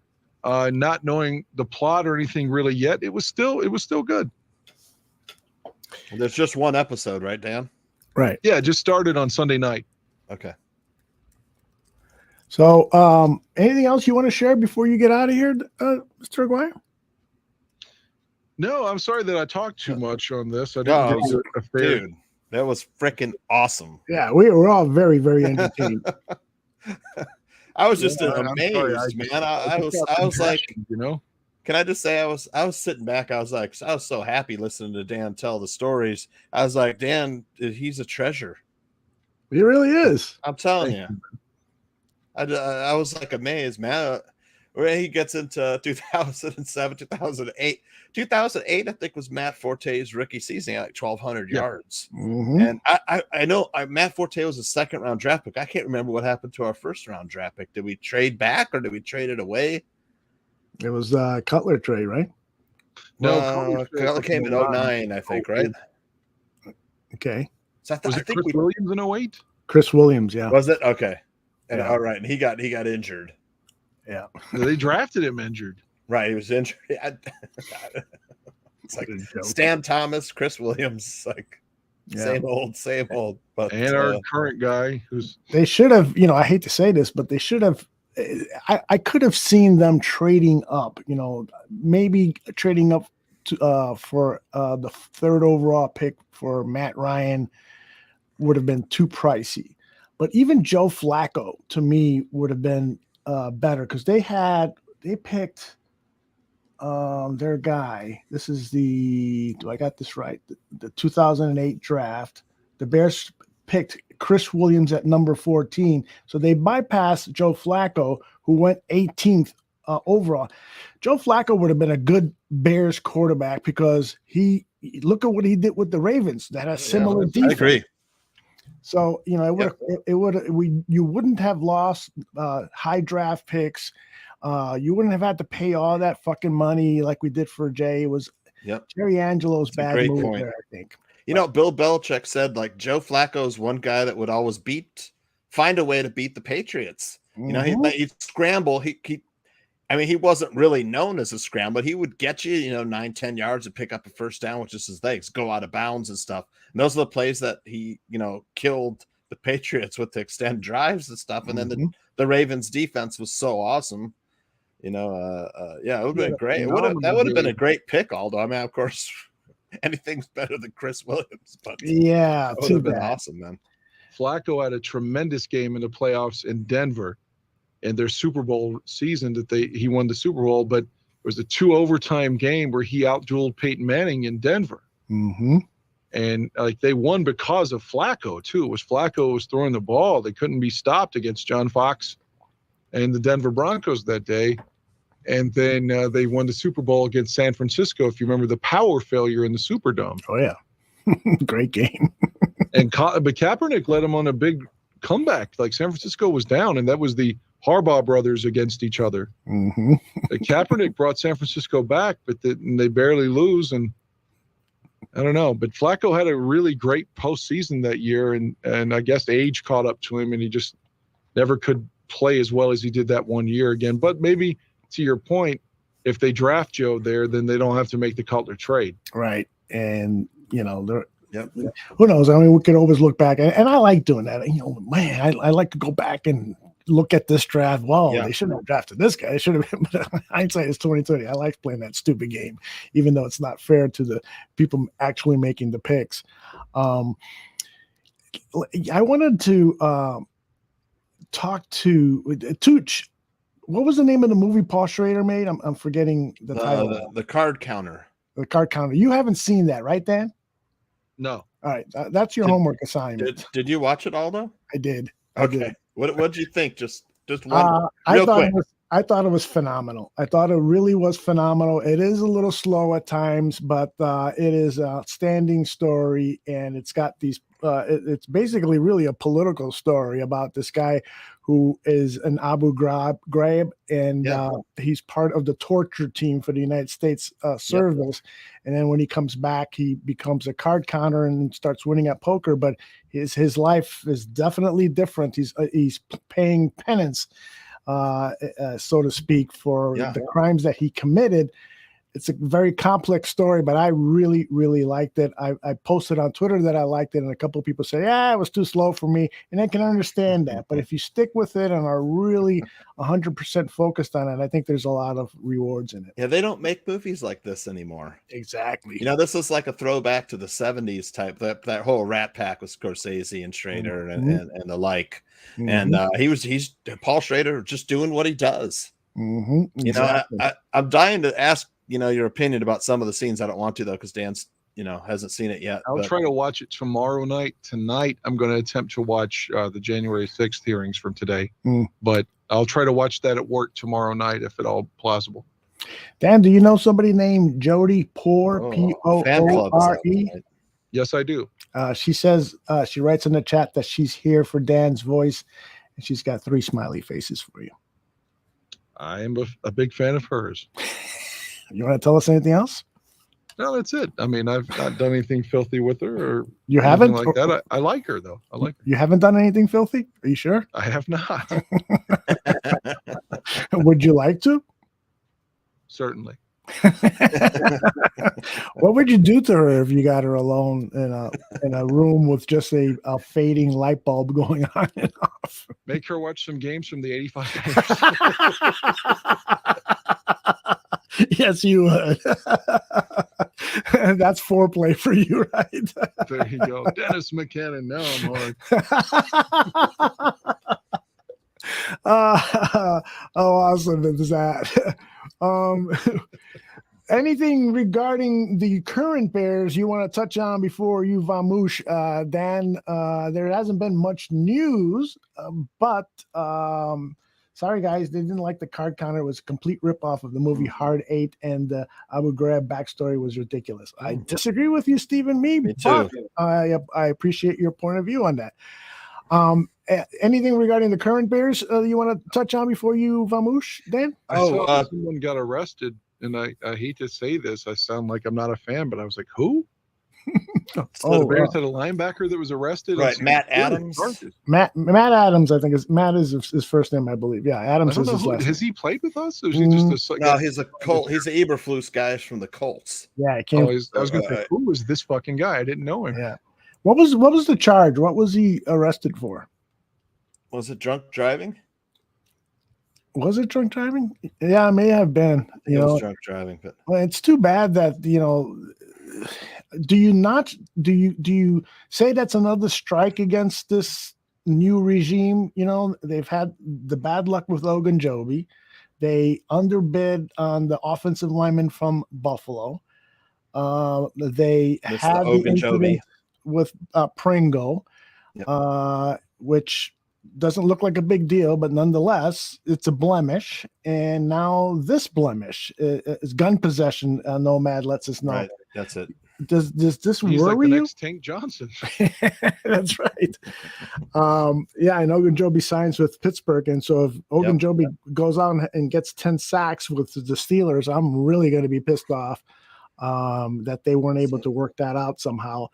not knowing the plot or anything really yet. It was still good. There's just one episode, right, Dan? Right. Yeah. It just started on Sunday night. Okay. So, anything else you want to share before you get out of here, Mr. Aguire? No, I'm sorry that I talked too much on this. I didn't give you a fair. Dude, that was freaking awesome. Yeah, we were all very, very entertained. I was just amazed, man. I was like, can I just say I was sitting back. I was so happy listening to Dan tell the stories. I was like, Dan, he's a treasure. He really is. I'm telling you. I was like amazed, man. When he gets into 2007, 2008. 2008, I think, was Matt Forte's rookie season, like 1,200 yards. Mm-hmm. And I know Matt Forte was a second-round draft pick. I can't remember what happened to our first-round draft pick. Did we trade back or did we trade it away? It was a Cutler trade, right? No, Cutler came in 2009, I think, right? Okay. So was it Chris Williams in 2008? Chris Williams, yeah. Was it? Okay. And Yeah. all right, and he got injured. Yeah. They drafted him injured. Right, he was injured. It's like Stan Thomas, Chris Williams, like Same old. But and our current guy who's they should have, I hate to say this, but they should have. I could have seen them trading up, maybe trading up to for the 3rd overall pick for Matt Ryan would have been too pricey. But even Joe Flacco to me would have been better because they picked their guy. This is do I got this right? The 2008 draft. The Bears picked Chris Williams at number 14. So they bypassed Joe Flacco, who went 18th overall. Joe Flacco would have been a good Bears quarterback because look at what he did with the Ravens. That has similar defense. I agree. So, you wouldn't have lost high draft picks. You wouldn't have had to pay all that fucking money like we did for Jay. It was Jerry Angelo's bad move there, I think. Bill Belichick said like Joe Flacco is one guy that would always find a way to beat the Patriots. He'd scramble. He wasn't really known as a scrambler. He would get you, 9-10 yards and pick up a first down with just his legs, go out of bounds and stuff. And those are the plays that he, killed the Patriots with the extended drives and stuff. And then the Ravens defense was so awesome. It would have been great. That would have been a great pick, Aldo. I mean, of course, anything's better than Chris Williams, but that would have been awesome, man. Flacco had a tremendous game in the playoffs in Denver in their Super Bowl season that he won the Super Bowl, but it was a 2 overtime game where he outdueled Peyton Manning in Denver. Mm-hmm. And they won because of Flacco too. It was Flacco was throwing the ball. They couldn't be stopped against John Fox and the Denver Broncos that day. And then they won the Super Bowl against San Francisco. If you remember the power failure in the Superdome. Oh yeah. Great game. But Kaepernick led them on a big comeback. Like San Francisco was down, and that was the Harbaugh brothers against each other. Mm-hmm. Kaepernick brought San Francisco back, but they barely lose. And I don't know. But Flacco had a really great postseason that year, and I guess age caught up to him, and he just never could play as well as he did that one year again. But maybe to your point, if they draft Joe there, then they don't have to make the Cutler trade. Right. And, who knows? I mean, we could always look back, and I like doing that. Man, I like to go back and look at this draft. Well, they shouldn't have drafted this guy. They should have been. But hindsight is 2020. I like playing that stupid game, even though it's not fair to the people actually making the picks. I wanted to talk to Tooch. What was the name of the movie Paul Schrader made? I'm forgetting the title. The Card Counter. The Card Counter. You haven't seen that, right, Dan? No. All right, that's your homework assignment. Did you watch it, Aldo? I did. Okay. What did you think? Just one. Real quick. I thought it was phenomenal. I thought it really was phenomenal. It is a little slow at times, but it is an outstanding story, and it's got these. It's basically really a political story about this guy who is an Abu Ghraib, and he's part of the torture team for the United States service. And then when he comes back, he becomes a card counter and starts winning at poker. But his life is definitely different. He's paying penance, so to speak, for the crimes that he committed. It's a very complex story, but I really, really liked it. I posted on Twitter that I liked it, and a couple of people say, it was too slow for me, and I can understand that. But if you stick with it and are really 100% focused on it, I think there's a lot of rewards in it. Yeah, they don't make movies like this anymore. Exactly. This is like a throwback to the 70s type, that whole Rat Pack with Scorsese and Schrader and the like. Mm-hmm. And he's Paul Schrader just doing what he does. Mm-hmm. Exactly. I'm dying to ask your opinion about some of the scenes. I don't want to though, because Dan's hasn't seen it yet. I'll try to watch it tomorrow night. Tonight I'm going to attempt to watch the January 6th hearings from today, but I'll try to watch that at work tomorrow night if at all possible. Dan, do you know somebody named Jody Poore? Poore? Yes, I do. She says she writes in the chat that she's here for Dan's voice, and she's got 3 smiley faces for you. I am a big fan of hers. You want to tell us anything else? No, that's it. I mean, I've not done anything filthy with her or you haven't like that. I like her though. I like her. You haven't done anything filthy? Are you sure? I have not. Would you like to? Certainly. What would you do to her if you got her alone in a room with just a fading light bulb going on and off? Make her watch some games from the 85 Bears. Yes, you would. That's foreplay for you, right? There you go. Dennis McKinnon. Now I'm hard. Oh, awesome is that. Anything regarding the current Bears you want to touch on before you vamoosh? Dan, there hasn't been much news, but sorry guys, they didn't like the card counter. It was a complete ripoff of the movie Hard 8, and the Aguire backstory was ridiculous. I disagree with you, Stephen. Me too. But I appreciate your point of view on that. Anything regarding the current Bears you want to touch on before you vamoosh, Dan? I saw someone got arrested, and I hate to say this. I sound like I'm not a fan, but I was like, who? The Bears had a linebacker that was arrested. Right, Matt Adams. Matt Adams, I think Matt is his first name, I believe. Yeah, Adams is his last name. Has he played with us? Or is he just no, he's a Colt. He's an Eberflus guy from the Colts. Yeah, I was going to say, who was this fucking guy? I didn't know him. Yeah. What was the charge? What was he arrested for? Was it drunk driving? Was it drunk driving? Yeah, it may have been. It was drunk driving, but well, it's too bad that do you say that's another strike against this new regime? They've had the bad luck with Ogunjobi. They underbid on the offensive lineman from Buffalo. They had the incident with Pringle, which doesn't look like a big deal, but nonetheless, it's a blemish. And now this blemish is gun possession. Nomad lets us know. Right, that's it. Does this He's worry like the you? next Tank Johnson. That's right. Yeah, and Ogunjobi signs with Pittsburgh, and so if Ogunjobi goes out and gets 10 sacks with the Steelers, I'm really going to be pissed off that they weren't able to work that out somehow.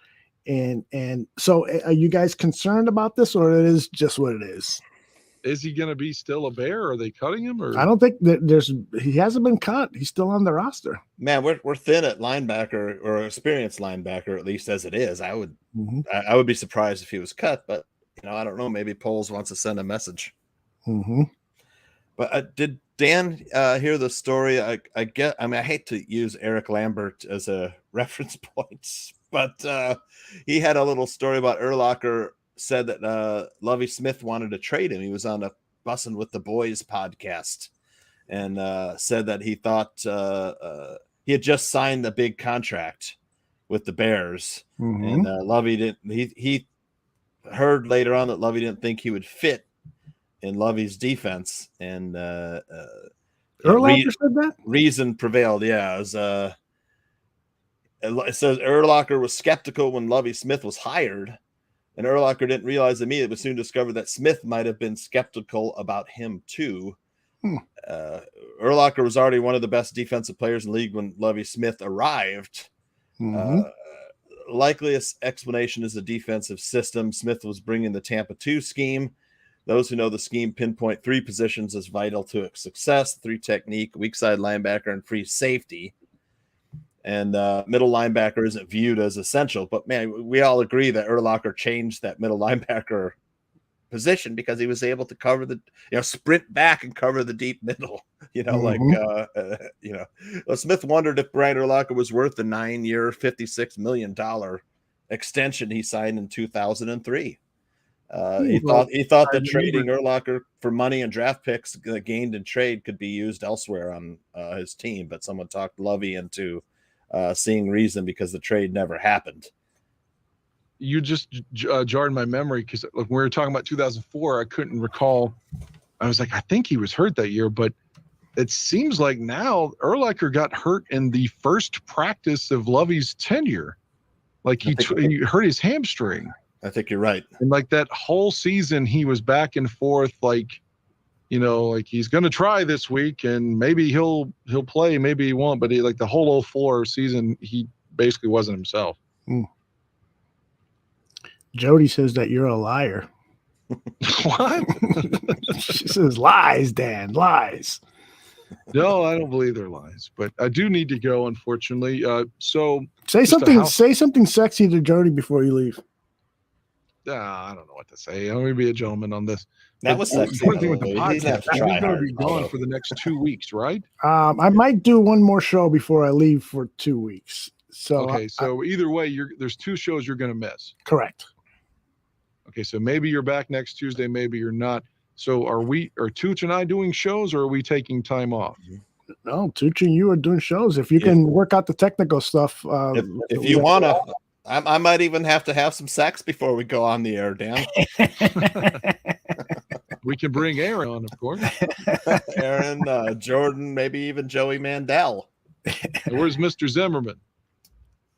And so, are you guys concerned about this, or it is just what it is? Is he going to be still a Bear? Are they cutting him? Or I don't think that he hasn't been cut. He's still on the roster. Man, we're thin at linebacker, or experienced linebacker, at least as it is. I would be surprised if he was cut, but I don't know. Maybe Poles wants to send a message. Mm-hmm. But did Dan hear the story? I hate to use Eric Lambert as a reference point, but he had a little story about Urlacher. Said that Lovie Smith wanted to trade him. He was on a Bussin' with the Boys podcast, and said that he thought he had just signed the big contract with the Bears, and Lovie didn't. He heard later on that Lovie didn't think he would fit in Lovie's defense, and Urlacher said that reason prevailed. Yeah, it says Urlacher was skeptical when Lovie Smith was hired. And Urlacher didn't realize immediately, but soon discovered that Smith might have been skeptical about him too. Urlacher was already one of the best defensive players in the league when Lovie Smith arrived. Likeliest explanation is the defensive system. Smith was bringing the Tampa 2 scheme. Those who know the scheme pinpoint 3 positions as vital to its success: 3 technique, weak side linebacker, and free safety. And middle linebacker isn't viewed as essential, but man, we all agree that Urlacher changed that middle linebacker position because he was able to cover the, sprint back and cover the deep middle. Smith wondered if Brian Urlacher was worth the 9-year, $56 million extension he signed in 2003. He thought that trading Urlacher for money and draft picks gained in trade could be used elsewhere on his team, but someone talked Lovie into seeing reason because the trade never happened. You just jarred my memory, because when we were talking about 2004, I couldn't recall. I was like, I think he was hurt that year, but it seems like now Urlacher got hurt in the first practice of Lovie's tenure. Like he hurt his hamstring. I think you're right. And like that whole season, he was back and forth, like he's going to try this week and maybe he'll play, maybe he won't. But the whole 04 season, he basically wasn't himself. Jody says that you're a liar. What? She says lies, Dan, lies. No, I don't believe they're lies, but I do need to go, unfortunately. So say something sexy to Jody before you leave. I don't know what to say. I'm going to be a gentleman on this. That was sexy. Important thing with the He's podcast, going he's going to be gone for the next 2 weeks, right? I might do one more show before I leave for 2 weeks. So okay, so either way, there's 2 shows you're going to miss. Correct. Okay, so maybe you're back next Tuesday, maybe you're not. So are Tooch and I doing shows, or are we taking time off? No, Tooch and you are doing shows. If you can work out the technical stuff. If you want to, I might even have to have some sex before we go on the air, Dan. We can bring Aaron on, of course. Aaron, Jordan, maybe even Joey Mandel. Where's Mr. Zimmerman?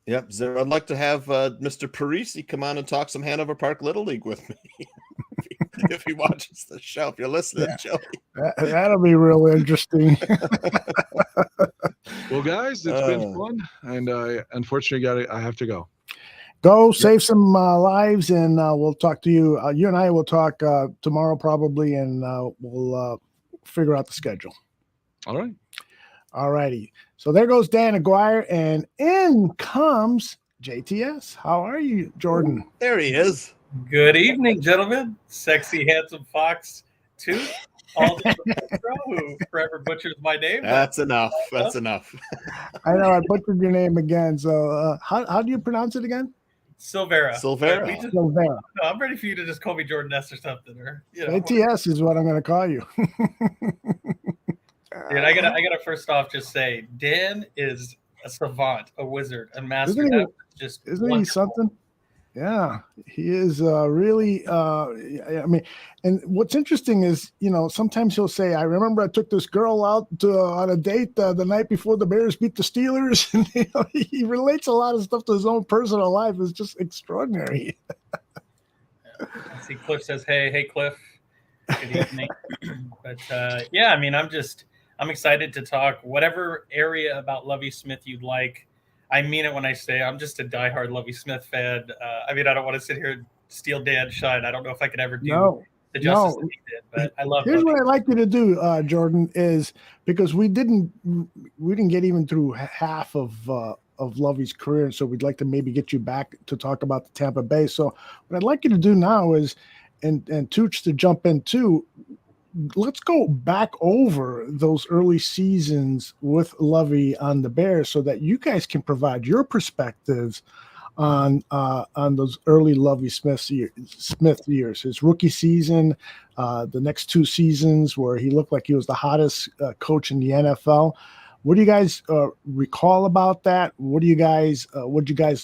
Yep, I'd like to have Mr. Parisi come on and talk some Hanover Park Little League with me. If he watches the show, if you're listening, Joey. That'll be real interesting. Well, guys, it's been fun, and unfortunately, I have to go. Go save some lives, and we'll talk to you. You and I will talk tomorrow probably, and we'll figure out the schedule. All right. All righty. So there goes Dan Aguire, and in comes JTS. How are you, Jordan? There he is. Good evening, gentlemen. Sexy, handsome Fox 2. Aldo, who forever butchers my name. That's enough. That's enough. I know I butchered your name again. So how do you pronounce it again? Silvera. Silvera. No, I'm ready for you to just call me Jordan S or something, or ATS is what I'm going to call you. Dude, I gotta first off just say Dan is a savant, a wizard, a master. Isn't he something? Yeah, he is really. I mean, and what's interesting is, sometimes he'll say, "I remember I took this girl out on a date the night before the Bears beat the Steelers," and he relates a lot of stuff to his own personal life. It's just extraordinary. I see Cliff says, "Hey, Cliff, good evening." But yeah, I mean, I'm excited to talk whatever area about Lovie Smith you'd like. I mean it when I say I'm just a diehard Lovie Smith fan. I mean, I don't want to sit here and steal Dan's shine. I don't know if I could ever do the justice that he did, but I love. Here's what I'd like you to do, Jordan, is because we didn't get even through half of Lovie's career, so we'd like to maybe get you back to talk about the Tampa Bay. So what I'd like you to do now is, and Tooch to jump in too. Let's go back over those early seasons with Lovie on the Bears so that you guys can provide your perspectives on those early Lovie Smith years. His rookie season, the next 2 seasons where he looked like he was the hottest coach in the NFL. What do you guys recall about that? What do you guys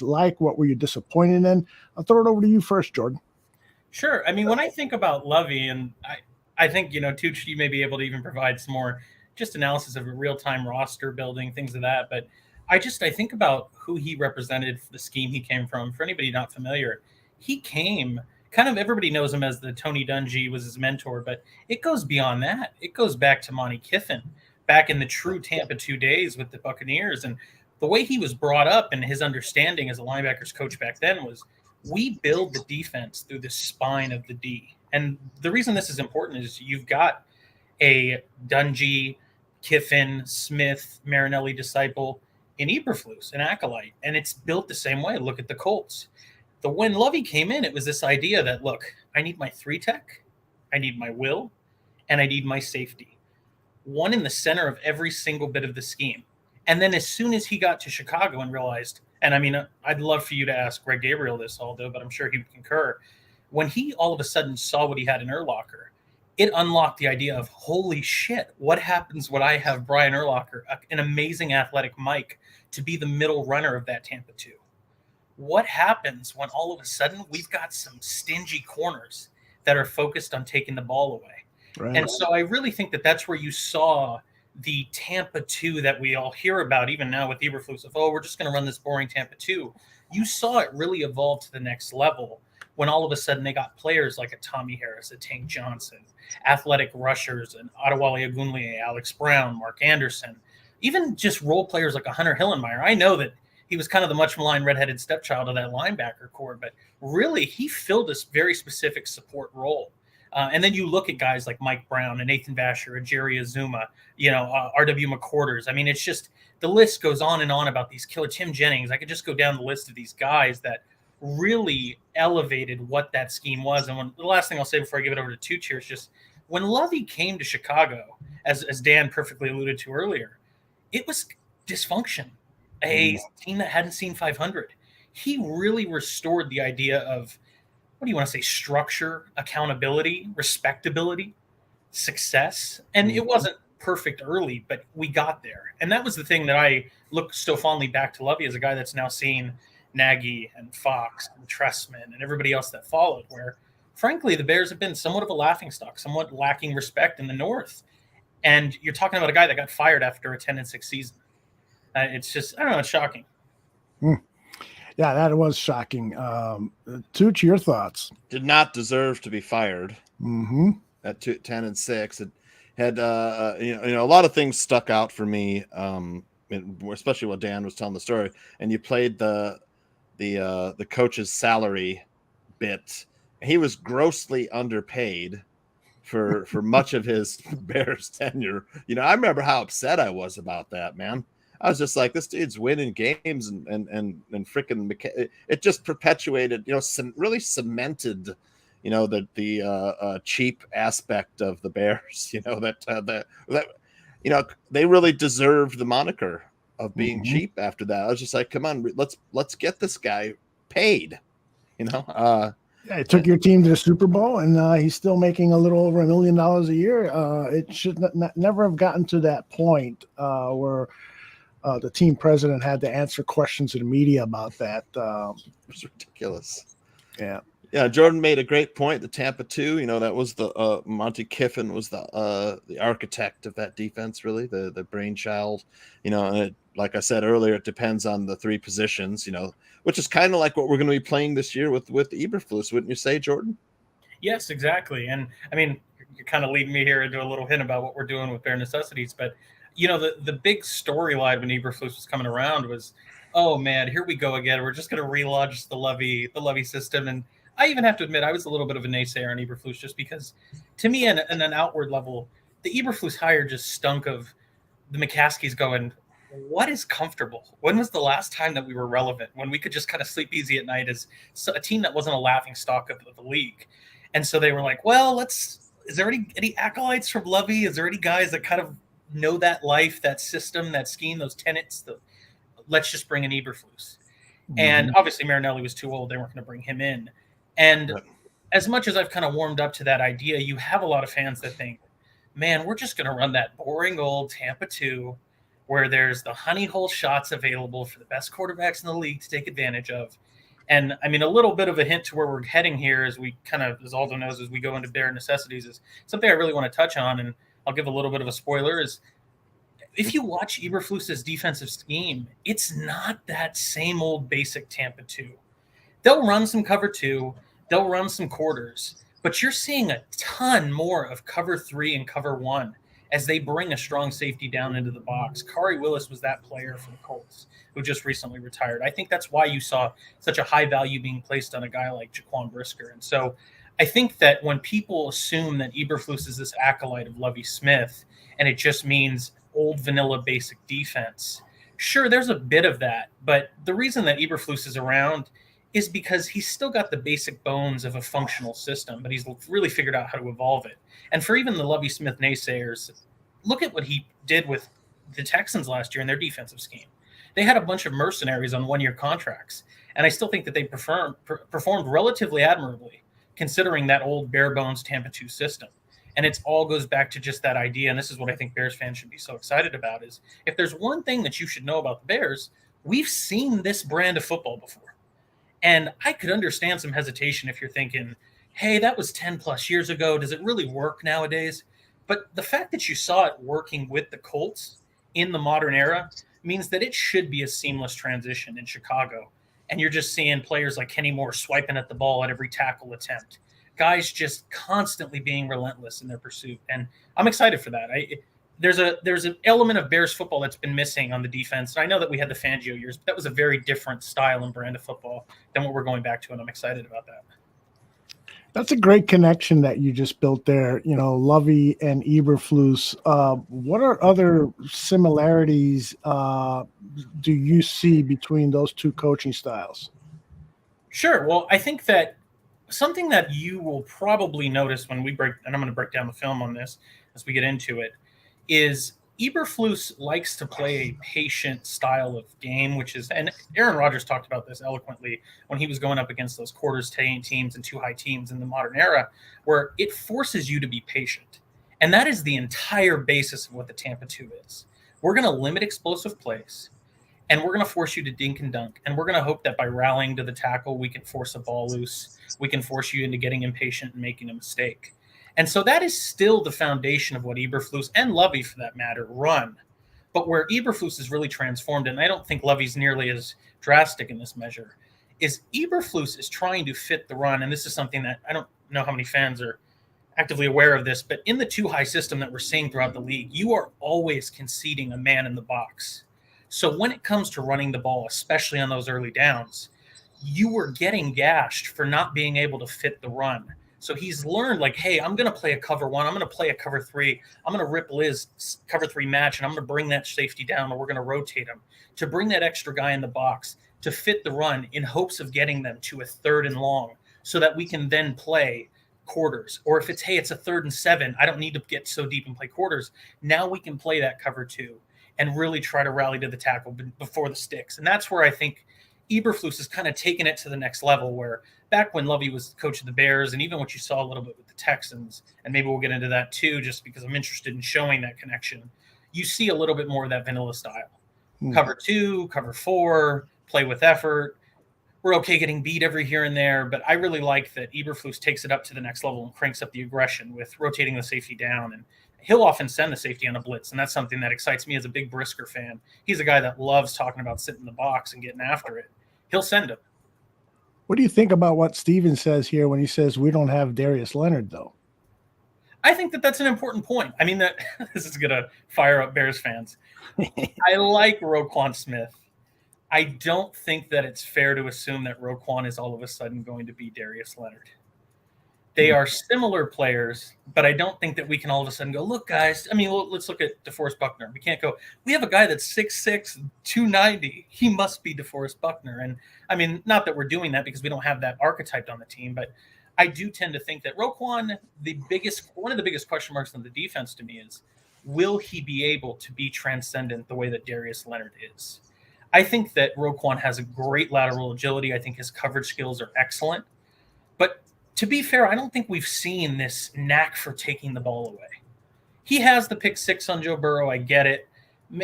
like? What were you disappointed in? I'll throw it over to you first, Jordan. Sure. I mean, when I think about Lovie, and I think, Tooch, you may be able to even provide some more just analysis of a real-time roster building, things of that. But I think about who he represented, the scheme he came from. For anybody not familiar, he came kind of, everybody knows him as the Tony Dungy was his mentor, but it goes beyond that. It goes back to Monty Kiffin, back in the true Tampa 2 days with the Buccaneers. And the way he was brought up and his understanding as a linebackers coach back then was, we build the defense through the spine of the D. And the reason this is important is you've got a Dungy, Kiffin, Smith, Marinelli disciple in Eberflus, an acolyte, and it's built the same way. Look at the Colts. When Lovie came in, it was this idea that, look, I need my 3-tech, I need my will, and I need my safety. One in the center of every single bit of the scheme. And then as soon as he got to Chicago and realized, and I mean, I'd love for you to ask Greg Gabriel this, Aldo, but I'm sure he would concur. When he all of a sudden saw what he had in Urlacher, it unlocked the idea of, holy shit, what happens when I have Brian Urlacher, an amazing athletic Mike, to be the middle runner of that Tampa 2? What happens when all of a sudden we've got some stingy corners that are focused on taking the ball away? Right. And so I really think that that's where you saw the Tampa 2 that we all hear about, even now with Eberflus, of, we're just going to run this boring Tampa 2. You saw it really evolve to the next level when all of a sudden they got players like a Tommy Harris, a Tank Johnson, athletic rushers, and Adewale Ogunleye, Alex Brown, Mark Anderson, even just role players like a Hunter Hillenmeyer. I know that he was kind of the much maligned redheaded stepchild of that linebacker corps, but really he filled this very specific support role. And then you look at guys like Mike Brown and Nathan Vasher and Jerry Azuma, R.W. McQuarters. I mean, it's just the list goes on and on about these killer. Tim Jennings. I could just go down the list of these guys that really elevated what that scheme was. And the last thing I'll say before I give it over to Tooch here is just when Lovie came to Chicago, as Dan perfectly alluded to earlier, it was dysfunction. A team that hadn't seen 500. He really restored the idea of, what do you want to say, structure, accountability, respectability, success. And it wasn't perfect early, but we got there. And that was the thing that I look so fondly back to Lovie as a guy that's now seen Nagy and Fox and Tressman and everybody else that followed, where frankly, the Bears have been somewhat of a laughingstock, somewhat lacking respect in the North. And you're talking about a guy that got fired after a 10-6 season. It's just, I don't know, it's shocking. Yeah, that was shocking. Tooch, your thoughts? Did not deserve to be fired. At 10-6, it had a lot of things stuck out for me, especially what Dan was telling the story. And you played the coach's salary bit. He was grossly underpaid for much of his Bears tenure. I remember how upset I was about that, man. I was just like, this dude's winning games and freaking. It just perpetuated, really cemented, the cheap aspect of the Bears. They really deserved the moniker of being cheap after that. I was just like, come on, let's get this guy paid. Yeah, it took your team to the Super Bowl, and he's still making a little over $1 million a year. It should never have gotten to that point where the team president had to answer questions to the media about that. It was ridiculous. Yeah, Jordan made a great point. The Tampa 2, that was the Monty Kiffin was the architect of that defense, really, the brainchild. And like I said earlier, it depends on the three positions, which is kind of like what we're going to be playing this year with Eberflus, wouldn't you say, Jordan? Yes, exactly. And I mean, you're kind of leading me here into a little hint about what we're doing with Bare Necessities, but the big storyline when Eberflus was coming around was, oh man, here we go again. We're just going to relaunch the Lovie system. And I even have to admit, I was a little bit of a naysayer on Eberflus just because, to me, in an outward level, the Eberflus hire just stunk of the McCaskies going, what is comfortable? When was the last time that we were relevant? When we could just kind of sleep easy at night as a team that wasn't a laughing stock of the league. And so they were like, well, is there any acolytes from Lovie? Is there any guys that kind of know that life, that system, that scheme, those tenets? Let's just bring in Eberflus. And obviously Marinelli was too old. They weren't going to bring him in. And as much as I've kind of warmed up to that idea, you have a lot of fans that think, man, we're just going to run that boring old Tampa 2 where there's the honey hole shots available for the best quarterbacks in the league to take advantage of. And I mean, a little bit of a hint to where we're heading here as we kind of, as Aldo knows, as we go into Bare Necessities is something I really want to touch on. And I'll give a little bit of a spoiler is if you watch Eberflus's defensive scheme, it's not that same old basic Tampa 2. They'll run some cover 2. They'll run some quarters, but you're seeing a ton more of cover 3 and cover 1 as they bring a strong safety down into the box. Kari Willis was that player for the Colts who just recently retired. I think that's why you saw such a high value being placed on a guy like Jaquan Brisker. And so I think that when people assume that Eberflus is this acolyte of Lovie Smith and it just means old vanilla basic defense, sure, there's a bit of that. But the reason that Eberflus is around is because he's still got the basic bones of a functional system, but he's really figured out how to evolve it. And for even the Lovie Smith naysayers, look at what he did with the Texans last year in their defensive scheme. They had a bunch of mercenaries on one-year contracts, and I still think that they performed relatively admirably, considering that old bare-bones Tampa 2 system. And it all goes back to just that idea, and this is what I think Bears fans should be so excited about, is if there's one thing that you should know about the Bears, we've seen this brand of football before. And I could understand some hesitation if you're thinking, hey, that was 10 plus years ago. Does it really work nowadays? But the fact that you saw it working with the Colts in the modern era means that it should be a seamless transition in Chicago. And you're just seeing players like Kenny Moore swiping at the ball at every tackle attempt. Guys just constantly being relentless in their pursuit. And I'm excited for that. There's an element of Bears football that's been missing on the defense. I know that we had the Fangio years, but that was a very different style and brand of football than what we're going back to, and I'm excited about that. That's a great connection that you just built there. You know, Lovie and Eberflus. What are other similarities do you see between those two coaching styles? Sure. Well, I think that something that you will probably notice when we break, and I'm going to break down the film on this as we get into it, is Eberflus likes to play a patient style of game, which is, and Aaron Rodgers talked about this eloquently when he was going up against those quarters teams and two high teams in the modern era, where it forces you to be patient. And that is the entire basis of what the Tampa 2 is. We're going to limit explosive plays, and we're going to force you to dink and dunk. And we're going to hope that by rallying to the tackle, we can force a ball loose. We can force you into getting impatient and making a mistake. And so that is still the foundation of what Eberflus and Lovie, for that matter, run. But where Eberflus is really transformed, and I don't think Lovie's nearly as drastic in this measure, is Eberflus is trying to fit the run. And this is something that I don't know how many fans are actively aware of this, but in the two high system that we're seeing throughout the league, you are always conceding a man in the box. So when it comes to running the ball, especially on those early downs, you were getting gashed for not being able to fit the run. So he's learned, like, hey, I'm going to play a cover 1. I'm going to play a cover 3. I'm going to rip Liz cover 3 match, and I'm going to bring that safety down, or we're going to rotate him to bring that extra guy in the box to fit the run in hopes of getting them to a 3rd and long so that we can then play quarters. Or if it's, hey, it's a 3rd and 7, I don't need to get so deep and play quarters. Now we can play that cover 2 and really try to rally to the tackle before the sticks. And that's where I think Eberflus has kind of taken it to the next level, where back when Lovie was coach of the Bears, and even what you saw a little bit with the Texans, and maybe we'll get into that too, just because I'm interested in showing that connection, you see a little bit more of that vanilla style. Cover 2, cover 4, play with effort. We're okay getting beat every here and there, but I really like that Eberflus takes it up to the next level and cranks up the aggression with rotating the safety down, and he'll often send the safety on a blitz, and that's something that excites me as a big Brisker fan. He's a guy that loves talking about sitting in the box and getting after it. He'll send him. What do you think about what Steven says here when he says we don't have Darius Leonard, though? I think that that's an important point. I mean, that this is going to fire up Bears fans. I like Roquan Smith. I don't think that it's fair to assume that Roquan is all of a sudden going to be Darius Leonard. They are similar players, but I don't think that we can all of a sudden go, look, guys. I mean, let's look at DeForest Buckner. We can't go, we have a guy that's 6'6", 290. He must be DeForest Buckner. And I mean, not that we're doing that because we don't have that archetype on the team, but I do tend to think that Roquan, one of the biggest question marks on the defense to me is, will he be able to be transcendent the way that Darius Leonard is? I think that Roquan has a great lateral agility. I think his coverage skills are excellent. But to be fair, I don't think we've seen this knack for taking the ball away. He has the pick 6 on Joe Burrow. I get it.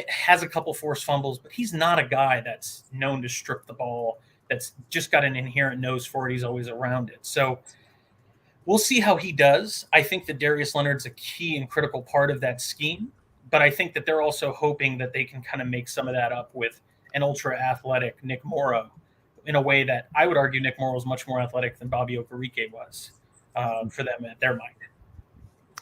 Has a couple forced fumbles, but he's not a guy that's known to strip the ball, that's just got an inherent nose for it. He's always around it. So we'll see how he does. I think that Darius Leonard's a key and critical part of that scheme, but I think that they're also hoping that they can kind of make some of that up with an ultra-athletic Nick Morrow, in a way that I would argue Nick Morrow was much more athletic than Bobby Okereke was for them at their mind.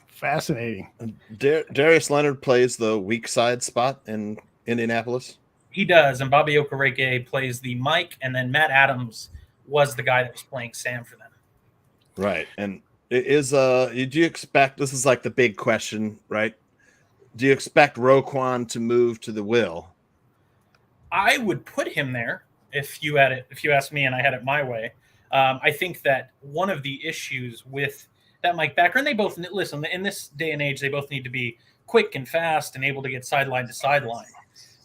Fascinating. Darius Leonard plays the weak side spot in Indianapolis. He does, and Bobby Okereke plays the Mike, and then Matt Adams was the guy that was playing Sam for them. Right, and it is. Do you expect, this is like the big question, right? Do you expect Roquan to move to the will? I would put him there. If you asked me and I had it my way, I think that one of the issues with that Mike backer, and they both listen, in this day and age, they both need to be quick and fast and able to get sideline to sideline.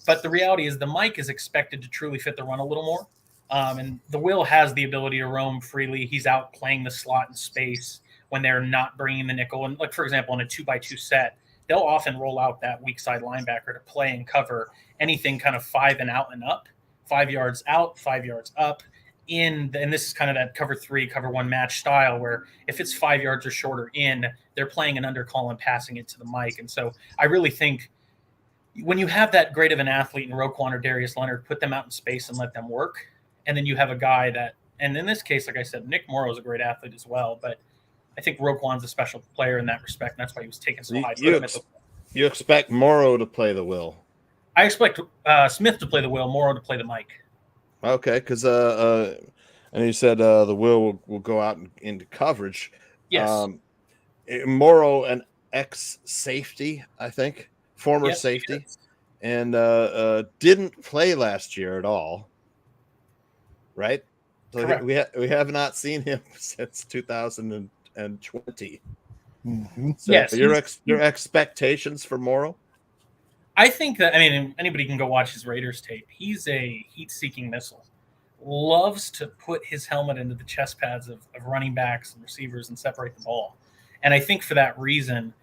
But the reality is the Mike is expected to truly fit the run a little more. And the Will has the ability to roam freely. He's out playing the slot in space when they're not bringing the nickel. And like, for example, in a 2x2 set, they'll often roll out that weak side linebacker to play and cover anything kind of 5 and out and up. 5 yards out, 5 yards up in, and this is kind of that cover 3, cover 1 match style where if it's 5 yards or shorter in, they're playing an undercall and passing it to the Mike. And so I really think when you have that great of an athlete in Roquan or Darius Leonard, put them out in space and let them work. And then you have a guy that, and in this case, like I said, Nick Morrow is a great athlete as well, but I think Roquan's a special player in that respect, and that's why he was taken so high. You expect Morrow to play the Will? I expect Smith to play the Will, Morrow to play the Mike. Okay, because And you said the will go out into coverage. Yes. Morrow, an ex-safety, I think, former Yes, safety, and didn't play last year at all. Right? So Correct. we have not seen him since 2020. Mm-hmm. So Yes, your expectations for Morrow? I think that, I mean, anybody can go watch his Raiders tape. He's a heat-seeking missile. Loves to put his helmet into the chest pads of running backs and receivers and separate the ball. And I think for that reason,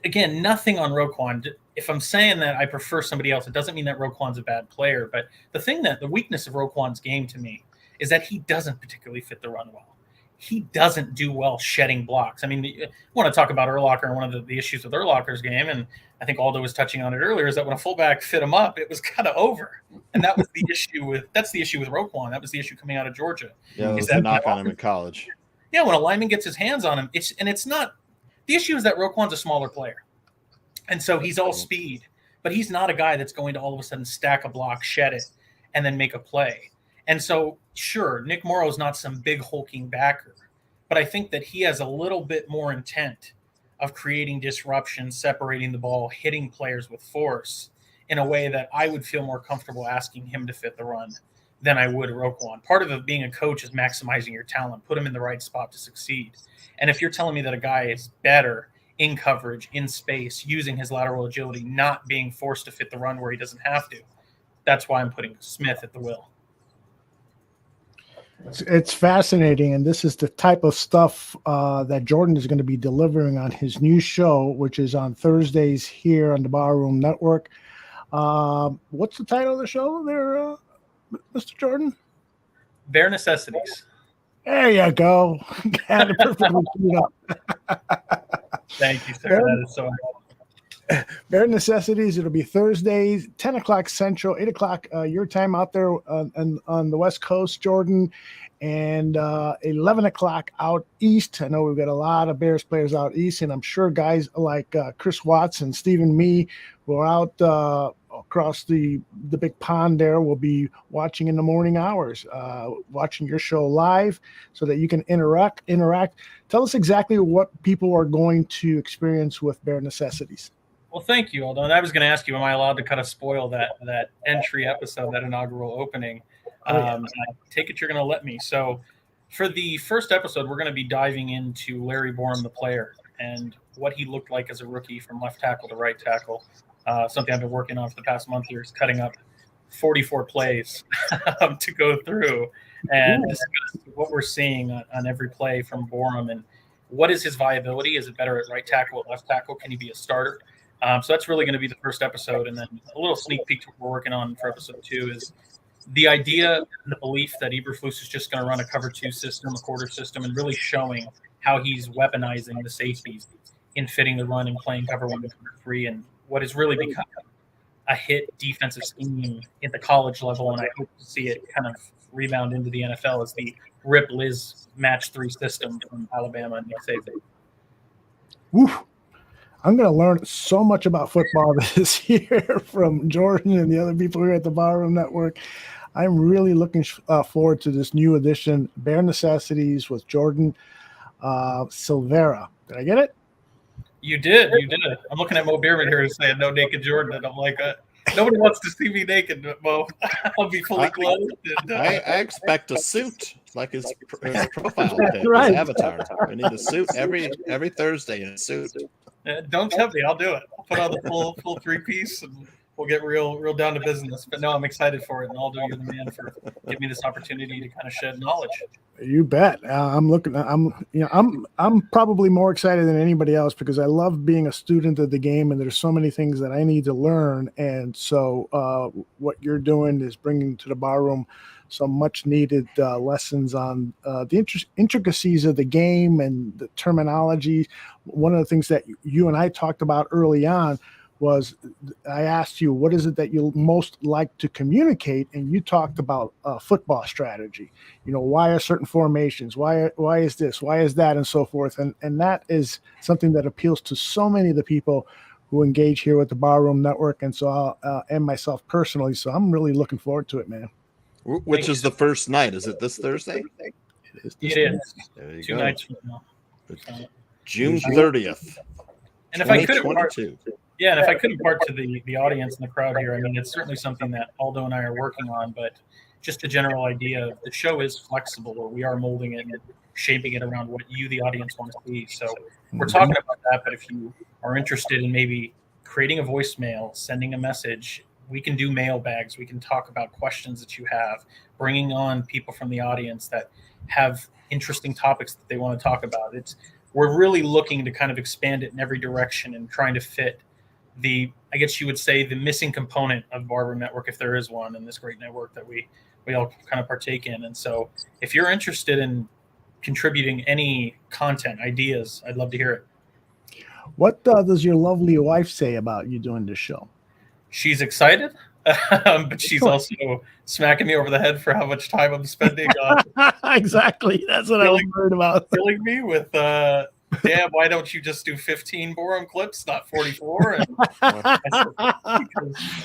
again, nothing on Roquan. If I'm saying that I prefer somebody else, it doesn't mean that Roquan's a bad player. But the weakness of Roquan's game to me is that he doesn't particularly fit the run well. He doesn't do well shedding blocks. I mean, you want to talk about Urlacher, and one of the issues with Urlacher's game, and I think Aldo was touching on it earlier, is that when a fullback fit him up, it was kind of over. And that was the issue with Roquan. That was the issue coming out of Georgia. Yeah, it was a knock on him in college. Yeah, when a lineman gets his hands on him, it's not the issue is that Roquan's a smaller player. And so he's all speed, but he's not a guy that's going to all of a sudden stack a block, shed it, and then make a play. And so, sure, Nick Morrow's not some big hulking backer, but I think that he has a little bit more intent of creating disruption, separating the ball, hitting players with force in a way that I would feel more comfortable asking him to fit the run than I would Roquan. Part of being a coach is maximizing your talent, put him in the right spot to succeed. And if you're telling me that a guy is better in coverage, in space, using his lateral agility, not being forced to fit the run where he doesn't have to, that's why I'm putting Smith at the will. It's fascinating, and this is the type of stuff that Jordan is going to be delivering on his new show, which is on Thursdays here on the Barroom Network. What's the title of the show there, Mr. Jordan? Bare Necessities. There you go. Had it perfectly queued up. Thank you, sir. That is so Bare Necessities. It'll be Thursdays, 10 o'clock Central, 8 o'clock your time out there on the West Coast, Jordan, and 11 o'clock out east. I know we've got a lot of Bears players out east, and I'm sure guys like Chris Watts and Stephen Mee who are out across the big pond there will be watching in the morning hours, watching your show live so that you can interact. Tell us exactly what people are going to experience with Bare Necessities. Well, thank you, Aldo. And I was going to ask you, am I allowed to kind of spoil that entry episode, that inaugural opening? I take it you're going to let me. So for the first episode, we're going to be diving into Larry Borum, the player, and what he looked like as a rookie from left tackle to right tackle. Something I've been working on for the past month here is cutting up 44 plays to go through and discuss what we're seeing on every play from Borum and what is his viability. Is it better at right tackle, at left tackle? Can he be a starter? So that's really going to be the first episode. And then a little sneak peek to what we're working on for episode 2 is the idea and the belief that Eberflus is just going to run a cover 2 system, a quarter system, and really showing how he's weaponizing the safeties in fitting the run and playing cover 1 and cover 3, and what has really become a hit defensive scheme at the college level. And I hope to see it kind of rebound into the NFL as the Rip Liz match 3 system from Alabama and Nick Saban. Woo. I'm going to learn so much about football this year from Jordan and the other people here at the Barroom Network. I'm really looking forward to this new edition, Bare Necessities with Jordan Silvera. Did I get it? You did. I'm looking at Mo Beerman here saying no naked Jordan, and I'm like, nobody wants to see me naked, Mo. I'll be fully clothed. I expect a suit like his profile pic, right. his avatar. We need a suit every Thursday in a suit. Don't tempt me. I'll do it. I'll put on the full 3-piece, and we'll get real down to business. But no, I'm excited for it, and Aldo, you're the man for giving me this opportunity to kind of shed knowledge. You bet. I'm probably more excited than anybody else because I love being a student of the game, and there's so many things that I need to learn. And so what you're doing is bringing to the barroom some much needed lessons on the intricacies of the game and the terminology. One of the things that you and I talked about early on was I asked you, what is it that you most like to communicate? And you talked about football strategy. Why are certain formations? Why is this? Why is that? And so forth. And that is something that appeals to so many of the people who engage here with the Barroom Network. And so and myself personally. So I'm really looking forward to it, man. Which is the first night? Is it this Thursday? It is. There you 2 go. nights from now. June 30th. And if I could impart, 2022. yeah, and if I could impart to the audience and the crowd here, I mean, it's certainly something that Aldo and I are working on, but just a general idea of the show is flexible, or we are molding it and shaping it around what you, the audience, want to see. So we're talking about that, but if you are interested in maybe creating a voicemail, sending a message, we can do mailbags. We can talk about questions that you have, bringing on people from the audience that have interesting topics that they want to talk about. We're really looking to kind of expand it in every direction and trying to fit I guess you would say, the missing component of Barber Network, if there is one, in this great network that we all kind of partake in. And so if you're interested in contributing any content, ideas, I'd love to hear it. What does your lovely wife say about you doing this show? She's excited, but she's also smacking me over the head for how much time I'm spending on exactly. That's what I was worried about. Killing me with, damn, why don't you just do 15 Borum clips, not 44? And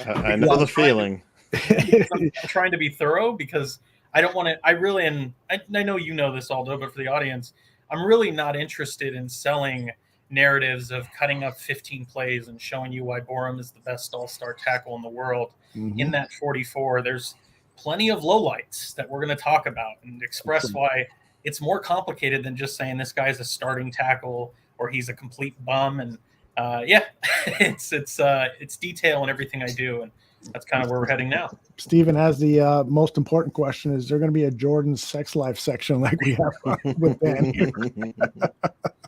I know the feeling. I'm trying to be thorough because I don't want to. I really, and I know you know this, Aldo, but for the audience, I'm really not interested in selling narratives of cutting up 15 plays and showing you why Borum is the best all-star tackle in the world. Mm-hmm. In that 44, there's plenty of lowlights that we're going to talk about and express why it's more complicated than just saying this guy's a starting tackle or he's a complete bum. And it's detail in everything I do, and that's kind of where we're heading now. Steven has the most important question: is there going to be a Jordan's sex life section like we have with Dan here?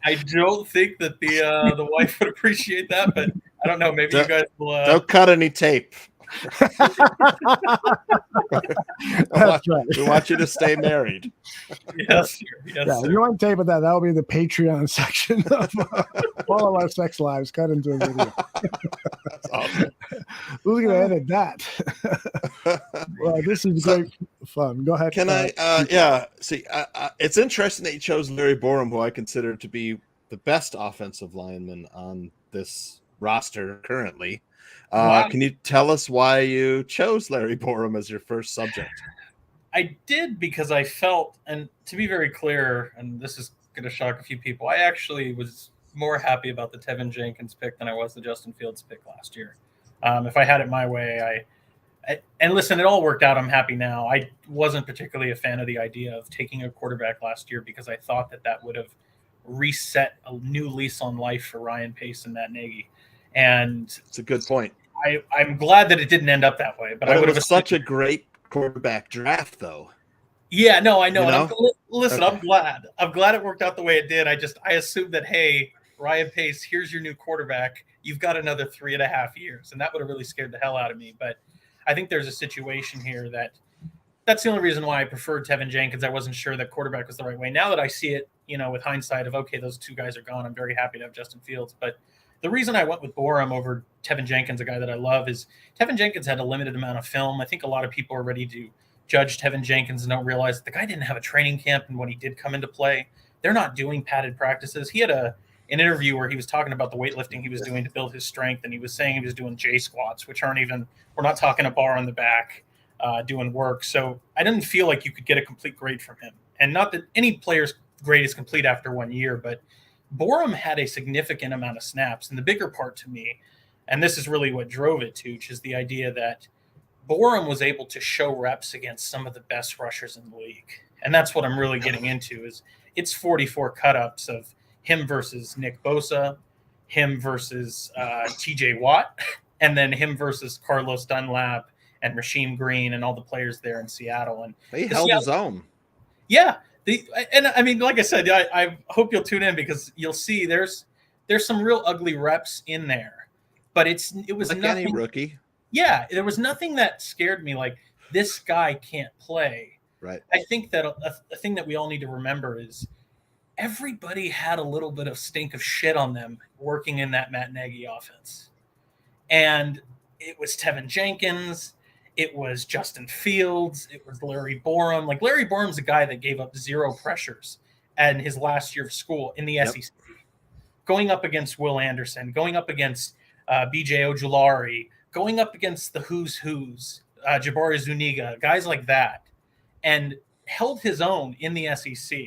I don't think that the wife would appreciate that, but I don't know. Maybe you guys will. Don't cut any tape. That's right. We want you to stay married. Yes, sir. Yes, yeah, sir. you want tape of that? That'll be the Patreon section of all of our sex lives cut into a video. That's awesome. Who's going to edit that? Well, this is great fun. Go ahead. Can I? See, it's interesting that you chose Larry Borum, who I consider to be the best offensive lineman on this roster currently. Wow. Can you tell us why you chose Larry Borum as your first subject? I did because I felt, and to be very clear, and this is going to shock a few people, I actually was more happy about the Tevin Jenkins pick than I was the Justin Fields pick last year. If I had it my way, and listen, it all worked out. I'm happy now. I wasn't particularly a fan of the idea of taking a quarterback last year because I thought that would have reset a new lease on life for Ryan Pace and Matt Nagy. And it's a good point. I'm glad that it didn't end up that way, but I would have such a great quarterback draft, though. Yeah, no, I know. You know? And listen, okay. I'm glad it worked out the way it did. I assumed that, hey, Ryan Pace, here's your new quarterback. You've got another 3.5 years, and that would have really scared the hell out of me. But I think there's a situation here that's the only reason why I preferred Tevin Jenkins. I wasn't sure that quarterback was the right way. Now that I see it, with hindsight of, okay, those two guys are gone, I'm very happy to have Justin Fields. But the reason I went with Borum over Tevin Jenkins, a guy that I love, is Tevin Jenkins had a limited amount of film. I think a lot of people are ready to judge Tevin Jenkins and don't realize that the guy didn't have a training camp. And when he did come into play, they're not doing padded practices. He had an interview where he was talking about the weightlifting he was doing to build his strength. And he was saying he was doing J squats, which we're not talking a bar on the back doing work. So I didn't feel like you could get a complete grade from him. And not that any player's grade is complete after 1 year, but Borum had a significant amount of snaps. And the bigger part to me, and this is really what drove it, Tooch, is the idea that Borum was able to show reps against some of the best rushers in the league. And that's what I'm really getting into is it's 44 cut-ups of him versus Nick Bosa, him versus TJ Watt, and then him versus Carlos Dunlap and Rasheem Green and all the players there in Seattle. And he held his own. Yeah. And I mean, like I said, I hope you'll tune in because you'll see there's some real ugly reps in there, but it was like nothing. Any rookie. Yeah, there was nothing that scared me. Like this guy can't play. Right. I think that a thing that we all need to remember is everybody had a little bit of stink of shit on them working in that Matt Nagy offense, and it was Tevin Jenkins. It was Justin Fields. It was Larry Borum. Like Larry Borum's a guy that gave up 0 pressures in his last year of school in the SEC, going up against Will Anderson, going up against B.J. Ojulari, going up against the who's Jabari Zuniga, guys like that, and held his own in the SEC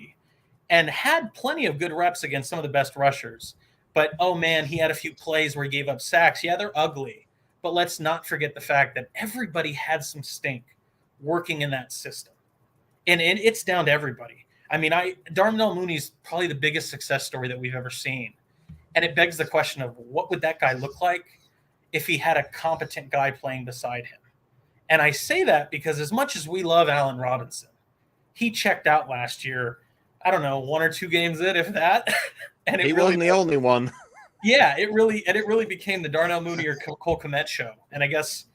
and had plenty of good reps against some of the best rushers. But, oh, man, he had a few plays where he gave up sacks. Yeah, they're ugly. But let's not forget the fact that everybody had some stink working in that system. And it's down to everybody. I mean, Darnell Mooney's probably the biggest success story that we've ever seen. And it begs the question of what would that guy look like if he had a competent guy playing beside him? And I say that because as much as we love Allen Robinson, he checked out last year, I don't know, 1 or 2 games in, if that. And he wasn't the only one. Yeah, it really became the Darnell Mooney or Cole Kmet show. And I guess,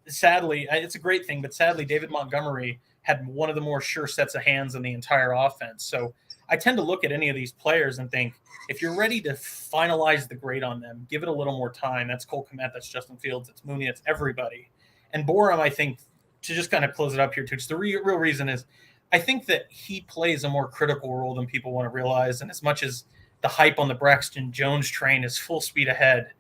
sadly, it's a great thing, but sadly, David Montgomery had one of the more sure sets of hands in the entire offense. So I tend to look at any of these players and think, if you're ready to finalize the grade on them, give it a little more time. That's Cole Kmet, that's Justin Fields, it's Mooney, it's everybody. And Borom, I think, to just kind of close it up here, too, the real reason is I think that he plays a more critical role than people want to realize. And as much as the hype on the Braxton Jones train is full speed ahead,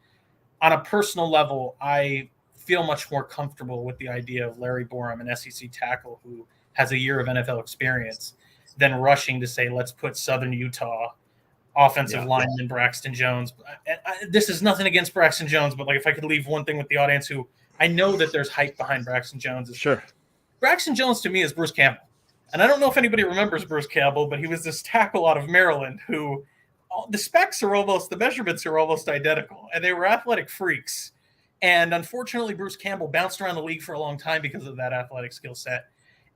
on a personal level, I feel much more comfortable with the idea of Larry Borom, an SEC tackle who has a year of NFL experience, than rushing to say, let's put Southern Utah offensive lineman Braxton Jones. This is nothing against Braxton Jones, but like if I could leave one thing with the audience who I know that there's hype behind Braxton Jones. Sure. Braxton Jones to me is Bruce Campbell. And I don't know if anybody remembers Bruce Campbell, but he was this tackle out of Maryland who the measurements are almost identical, and they were athletic freaks. And unfortunately, Bruce Campbell bounced around the league for a long time because of that athletic skill set.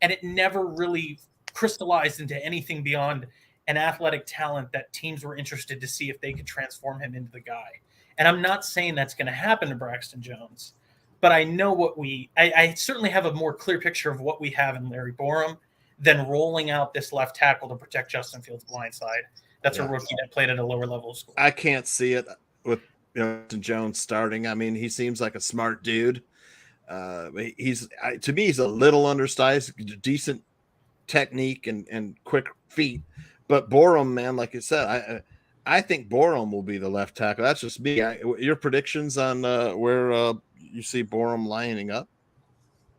And it never really crystallized into anything beyond an athletic talent that teams were interested to see if they could transform him into the guy. And I'm not saying that's going to happen to Braxton Jones, but I know I certainly have a more clear picture of what we have in Larry Borom than rolling out this left tackle to protect Justin Fields' blind side. That's a rookie that played at a lower level of school. I can't see it with Jones starting. I mean, he seems like a smart dude. To me, he's a little undersized, decent technique and quick feet. But Borom, man, like you said, I think Borom will be the left tackle. That's just me. Your predictions on where you see Borom lining up?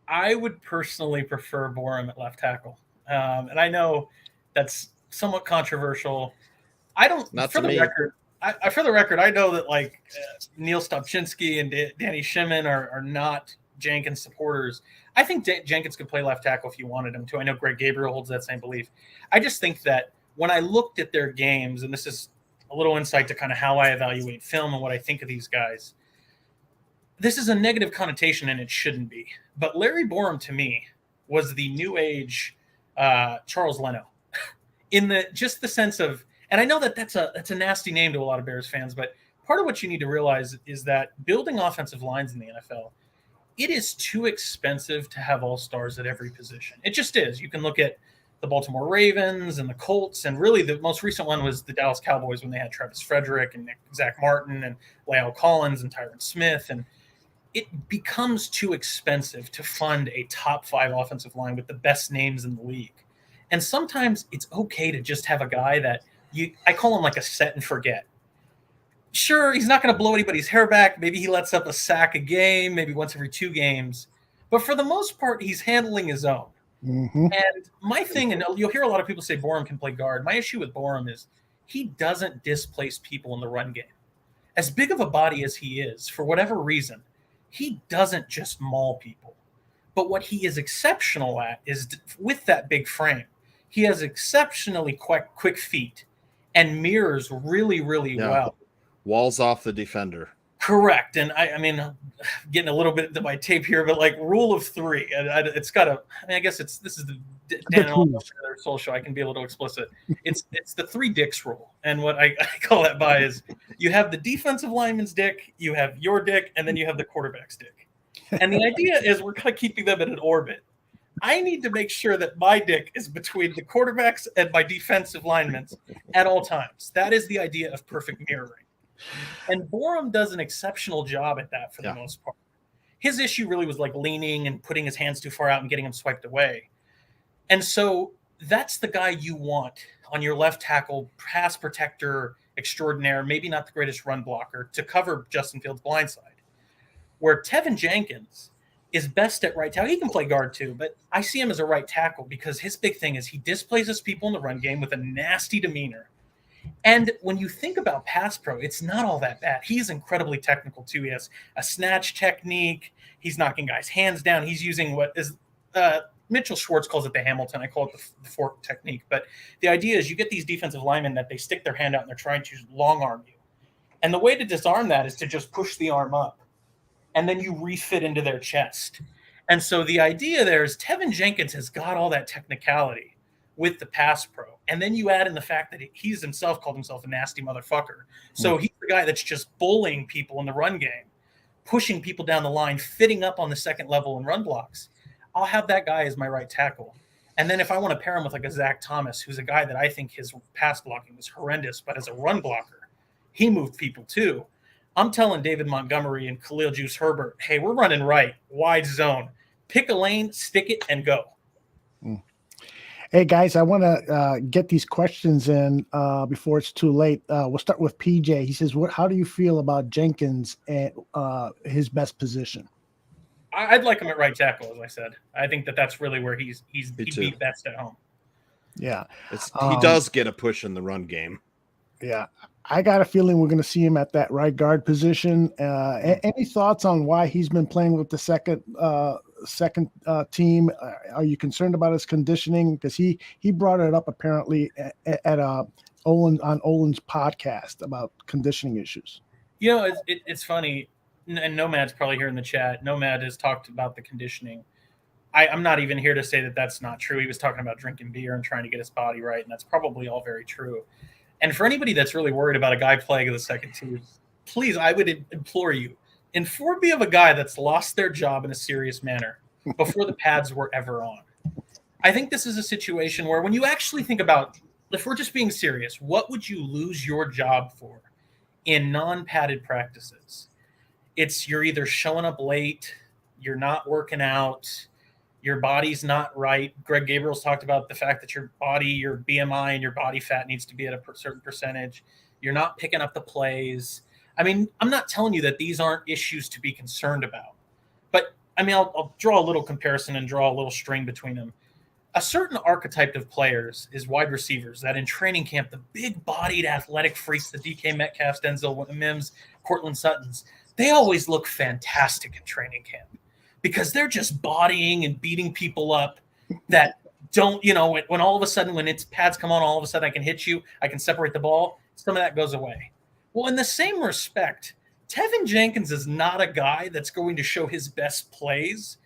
I would personally prefer Borom at left tackle. And I know that's somewhat controversial. I don't. Not for to the me. record, for the record, I know that like Neil Stopchinski and Danny Shimon are not Jenkins supporters. I think Jenkins could play left tackle if you wanted him to. I know Greg Gabriel holds that same belief. I just think that when I looked at their games, and this is a little insight to kind of how I evaluate film and what I think of these guys, this is a negative connotation, and it shouldn't be. But Larry Borom, to me, was the new age Charles Leno, in the sense of, and I know that that's a nasty name to a lot of Bears fans, but part of what you need to realize is that building offensive lines in the NFL, it is too expensive to have all-stars at every position. It just is. You can look at the Baltimore Ravens and the Colts, and really the most recent one was the Dallas Cowboys when they had Travis Frederick and Zach Martin and La'el Collins and Tyron Smith. And it becomes too expensive to fund a top 5 offensive line with the best names in the league. And sometimes it's okay to just have a guy that I call him like a set and forget. Sure, he's not going to blow anybody's hair back. Maybe he lets up a sack a game, maybe once every 2 games. But for the most part, he's handling his own. Mm-hmm. And my thing, and you'll hear a lot of people say Borom can play guard. My issue with Borom is he doesn't displace people in the run game. As big of a body as he is, for whatever reason, he doesn't just maul people. But what he is exceptional at is with that big frame, he has exceptionally quick feet and mirrors really, really well. Walls off the defender. Correct. And I mean, getting a little bit into my tape here, but like rule of 3, and it's got a, I guess this is the Dan and Aldo Soul show. I can be a little explicit. It's the 3 dicks rule. And what I call that by is you have the defensive lineman's dick, you have your dick, and then you have the quarterback's dick. And the idea is we're kind of keeping them in an orbit. I need to make sure that my dick is between the quarterbacks and my defensive linemen at all times. That is the idea of perfect mirroring. And Borom does an exceptional job at that for the most part. His issue really was like leaning and putting his hands too far out and getting him swiped away. And so that's the guy you want on your left tackle, pass protector extraordinaire, maybe not the greatest run blocker, to cover Justin Fields' blindside. Where Tevin Jenkins is best at right tackle. He can play guard too, but I see him as a right tackle because his big thing is he displaces people in the run game with a nasty demeanor. And when you think about pass pro, it's not all that bad. He's incredibly technical too. He has a snatch technique. He's knocking guys' hands down. He's using what is Mitchell Schwartz calls it the Hamilton. I call it the fork technique. But the idea is you get these defensive linemen that they stick their hand out and they're trying to long arm you. And the way to disarm that is to just push the arm up. And then you refit into their chest. And so the idea there is Tevin Jenkins has got all that technicality with the pass pro. And then you add in the fact that he's himself called himself a nasty motherfucker. So he's the guy that's just bullying people in the run game, pushing people down the line, fitting up on the second level in run blocks. I'll have that guy as my right tackle. And then if I want to pair him with like a Zach Thomas, who's a guy that I think his pass blocking was horrendous, but as a run blocker, he moved people too. I'm telling David Montgomery and Khalil Juice Herbert, hey, we're running right, wide zone. Pick a lane, stick it, and go. Hey, guys, I want to get these questions in before it's too late. We'll start with PJ. He says, how do you feel about Jenkins and his best position? I'd like him at right tackle, as I said. I think that's really where he'd be best at home. Yeah. He does get a push in the run game. Yeah. I got a feeling we're going to see him at that right guard position. Any thoughts on why he's been playing with the second team? Are you concerned about his conditioning? Because he brought it up apparently at Olin's podcast about conditioning issues. You know, it's funny, and Nomad's probably here in the chat. Nomad has talked about the conditioning. I'm not even here to say that that's not true. He was talking about drinking beer and trying to get his body right, and that's probably all very true. And for anybody that's really worried about a guy playing the second team, please, I would implore you, inform me of a guy that's lost their job in a serious manner before the pads were ever on. I think this is a situation where when you actually think about, if we're just being serious, what would you lose your job for in non-padded practices? You're either showing up late, you're not working out, your body's not right. Greg Gabriel's talked about the fact that your body, your BMI and your body fat needs to be at a certain percentage. You're not picking up the plays. I mean, I'm not telling you that these aren't issues to be concerned about. But, I mean, I'll draw a little comparison and draw a little string between them. A certain archetype of players is wide receivers that in training camp, the big-bodied athletic freaks, the DK Metcalfs, Denzel Mims, Cortland Suttons, they always look fantastic in training camp because they're just bodying and beating people up that don't, when all of a sudden, when its pads come on, all of a sudden I can hit you, I can separate the ball, some of that goes away. Well, in the same respect, Tevin Jenkins is not a guy that's going to show his best plays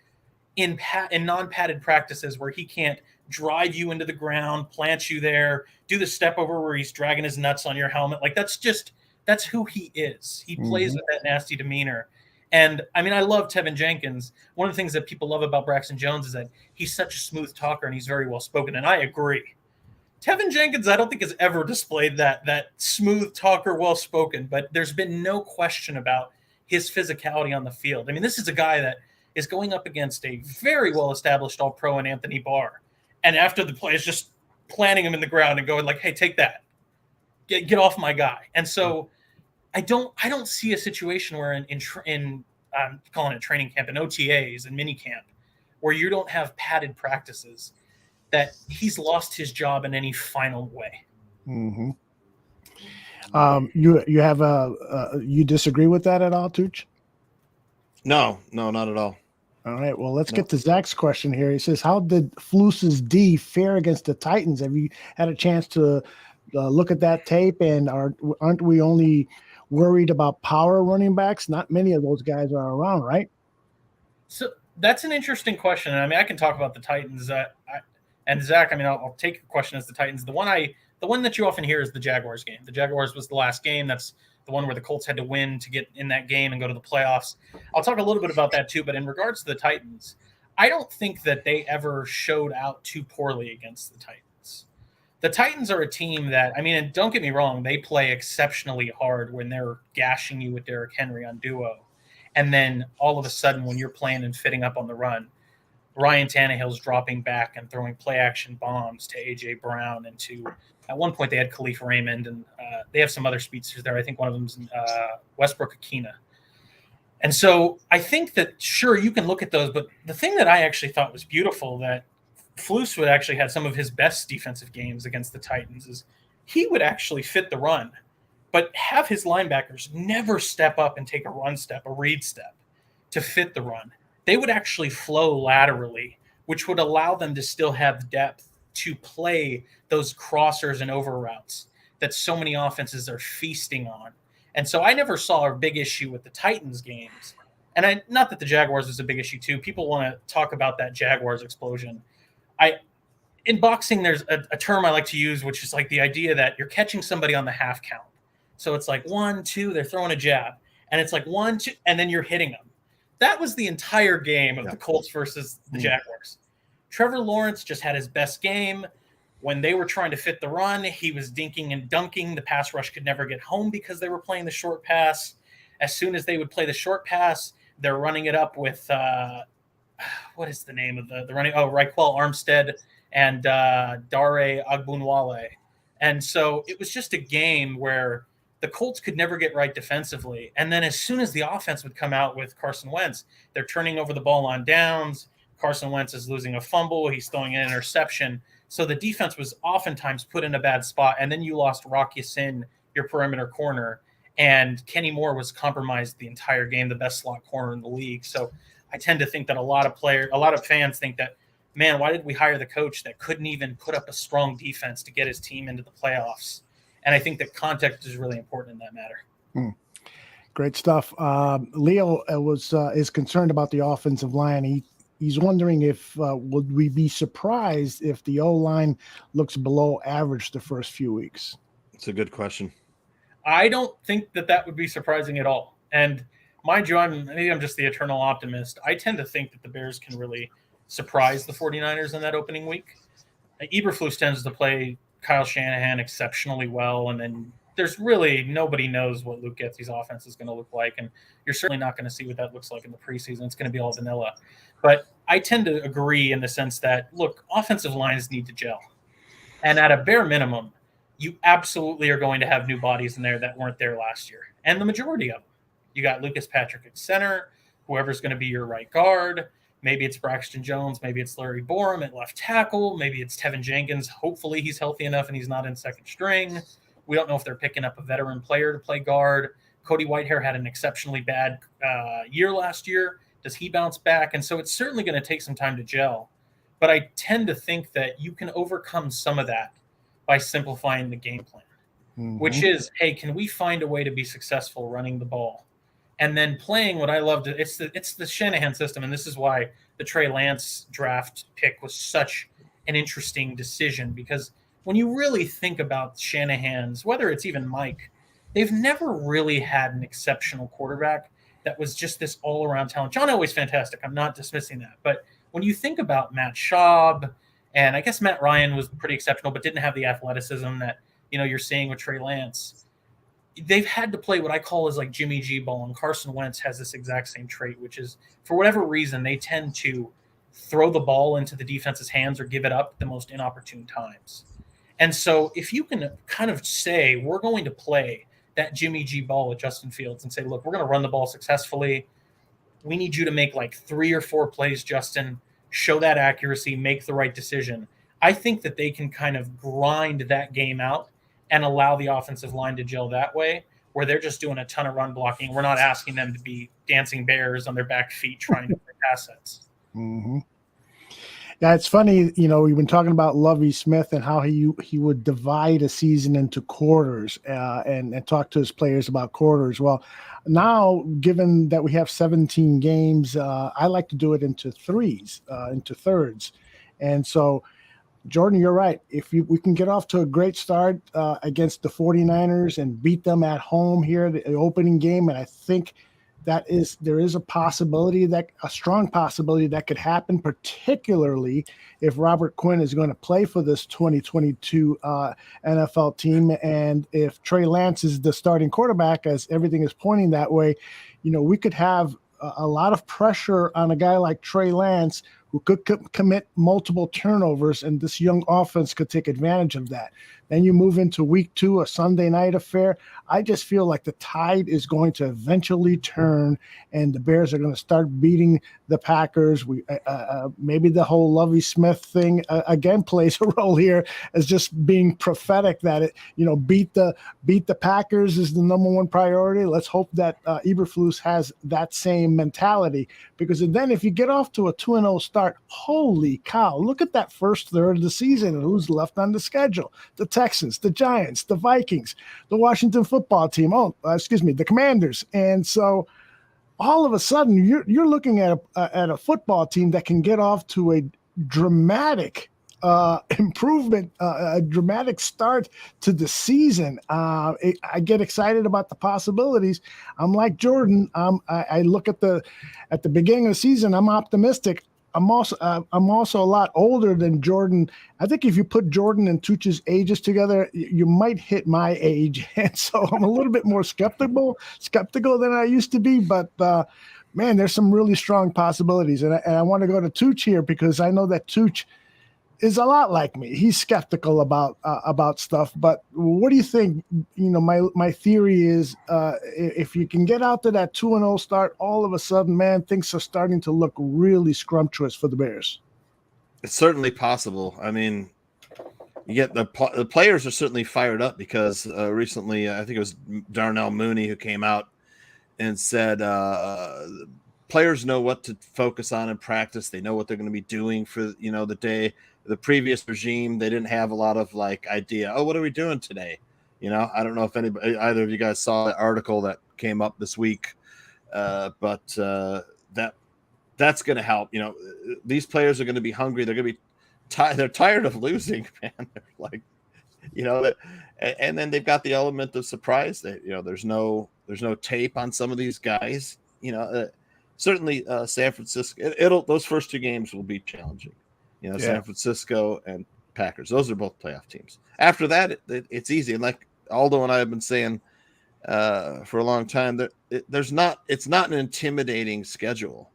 in non-padded practices where he can't drive you into the ground, plant you there, do the step over where he's dragging his nuts on your helmet. Like that's who he is. He plays with that nasty demeanor. And I mean, I love Tevin Jenkins. One of the things that people love about Braxton Jones is that he's such a smooth talker and he's very well spoken. And I agree. Tevin Jenkins, I don't think has ever displayed that smooth talker, well spoken, but there's been no question about his physicality on the field. I mean, this is a guy that is going up against a very well established All-Pro in Anthony Barr. And after the play is just planting him in the ground and going like, hey, take that. Get off my guy. And so I don't see a situation where in I'm calling it training camp and OTAs and mini camp where you don't have padded practices that he's lost his job in any final way. Mm-hmm. You have you disagree with that at all, Tooch? No, not at all. All right. Well, let's get to Zach's question here. He says, how did Flus's D fare against the Titans? Have you had a chance to look at that tape? And aren't we only worried about power running backs? Not many of those guys are around, right? So that's an interesting question. I mean, I can talk about the Titans. And Zach, I mean, I'll take your question as the Titans. The one that you often hear is the Jaguars game. The Jaguars was the last game. That's the one where the Colts had to win to get in that game and go to the playoffs. I'll talk a little bit about that too. But in regards to the Titans, I don't think that they ever showed out too poorly against the Titans. The Titans are a team that, I mean, and don't get me wrong, they play exceptionally hard when they're gashing you with Derrick Henry on duo. And then all of a sudden, when you're playing and fitting up on the run, Ryan Tannehill's dropping back and throwing play-action bombs to A.J. Brown and to at one point they had Khalif Raymond, and they have some other speedsters there. I think one of them's Westbrook Akina. And so I think that, sure, you can look at those, but the thing that I actually thought was beautiful, that Flus would actually had some of his best defensive games against the Titans, is he would actually fit the run, but have his linebackers never step up and take a run step, a read step to fit the run. They would actually flow laterally, which would allow them to still have depth to play those crossers and over routes that so many offenses are feasting on. And so I never saw a big issue with the Titans games. And not that the Jaguars was a big issue too. People want to talk about that Jaguars explosion. In boxing, there's a term I like to use, which is like the idea that you're catching somebody on the half count. So it's like 1, 2, they're throwing a jab, and it's like 1, 2, and then you're hitting them. That was the entire game of the Colts versus the Jaguars. Trevor Lawrence just had his best game. When they were trying to fit the run, he was dinking and dunking. The pass rush could never get home because they were playing the short pass. As soon as they would play the short pass, they're running it up with what is the name of the running? Oh, Raquel Armstead and Dare Ogbunwale. And so it was just a game where the Colts could never get right defensively. And then as soon as the offense would come out with Carson Wentz, they're turning over the ball on downs. Carson Wentz is losing a fumble. He's throwing an interception. So the defense was oftentimes put in a bad spot. And then you lost Rock Ya-Sin, your perimeter corner. And Kenny Moore was compromised the entire game, the best slot corner in the league. So I tend to think that a lot of fans think that, man, why did we hire the coach that couldn't even put up a strong defense to get his team into the playoffs? And I think that context is really important in that matter. Great stuff. Leo is concerned about the offensive line. He's wondering if would we be surprised if the O-line looks below average the first few weeks? It's a good question. I don't think that would be surprising at all. And mind you, maybe I'm just the eternal optimist. I tend to think that the Bears can really surprise the 49ers in that opening week. Eberflus tends to play Kyle Shanahan exceptionally well, and then there's really nobody knows what Luke Getsy's offense is going to look like, and you're certainly not going to see what that looks like in the preseason. It's going to be all vanilla. But I tend to agree in the sense that, look, offensive lines need to gel. And at a bare minimum, you absolutely are going to have new bodies in there that weren't there last year, and the majority of them. You got Lucas Patrick at center, whoever's going to be your right guard. Maybe it's Braxton Jones. Maybe it's Larry Borum at left tackle. Maybe it's Tevin Jenkins. Hopefully he's healthy enough and he's not in second string. We don't know if they're picking up a veteran player to play guard. Cody Whitehair had an exceptionally bad year last year. Does he bounce back? And so it's certainly going to take some time to gel. But I tend to think that you can overcome some of that by simplifying the game plan, which is, hey, can we find a way to be successful running the ball? And then playing what I love, it's the Shanahan system, and this is why the Trey Lance draft pick was such an interesting decision, because when you really think about Shanahan's, whether it's even Mike, they've never really had an exceptional quarterback that was just this all-around talent. John Elway's fantastic. I'm not dismissing that. But when you think about Matt Schaub, and I guess Matt Ryan was pretty exceptional, but didn't have the athleticism that you're seeing with Trey Lance. They've had to play what I call is like Jimmy G ball, and Carson Wentz has this exact same trait, which is, for whatever reason, they tend to throw the ball into the defense's hands or give it up at the most inopportune times. And so if you can kind of say, we're going to play that Jimmy G ball with Justin Fields and say, look, we're going to run the ball successfully. We need you to make like 3 or 4 plays, Justin, show that accuracy, make the right decision. I think that they can kind of grind that game out and allow the offensive line to gel that way, where they're just doing a ton of run blocking. We're not asking them to be dancing bears on their back feet trying to pick assets. Mm-hmm. Yeah, it's funny, we've been talking about Lovie Smith and how he would divide a season into quarters and talk to his players about quarters. Well, now, given that we have 17 games, I like to do it into thirds. And so, Jordan, you're right. If we can get off to a great start against the 49ers and beat them at home here, the opening game, and I think there is a strong possibility that could happen, particularly if Robert Quinn is going to play for this 2022 NFL team, and if Trey Lance is the starting quarterback, as everything is pointing that way. We could have a lot of pressure on a guy like Trey Lance, who could commit multiple turnovers, and this young offense could take advantage of that. Then you move into week 2, a Sunday night affair. I just feel like the tide is going to eventually turn, and the Bears are going to start beating the Packers. Maybe the whole Lovie Smith thing again plays a role here as just being prophetic that beat the Packers is the number one priority. Let's hope that Eberflus has that same mentality, because then if you get off to a 2-0 start, holy cow, look at that first third of the season and who's left on the schedule. The Texans, the Giants, the Vikings, the Washington football team, the Commanders. And so all of a sudden you're looking at a football team that can get off to a dramatic improvement, a dramatic start to the season. I get excited about the possibilities. I'm like Jordan. I look at the beginning of the season. I'm optimistic. I'm also a lot older than Jordan. I think if you put Jordan and Tuch's ages together, you might hit my age, and so I'm a little bit more skeptical than I used to be. But man, there's some really strong possibilities, and I want to go to Tuch here because I know that Tuch is a lot like me. He's skeptical about stuff. But what do you think? My theory is if you can get out to that 2-0 start, all of a sudden, man, things are starting to look really scrumptious for the Bears. It's certainly possible. I mean, you get the players are certainly fired up because recently, I think it was Darnell Mooney who came out and said players know what to focus on in practice. They know what they're going to be doing for the day. The previous regime, they didn't have a lot of idea. Oh, what are we doing today? I don't know if either of you guys saw the article that came up this week, but that's going to help. These players are going to be hungry. They're going to be tired. They're tired of losing, man. They're and then they've got the element of surprise. That there's no tape on some of these guys. Certainly San Francisco. Those first 2 games will be challenging. San Francisco and Packers. Those are both playoff teams. After that, it's easy. And like Aldo and I have been saying for a long time, it's not an intimidating schedule.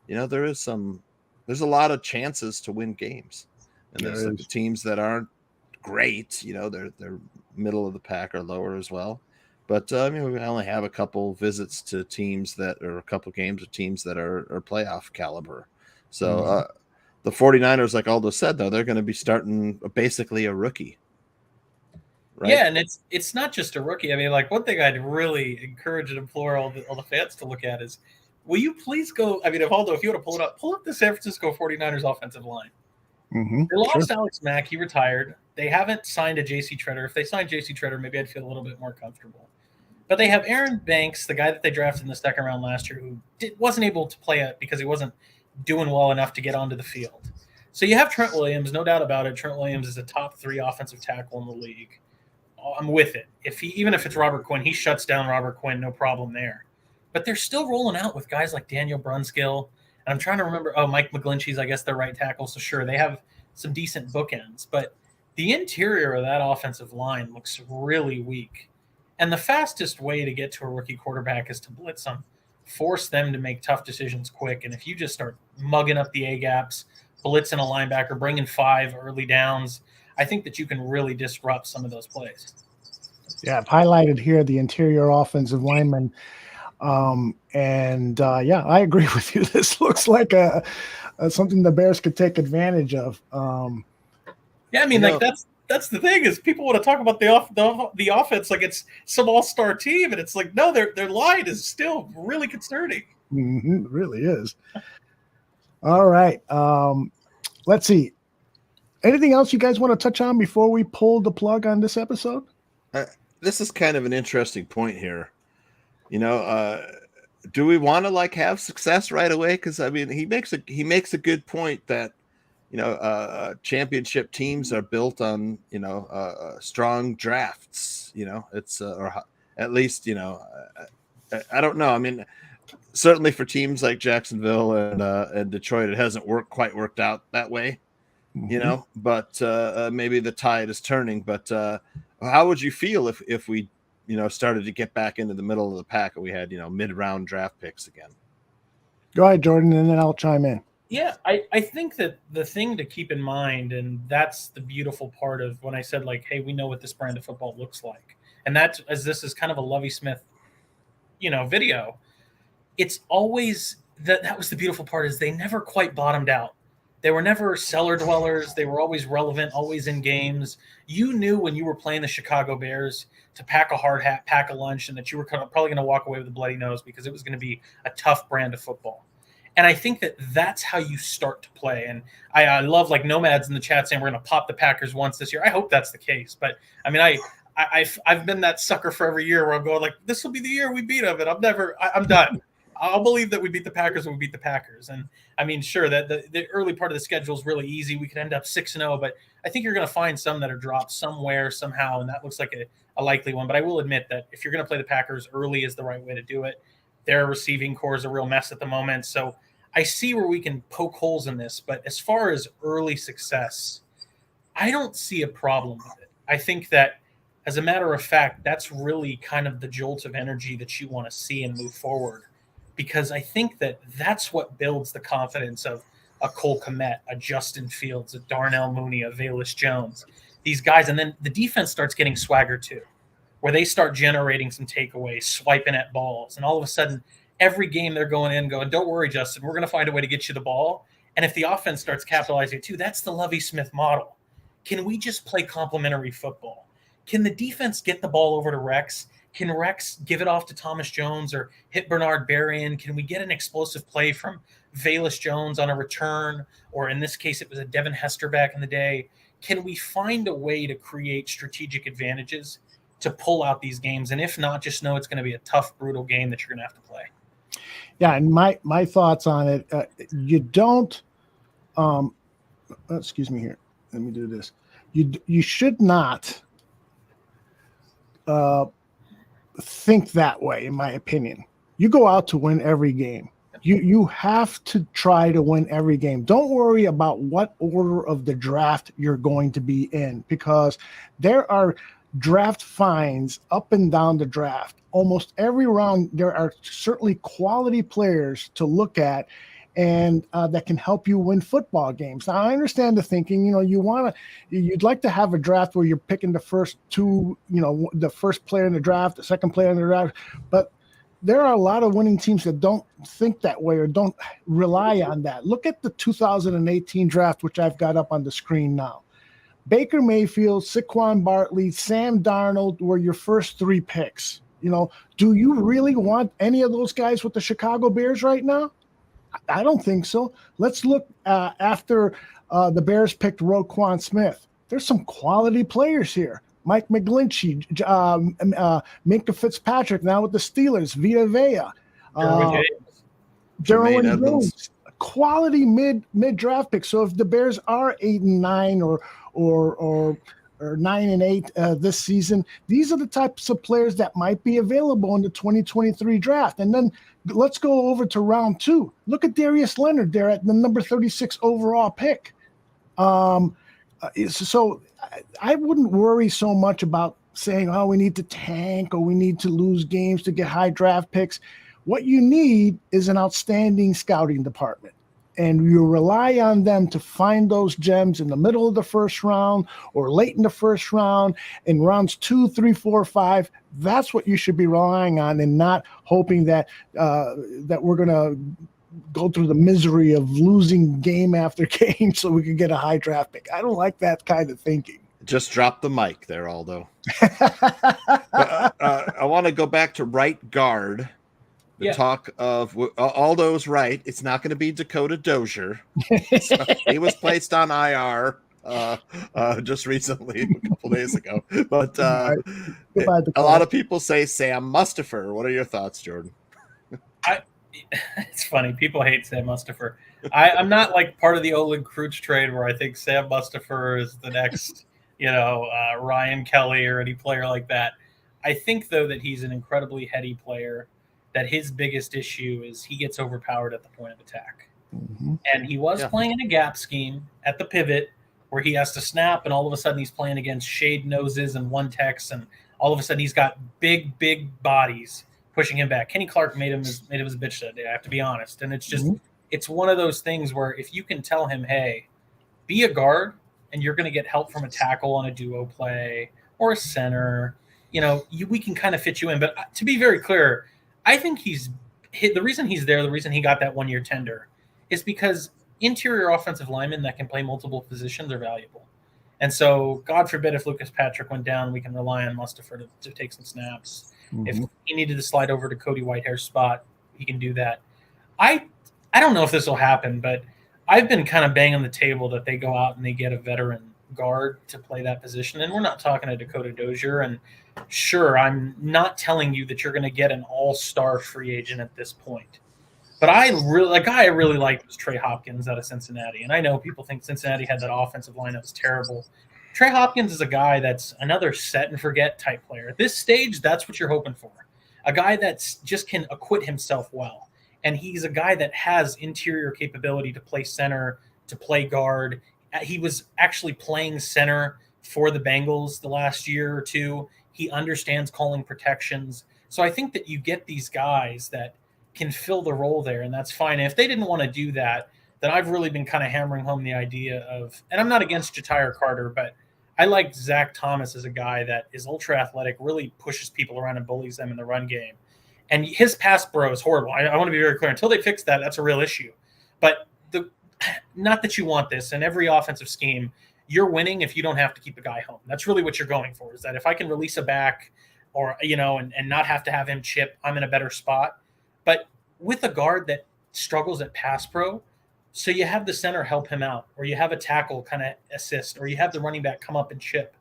There's a lot of chances to win games. And there's the teams that aren't great. They're middle of the pack or lower as well. But we only have a couple visits to teams a couple games of teams that are playoff caliber. So the 49ers, like Aldo said, though, they're going to be starting basically a rookie. Right? Yeah, and it's not just a rookie. I mean, one thing I'd really encourage and implore all the fans to look at is, will you please go? I mean, if you want to pull up the San Francisco 49ers offensive line. Mm-hmm. They lost Alex Mack. He retired. They haven't signed a J.C. Treader. If they signed J.C. Treader, maybe I'd feel a little bit more comfortable. But they have Aaron Banks, the guy that they drafted in the second round last year, who wasn't able to play it because he wasn't doing well enough to get onto the field. So you have Trent Williams, no doubt about it. Trent Williams is a top 3 offensive tackle in the league. I'm with it. Even if it's Robert Quinn, he shuts down Robert Quinn, no problem there. But they're still rolling out with guys like Daniel Brunskill. And I'm trying to remember, Mike McGlinchey's, I guess, their right tackle. So sure, they have some decent bookends. But the interior of that offensive line looks really weak. And the fastest way to get to a rookie quarterback is to blitz them, force them to make tough decisions quick. And if you just start mugging up the A-gaps, blitzing a linebacker, bringing 5 early downs, I think that you can really disrupt some of those plays. Yeah, I've highlighted here the interior offensive lineman. I agree with you. This looks like something the Bears could take advantage of. That's the thing is people want to talk about the offense like it's some all-star team, and it's like, no, their line is still really concerning. Mm-hmm, it really is. All right. Let's see. Anything else you guys want to touch on before we pull the plug on this episode? This is kind of an interesting point here. Do we want to have success right away? Because I mean, he makes a good point that championship teams are built on strong drafts. It's or at least I don't know. I mean, certainly for teams like Jacksonville and Detroit, it hasn't quite worked out that way. Mm-hmm. But maybe the tide is turning. But how would you feel if we started to get back into the middle of the pack and we had mid-round draft picks again? Go ahead, Jordan, and then I'll chime in. Yeah, I think that the thing to keep in mind, and that's the beautiful part of when I said, like, hey, we know what this brand of football looks like. And that's, as this is kind of a Lovie Smith, video, it's always that was the beautiful part, is they never quite bottomed out. They were never cellar dwellers. They were always relevant, always in games. You knew when you were playing the Chicago Bears to pack a hard hat, pack a lunch, and that you were probably going to walk away with a bloody nose because it was going to be a tough brand of football. And I think that that's how you start to play. And I love, like, Nomads in the chat saying we're going to pop the Packers once this year. I hope that's the case. But I mean, I've been that sucker for every year where I'm going, like, this will be the year we beat them, and I'm done. I'll believe that we beat the Packers when we beat the Packers. And I mean, sure, that the early part of the schedule is really easy. We could end up 6-0, but I think you're going to find some that are dropped somewhere, somehow, and that looks like a likely one. But I will admit that if you're going to play the Packers early is the right way to do it. Their receiving core is a real mess at the moment. So I see where we can poke holes in this. But as far as early success, I don't see a problem with it. I think that, as a matter of fact, that's really kind of the jolt of energy that you want to see and move forward. Because I think that that's what builds the confidence of a Cole Kmet, a Justin Fields, a Darnell Mooney, a Velus Jones, these guys. And then the defense starts getting swagger too, where they start generating some takeaways, swiping at balls. And all of a sudden, every game they're going in going, don't worry, Justin, we're going to find a way to get you the ball. And if the offense starts capitalizing too, that's the Lovie Smith model. Can we just play complementary football? Can the defense get the ball over to Rex? Can Rex give it off to Thomas Jones or hit Bernard Berrien? Can we get an explosive play from Velus Jones on a return? Or in this case, it was a Devin Hester back in the day. Can we find a way to create strategic advantages to pull out these games? And if not, just know it's going to be a tough, brutal game that you're going to have to play. Yeah, and my thoughts on it, you don't excuse me here. Let me do this. You should not think that way, in my opinion. You go out to win every game. You have to try to win every game. Don't worry about what order of the draft you're going to be in, because there are draft finds up and down the draft. Almost every round, there are certainly quality players to look at and that can help you win football games. Now, I understand the thinking. You'd like to have a draft where you're picking the first two, the first player in the draft, the second player in the draft. But there are a lot of winning teams that don't think that way or don't rely on that. Look at the 2018 draft, which I've got up on the screen now. Baker Mayfield, Saquon Barkley, Sam Darnold were your first three picks. Do you really want any of those guys with the Chicago Bears right now? I don't think so. Let's look after the Bears picked Roquan Smith. There's some quality players here. Mike McGlinchey, Minkah Fitzpatrick, now with the Steelers, Vita Vea, Derwin James. Quality mid draft pick. So if the Bears are 8-9 or 9-8 this season, these are the types of players that might be available in the 2023 draft. And then let's go over to round 2. Look at Darius Leonard there at the number 36 overall pick. So I wouldn't worry so much about saying, oh, we need to tank or we need to lose games to get high draft picks. What you need is an outstanding scouting department. And you rely on them to find those gems in the middle of the first round or late in the first round, in rounds 2, 3, 4, 5. That's what you should be relying on, and not hoping that that we're going to go through the misery of losing game after game so we can get a high draft pick. I don't like that kind of thinking. Just drop the mic there, Aldo. I want to go back to right guard. Talk of Aldo's right. It's not going to be Dakota Dozier. So he was placed on IR just recently, a couple days ago. But a lot of people say Sam Mustipher. What are your thoughts, Jordan? It's funny. People hate Sam Mustipher. I'm not like part of the Olin Kreutz trade where I think Sam Mustipher is the next, Ryan Kelly or any player like that. I think, though, that he's an incredibly heady player, that his biggest issue is he gets overpowered at the point of attack. Mm-hmm. And he was playing in a gap scheme at the pivot where he has to snap, and all of a sudden he's playing against shade noses and one techs, and all of a sudden he's got big bodies pushing him back. Kenny Clark made him his bitch that day, I have to be honest. And it's just it's one of those things where if you can tell him, hey, be a guard and you're going to get help from a tackle on a duo play or a center, we can kind of fit you in. But to be very clear, I think the reason he's there, the reason he got that 1-year tender is because interior offensive linemen that can play multiple positions are valuable. And so, God forbid, if Lucas Patrick went down, we can rely on Mustapher to take some snaps. Mm-hmm. If he needed to slide over to Cody Whitehair's spot, he can do that. I don't know if this will happen, but I've been kind of banging the table that they go out and they get a veteran guard to play that position. And we're not talking to Dakota Dozier. And sure, I'm not telling you that you're going to get an all-star free agent at this point. But a guy I really liked was Trey Hopkins out of Cincinnati. And I know people think Cincinnati had that offensive line that was terrible. Trey Hopkins is a guy that's another set and forget type player. At this stage, that's what you're hoping for. A guy that's just can acquit himself well. And he's a guy that has interior capability to play center, to play guard. He was actually playing center for the Bengals the last year or two. He understands calling protections. So I think that you get these guys that can fill the role there, and that's fine. And if they didn't want to do that, then I've really been kind of hammering home the idea of, and I'm not against Ja'Tyre Carter, but I like Zach Thomas as a guy that is ultra athletic, really pushes people around and bullies them in the run game. And his pass bro is horrible. I want to be very clear. Until they fix that, that's a real issue. But not that you want this. In every offensive scheme, you're winning if you don't have to keep a guy home. That's really what you're going for, is that if I can release a back or, and not have to have him chip, I'm in a better spot. But with a guard that struggles at pass pro, so you have the center help him out, or you have a tackle kind of assist, or you have the running back come up and chip.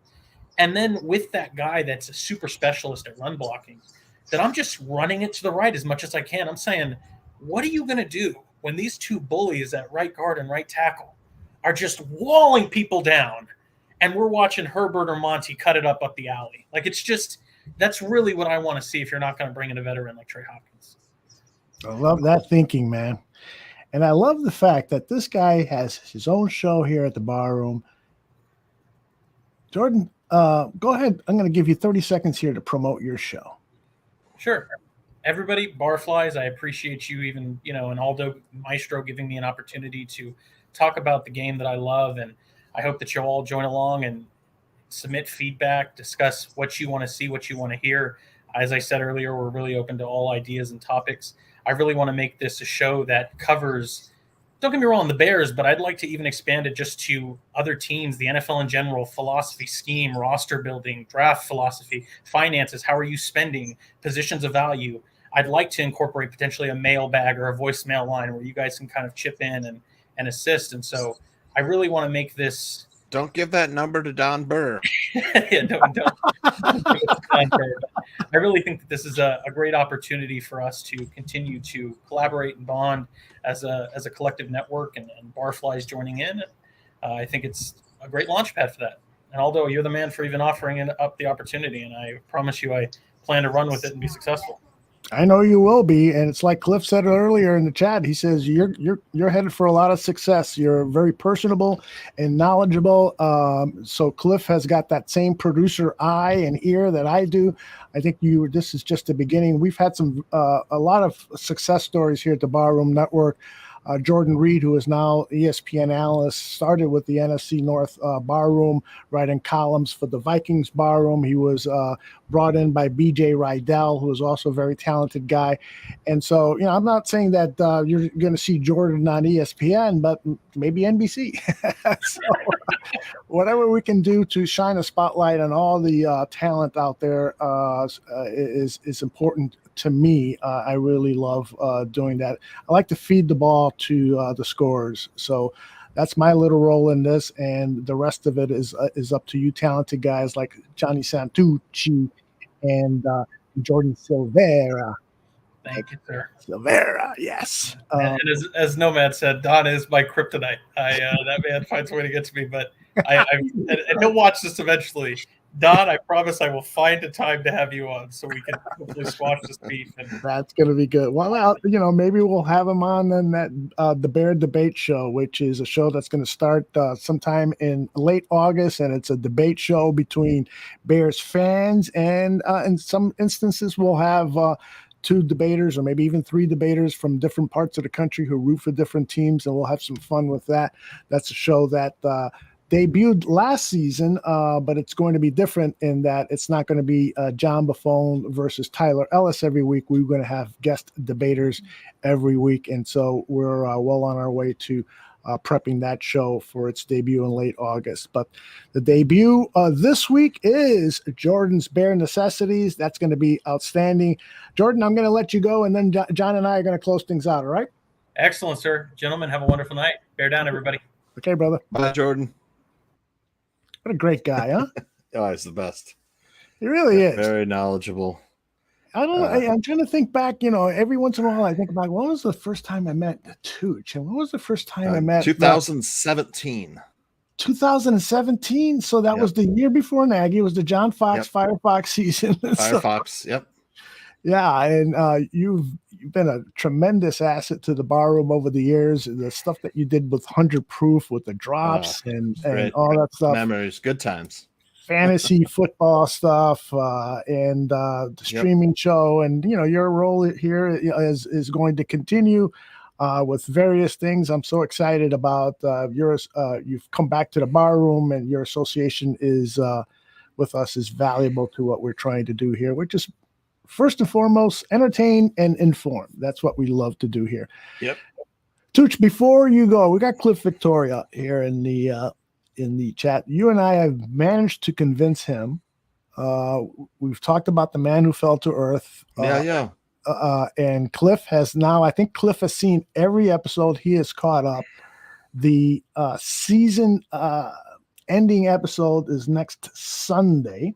And then with that guy that's a super specialist at run blocking, that I'm just running it to the right as much as I can. I'm saying, what are you going to do when these two bullies at right guard and right tackle are just walling people down and we're watching Herbert or Monty cut it up the alley? Like, it's just, that's really what I want to see if you're not going to bring in a veteran like Trey Hopkins. I love that thinking, man. And I love the fact that this guy has his own show here at the Bar Room. Jordan, go ahead. I'm going to give you 30 seconds here to promote your show. Sure. Everybody, Barflies, I appreciate you even, and Aldo Maestro giving me an opportunity to talk about the game that I love. And I hope that you'll all join along and submit feedback, discuss what you want to see, what you want to hear. As I said earlier, we're really open to all ideas and topics. I really want to make this a show that covers, don't get me wrong, the Bears, but I'd like to even expand it just to other teams, the NFL in general, philosophy, scheme, roster building, draft philosophy, finances, how are you spending, positions of value. I'd like to incorporate potentially a mailbag or a voicemail line where you guys can kind of chip in and assist. And so I really want to make this. Don't give that number to Don Burr. Yeah, don't give it to Don Burr. I really think that this is a great opportunity for us to continue to collaborate and bond as a collective network, and Barflies joining in. I think it's a great launch pad for that. And Aldo, you're the man for even offering up the opportunity, and I promise you I plan to run with it and be successful. I know you will be, and it's like Cliff said earlier in the chat. He says you're headed for a lot of success. You're very personable and knowledgeable. So Cliff has got that same producer eye and ear that I do. I think this is just the beginning. We've had a lot of success stories here at the Barroom Network. Jordan Reed, who is now ESPN analyst, started with the NFC North Barroom, writing columns for the Vikings Barroom. He was brought in by BJ Rydell, who is also a very talented guy. And so, I'm not saying that you're going to see Jordan on ESPN, but maybe NBC. So, whatever we can do to shine a spotlight on all the talent out there is important to me. I really love doing that. I like to feed the ball to the scorers. So that's my little role in this, and the rest of it is up to you talented guys like Johnny Santucci and Jordan Silvera. Thank you, sir. Silvera, yes. And as Nomad said, Don is my kryptonite. That man finds a way to get to me, but and he'll watch this eventually. Don, I promise I will find a time to have you on so we can hopefully squash this beef. That's going to be good. Well, maybe we'll have him on in that the Bear Debate Show, which is a show that's going to start sometime in late August, and it's a debate show between Bears fans, and in some instances we'll have 2 debaters or maybe even 3 debaters from different parts of the country who root for different teams, and we'll have some fun with that. That's a show that debuted last season, but it's going to be different in that it's not going to be John Buffone versus Tyler Ellis every week. We're going to have guest debaters every week, and so we're well on our way to prepping that show for its debut in late August. But the debut this week is Jordan's Bare Necessities. That's going to be outstanding. Jordan, I'm going to let you go, and then John and I are going to close things out, all right? Excellent, sir. Gentlemen, have a wonderful night. Bear down, everybody. Okay, brother. Bye, Jordan. What a great guy, huh? Oh, he's the best. He really is. Very knowledgeable. I don't know. I'm trying to think back, every once in a while I think about when was the first time I met Tooch, and when was the first time I met 2017. 2017. So that was the year before Nagy. It was the John Fox Firefox season. Firefox, yep. Yeah, and you've been a tremendous asset to the barroom over the years. The stuff that you did with 100 Proof, with the drops and all that stuff. Memories, good times. Fantasy football stuff and the streaming show, and your role here is going to continue with various things. I'm so excited about yours. You've come back to the bar room, and your association is with us is valuable to what we're trying to do here, which is first and foremost entertain and inform. That's what we love to do here. Yep. Tooch, before you go, we got Cliff Victoria here in the chat. You and I have managed to convince him. We've talked about The Man Who Fell to Earth. And Cliff has now, I think Cliff has seen every episode. He is caught up. The season ending episode is next Sunday.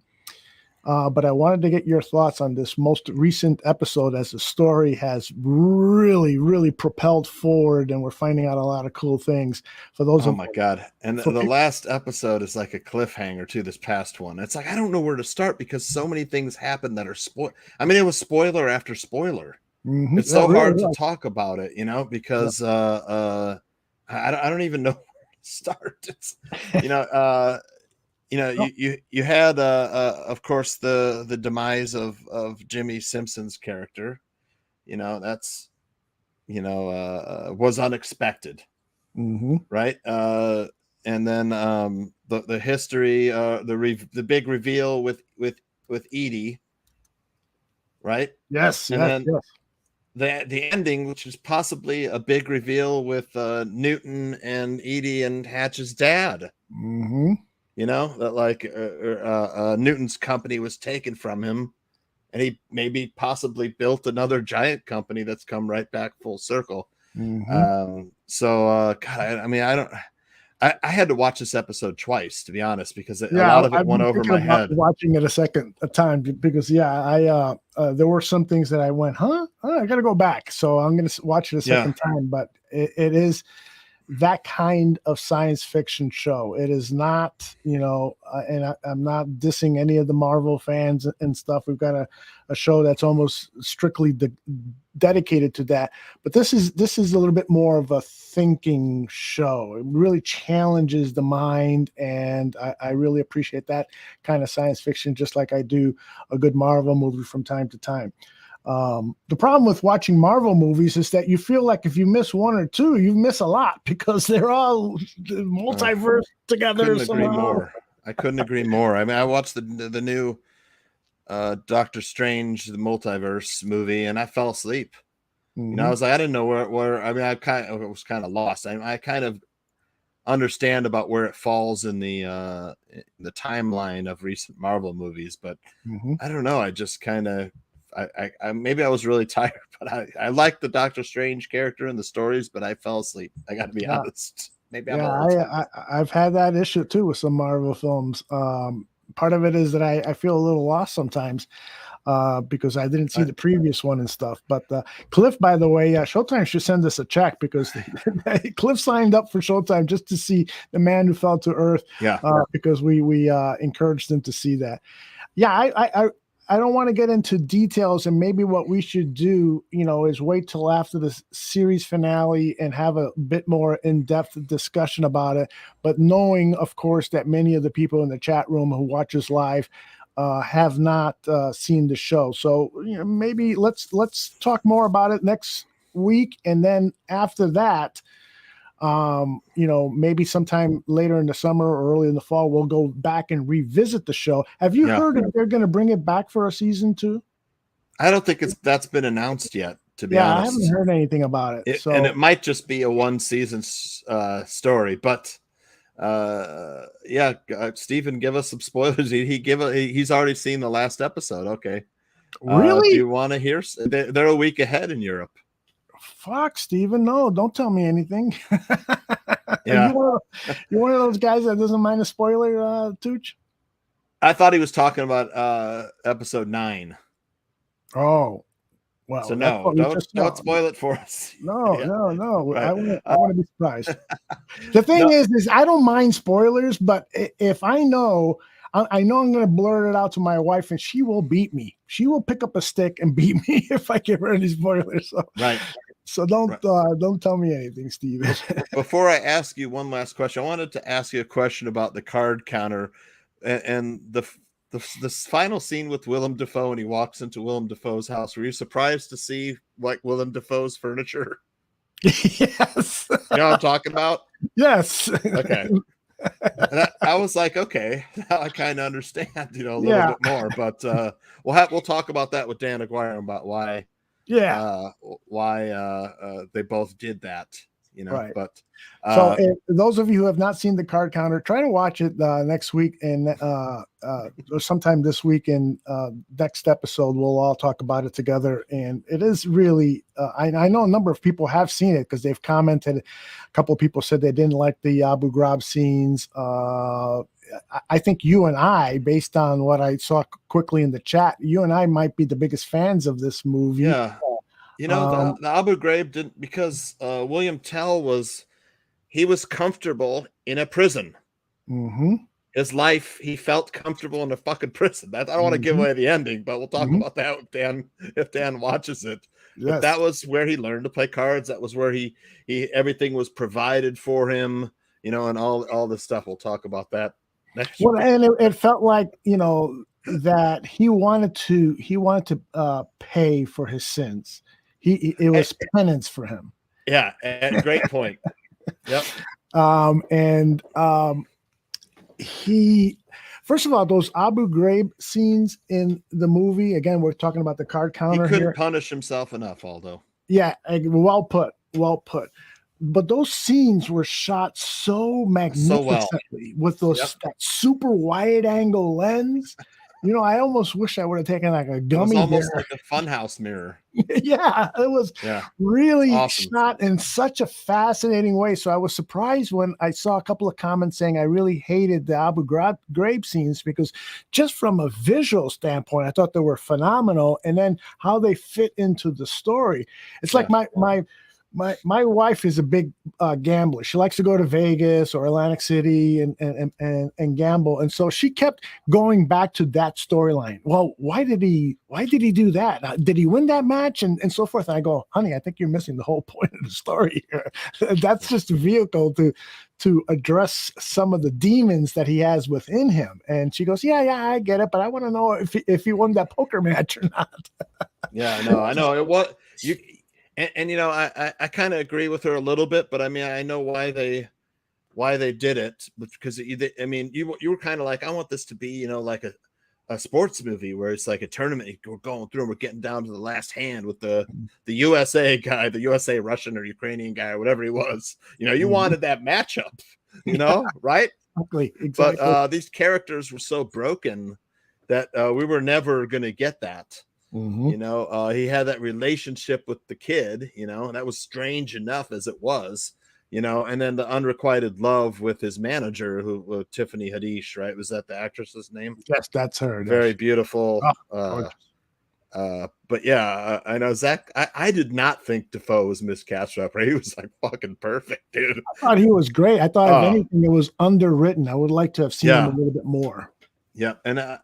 But I wanted to get your thoughts on this most recent episode, as the story has really, really propelled forward, and we're finding out a lot of cool things. For those, oh my god! And the last episode is like a cliffhanger to this past one. It's like I don't know where to start because so many things happen that are spoil. I mean, it was spoiler after spoiler. Mm-hmm. It's so hard to talk about it, because I don't even know where to start. It's, you had of course the demise of Jimmy Simpson's character. That's was unexpected, right? And then the history, the big reveal with Edie, right? Yes, and then the ending, which is possibly a big reveal with Newton and Edie and Hatch's dad. Mm-hmm. That like Newton's company was taken from him, and he maybe possibly built another giant company that's come right back full circle. Mm-hmm. God, I had to watch this episode twice, to be honest, because a lot of it went over my head. Watching it a time because there were some things that I went, I got to go back, so I'm going to watch it a second time. But it is that kind of science fiction show. It is not, and I'm not dissing any of the Marvel fans and stuff. We've got a show that's almost strictly dedicated to that. But this is a little bit more of a thinking show. It really challenges the mind, and I really appreciate that kind of science fiction, just like I do a good Marvel movie from time to time. The problem with watching Marvel movies is that you feel like if you miss one or two, you miss a lot because they're all multiverse together. I couldn't agree more. I mean, I watched the new Doctor Strange, the multiverse movie, and I fell asleep. Mm-hmm. I was like, I didn't know where. I mean, I was kind of lost. I kind of understand about where it falls in the timeline of recent Marvel movies, but I don't know. I just kind of. I maybe I was really tired, but I liked the Doctor Strange character and the stories, but I fell asleep. I got to be honest. Maybe I've had that issue too with some Marvel films. Part of it is that I feel a little lost sometimes because I didn't see the previous one and stuff. But Cliff, by the way, Showtime should send us a check because Cliff signed up for Showtime just to see The Man Who Fell to Earth. Because we encouraged him to see that. I don't want to get into details, and maybe what we should do, is wait till after the series finale and have a bit more in-depth discussion about it. But knowing, of course, that many of the people in the chat room who watch us live have not seen the show. So maybe let's talk more about it next week, and then after that, maybe sometime later in the summer or early in the fall, we'll go back and revisit the show. Have you heard if they're going to bring it back for a season 2? I don't think that's been announced yet, to be honest. I haven't heard anything about it. And it might just be a one season story, but Stephen, give us some spoilers. He's already seen the last episode. Okay. Really? Do you want to hear? They're a week ahead in Europe. Fuck, Steven. No, don't tell me anything. Yeah. You're one of those guys that doesn't mind a spoiler, Tooch? I thought he was talking about episode 9. Oh, well. So no, don't spoil it for us. No, Yeah. no. Right. I want to be surprised. The thing is I don't mind spoilers, but if I know I'm going to blurt it out to my wife, and she will beat me. She will pick up a stick and beat me if I give her any spoilers. So, right. So don't tell me anything, Steven. Before I ask you one last question, I wanted to ask you a question about the card counter and the final scene with Willem Dafoe, and he walks into Willem Dafoe's house. Were you surprised to see like Willem Dafoe's furniture? Yes. You know what I'm talking about? Yes. Okay. And I was like, okay, now I kind of understand, a little bit more. But we'll talk about that with Dan Aguire about why they both did that. Right. But so those of you who have not seen the card counter, try to watch it next week and or sometime this week. And next episode, we'll all talk about it together. And it is really, I know a number of people have seen it because they've commented. A couple of people said they didn't like the Abu Ghraib scenes. I think you and I, based on what I saw quickly in the chat, you and I might be the biggest fans of this movie. Yeah. The Abu Ghraib didn't, because William Tell was comfortable in a prison. Mm-hmm. His life, he felt comfortable in a fucking prison. I don't want to give away the ending, but we'll talk about that with Dan if Dan watches it. Yes. But that was where he learned to play cards. That was where he everything was provided for him, and all this stuff. We'll talk about that next week. And it felt like that he wanted to pay for his sins. It was penance for him. Yeah, great point. Yep. He, first of all, those Abu Ghraib scenes in the movie. Again, we're talking about the card counter. He couldn't here. punish himself enough, Aldo. Yeah, well put. But those scenes were shot so magnificently with that super wide angle lens. I almost wish I would have taken like a gummy. It was almost like a funhouse mirror. Yeah, it was really awesome. Shot in such a fascinating way. So I was surprised when I saw a couple of comments saying I really hated the Abu Ghraib scenes because just from a visual standpoint, I thought they were phenomenal. And then how they fit into the story. It's like my wife is a big gambler. She likes to go to Vegas or Atlantic City and gamble. And so she kept going back to that storyline. Well, why did he do that? Did he win that match? And so forth. And I go, honey, I think you're missing the whole point of the story here. That's just a vehicle to address some of the demons that he has within him. And she goes, yeah, I get it. But I want to know if he won that poker match or not. Yeah, no, I know. It was you. And I kind of agree with her a little bit, but I mean, I know why they did it, because you were kind of like, I want this to be, like a sports movie where it's like a tournament. We're going through and we're getting down to the last hand with the USA guy, the USA Russian or Ukrainian guy or whatever he was. You wanted that matchup, right? Exactly. But these characters were so broken that we were never going to get that. Mm-hmm. He had that relationship with the kid, and that was strange enough as it was, and then the unrequited love with his manager, who Tiffany Haddish, right? Was that the actress's name? Yes, that's her. Very beautiful. But yeah, I know Zach. I did not think Defoe was miscast up. Right? He was like fucking perfect, dude. I thought he was great. I thought if anything, it was underwritten. I would like to have seen him a little bit more. Yeah, and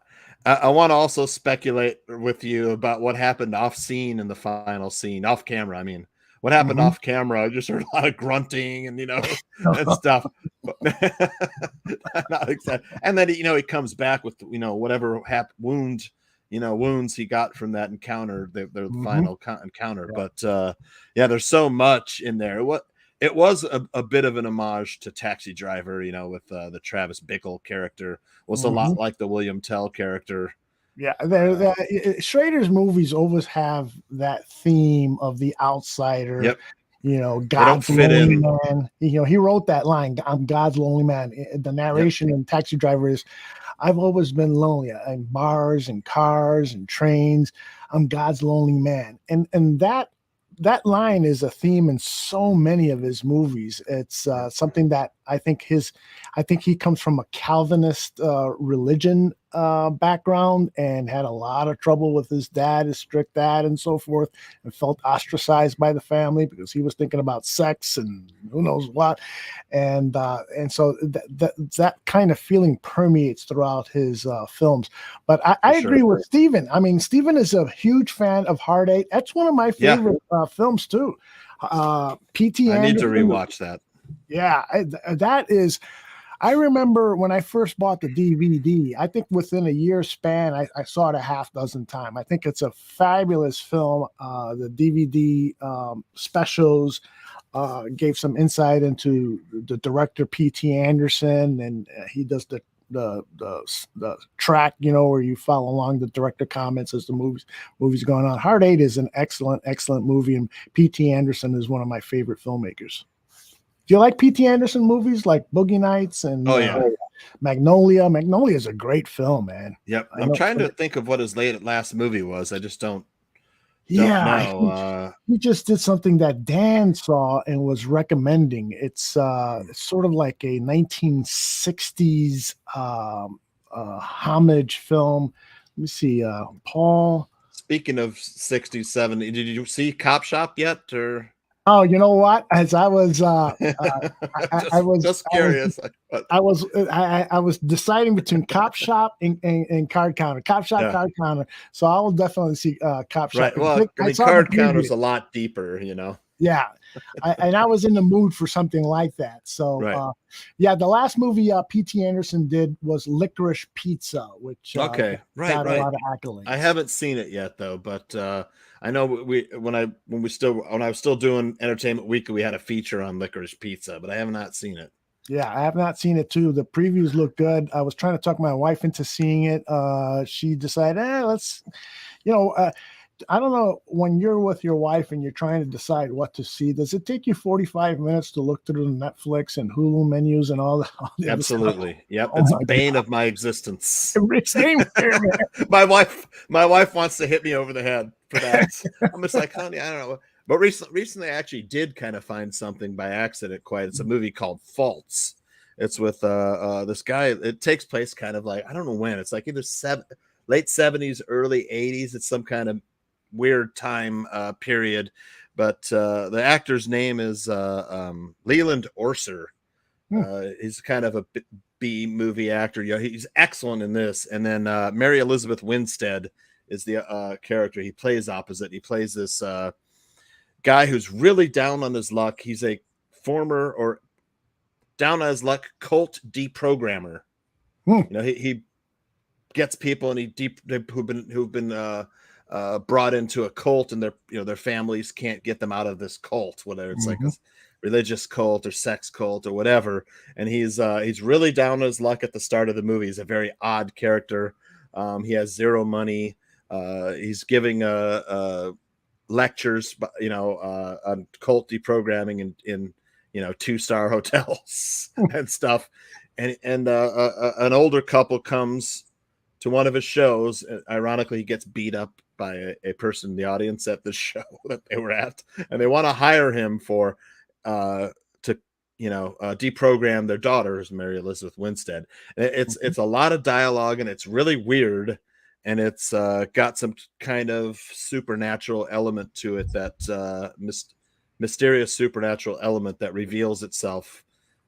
I want to also speculate with you about what happened off scene in the final scene, off camera. I mean, What happened off camera? I just heard a lot of grunting and and stuff. Not exactly. And then he comes back with whatever wounds he got from that encounter, the final encounter. Yeah. But there's so much in there. It was a bit of an homage to Taxi Driver, with the Travis Bickle character. Was a lot like the William Tell character. Yeah, Schrader's movies always have that theme of the outsider. Yep. God's lonely man. He wrote that line, "I'm God's lonely man." The narration in Taxi Driver is, "I've always been lonely in bars and cars and trains. I'm God's lonely man." And that line is a theme in so many of his movies. It's something that I think he comes from a Calvinist religion background and had a lot of trouble with his dad, his strict dad, and so forth, and felt ostracized by the family because he was thinking about sex and who knows what, and so that kind of feeling permeates throughout his films. But I agree with Steven. I mean, Steven is a huge fan of Heart 8. That's one of my favorite films too. P.T. I Anderson, need to rewatch that. Yeah, that is. I remember when I first bought the DVD, I think within a year span, I saw it a half dozen times. I think it's a fabulous film. The DVD specials gave some insight into the director, P.T. Anderson, and he does the track, where you follow along the director comments as the movie's going on. Heart 8 is an excellent movie, and P.T. Anderson is one of my favorite filmmakers. Do you like P.T. Anderson movies like Boogie Nights and Magnolia? Magnolia is a great film, man. Yep. I'm trying to think of what his last movie was. I just don't know. He just did something that Dan saw and was recommending. It's sort of like a 1960s homage film. Let me see. Paul. Speaking of 60s, 70s, did you see Cop Shop yet? Or oh, you know what? As I was, I was just curious. I was deciding between Cop Shop and Card Counter. Cop Shop, Card Counter. So I will definitely see Cop Shop. Right. Well, Card Counter's a lot deeper, Yeah, and I was in the mood for something like that. So, the last movie P.T. Anderson did was Licorice Pizza, which got a lot of accolades. I haven't seen it yet, though, but I know when I was still doing Entertainment Weekly, we had a feature on Licorice Pizza, but I have not seen it. Yeah, I have not seen it too. The previews look good. I was trying to talk my wife into seeing it. She decided, let's, I don't know, when you're with your wife and you're trying to decide what to see, does it take you 45 minutes to look through the Netflix and Hulu menus and all the Absolutely. Yep. It's a bane of my existence. Same here, man. My wife wants to hit me over the head for that. I'm just like, honey, I don't know. But recently I actually did kind of find something by accident. It's a movie called Faults. It's with this guy. It takes place kind of like, I don't know when. It's like either late 70s, early 80s. It's some kind of weird time period, but the actor's name is Leland Orser. He's kind of a B movie actor. He's excellent in this. And then Mary Elizabeth Winstead is the character he plays opposite. He plays this guy who's really down on his luck. He's a former or down on his luck cult deprogrammer. He gets people and who've been brought into a cult, and their families can't get them out of this cult, whether it's like a religious cult or sex cult or whatever. And he's really down on his luck at the start of the movie. He's a very odd character. He has zero money. He's giving lectures, on cult deprogramming in 2-star hotels and stuff. And an older couple comes to one of his shows. Ironically, he gets beat up by a person in the audience at the show that they were at, and they want to hire him to deprogram their daughter, Mary Elizabeth Winstead. It's a lot of dialogue, and it's really weird, and it's got some kind of supernatural element to it, that mysterious supernatural element that reveals itself.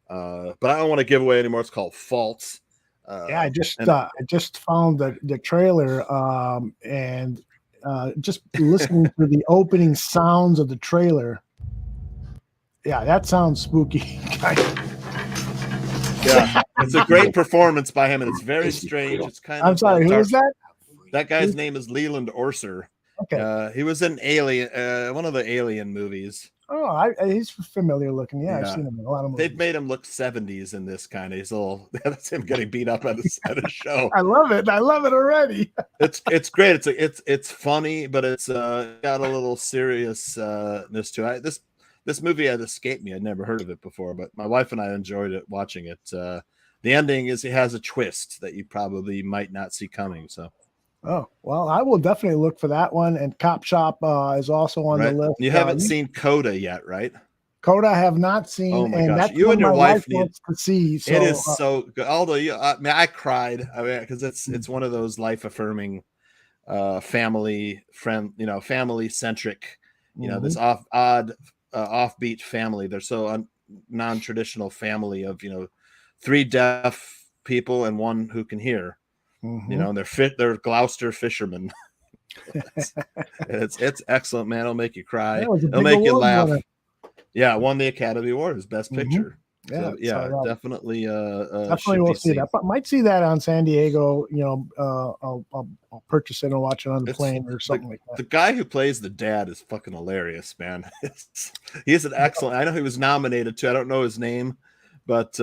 But I don't want to give away anymore. It's called Faults. I just found the trailer and just listening to the opening sounds of the trailer. Yeah, that sounds spooky. Yeah, it's a great performance by him, and it's very strange. It's kind of. I'm sorry, who is that? That guy's name is Leland Orser. Okay. He was in Alien, one of the Alien movies. Oh, he's familiar looking. Yeah, I've seen him in a lot of movies. They've made him look 70s in this kind of. He's a little. That's him getting beat up at a show. I love it. I love it already. It's great. It's funny, but it's got a little seriousness to it. This movie had escaped me. I'd never heard of it before, but my wife and I enjoyed it watching it. The ending is it has a twist that you probably might not see coming. So. Oh, well, I will definitely look for that one. And Cop Shop is also on the list. You haven't seen Coda yet, right? Coda I have not seen. Oh my and gosh. that's You and your wife need wants to see. So, it is so good. Although I cried. Because it's one of those life affirming, family friend, family centric, this offbeat family. They're so non-traditional family of, 3 deaf people and 1 who can hear. They're Gloucester fishermen. it's excellent, man. It'll make you cry. It'll make you laugh. Yeah, won the Academy Award as Best Picture. Yeah, definitely. Definitely will see that. But might see that on San Diego. I'll purchase it and watch it on the plane or something like that. The guy who plays the dad is fucking hilarious, man. He's an excellent. I know he was nominated too. I don't know his name, but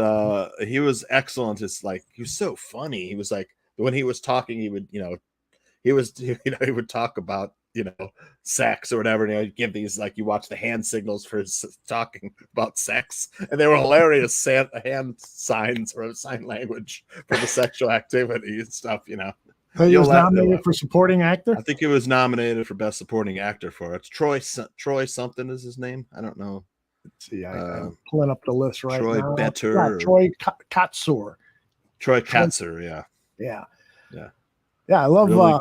he was excellent. It's like he was so funny. He was like. When he was talking, he would, he would talk about, sex or whatever. And he'd give these, like, you watch the hand signals for his talking about sex. And they were hilarious hand signs or sign language for the sexual activity and stuff, He was nominated for supporting actor? I think he was nominated for best supporting actor for it. Troy something is his name. I don't know. Let's see. I'm pulling up the list right now. Troy Better. Yeah, Troy Kotsur. Troy Kotsur, yeah. Yeah, I love really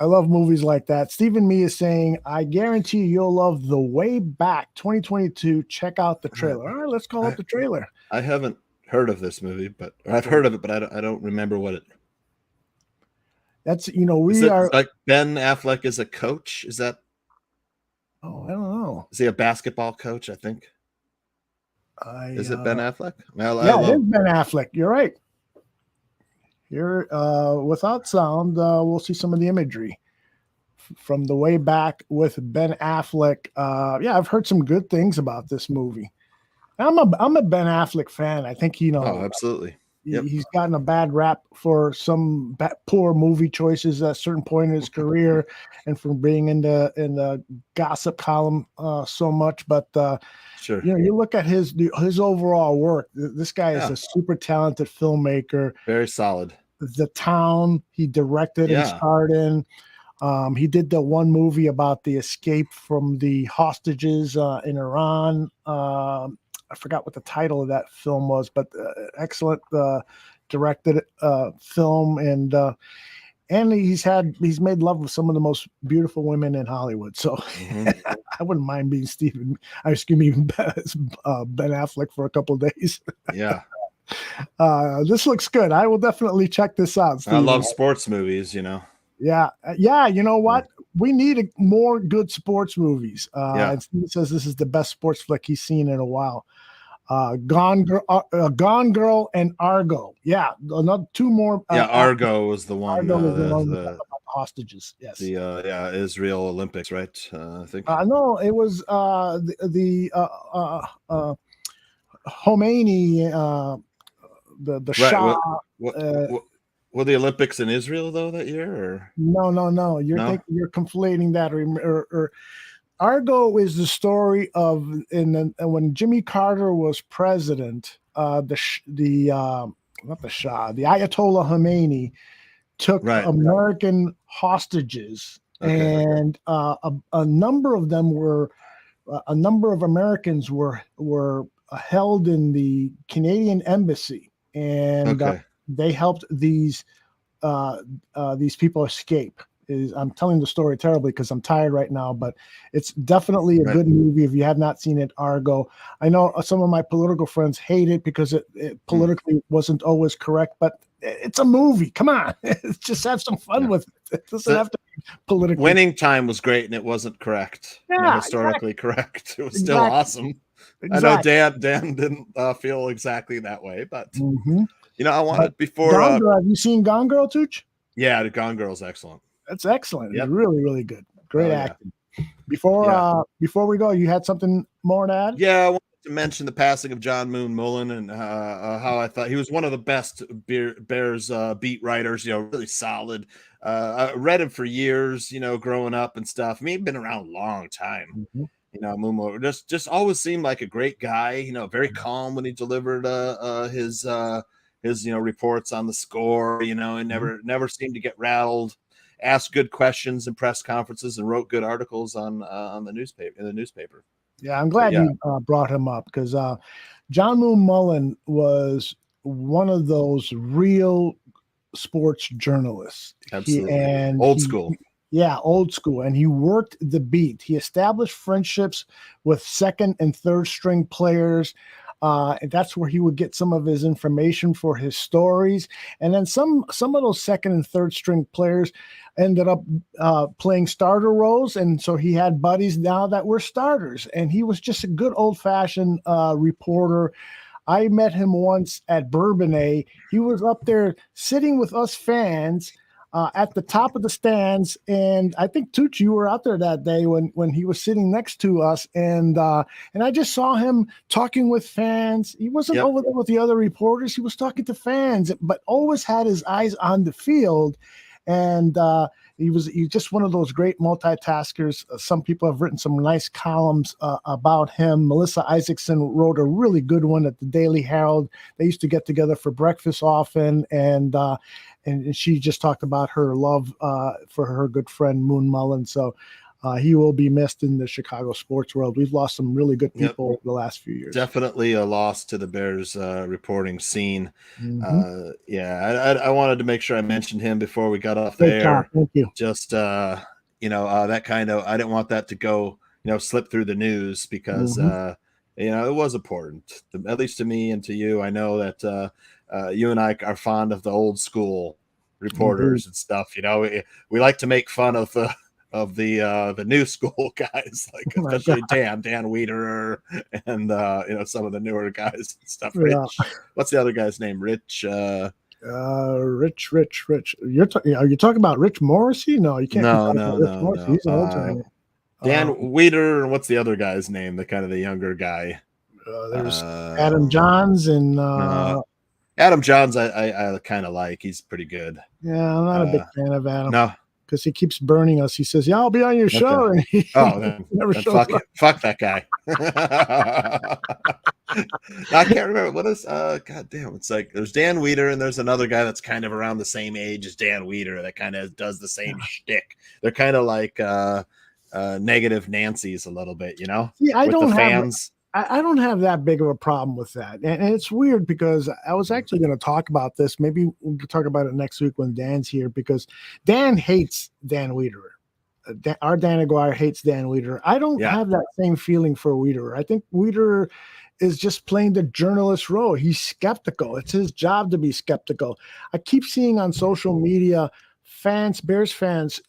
I love movies like that. Stephen Me is saying, I guarantee you'll love The Way Back 2022. Check out the trailer. All right, let's call up the trailer. I haven't heard of this movie, but I've heard of it, but I don't remember what it. That's we are like Ben Affleck is a coach. Is that? Oh, I don't know. Is he a basketball coach? I think. Is it Ben Affleck? It is Ben Affleck. You're right. Here, without sound, we'll see some of the imagery from The Way Back with Ben Affleck. I've heard some good things about this movie. I'm a Ben Affleck fan. I think Oh, absolutely. He's gotten a bad rap for some poor movie choices at a certain point in his career, and from being in the gossip column so much. But sure, you look at his overall work. This guy is a super talented filmmaker. Very solid. The Town he directed and starred in. He did the one movie about the escape from the hostages in Iran. I forgot what the title of that film was, but excellent directed film, and he's made love with some of the most beautiful women in Hollywood. So I wouldn't mind being Ben Affleck for a couple of days. Yeah. This looks good. I will definitely check this out, Steve. I love sports movies, Yeah. You know what? We need more good sports movies. And Steve says this is the best sports flick he's seen in a while. Gone Girl and Argo. Yeah, another 2 more. Argo was the one. Argo was the one about the hostages. Yes. The Israel Olympics, right? I think. No, it was the Khomeini. The Shah. Were the Olympics in Israel though that year? Or no, you're conflating that. Or Argo is the story of when Jimmy Carter was president. The Ayatollah Khomeini took American hostages, and a number of them were a number of Americans were held in the Canadian embassy, and they helped these people escape. I'm telling the story terribly because I'm tired right now, but it's definitely a good movie if you have not seen it. Argo. I know some of my political friends hate it because it politically wasn't always correct, but it's a movie. Come on, just have some fun with it. It doesn't have to be political. Winning Time was great, and it wasn't correct. Historically correct. It was still awesome. I know Dan didn't feel exactly that way, but I wanted before. Gone Girl, have you seen Gone Girl, Tooch? Yeah, the Gone Girl's excellent. That's excellent. Yep. It's really, really good. Great acting. Before we go, you had something more to add? Yeah, I wanted to mention the passing of John Moon Mullen and how I thought he was one of the best Bears beat writers. Really solid. I read him for years. Growing up and stuff. I mean, he'd been around a long time. Mumo just always seemed like a great guy. Very calm when he delivered his reports on the score. And never seemed to get rattled. Asked good questions in press conferences and wrote good articles on the newspaper. Yeah, I'm glad you brought him up because John Moon Mullen was one of those real sports journalists. Absolutely, old school. Yeah, old school. And he worked the beat. He established friendships with second and third string players. And that's where he would get some of his information for his stories. And then some of those second and third string players ended up playing starter roles. And so he had buddies now that were starters. And he was just a good old-fashioned reporter. I met him once at Bourbonnais. He was up there sitting with us fans at the top of the stands, and I think Tucci, you were out there that day when he was sitting next to us, and I just saw him talking with fans. He wasn't over there with the other reporters; he was talking to fans, but always had his eyes on the field, and he's just one of those great multitaskers. Some people have written some nice columns about him. Melissa Isaacson wrote a really good one at the Daily Herald. They used to get together for breakfast often, and she just talked about her love for her good friend Moon Mullen. So he will be missed in the Chicago sports world. We've lost some really good people over the last few years. Definitely a loss to the Bears reporting scene. I wanted to make sure I mentioned him before we got off the air. Thank you. Just that kind of, I didn't want that to go slip through the news because it was important, at least to me and to you. I know that you and I are fond of the old school reporters and stuff. We like to make fun of the new school guys, like especially Dan Wiederer and some of the newer guys and stuff. Rich, what's the other guy's name? Rich. Rich. Are you talking about Rich Morrissey? No, you can't. No. He's an old time. Dan Wiederer, and what's the other guy's name? The kind of the younger guy. There's Adam Johns and. Adam Johns, I kind of like. He's pretty good. Yeah, I'm not a big fan of Adam. No, because he keeps burning us. He says, "Yeah, I'll be on your show." And he never shows up. Fuck that guy. I can't remember what is. God damn, it's like there's Dan Wiederer and there's another guy that's kind of around the same age as Dan Wiederer that kind of does the same shtick. They're kind of like negative Nancy's a little bit, See, I don't have that big of a problem with that. And it's weird because I was actually going to talk about this. Maybe we could talk about it next week when Dan's here, because Dan hates Dan Wiederer. Our Dan Aguire hates Dan Wiederer. I don't have that same feeling for Wiederer. I think Wiederer is just playing the journalist role. He's skeptical. It's his job to be skeptical. I keep seeing on social media Bears fans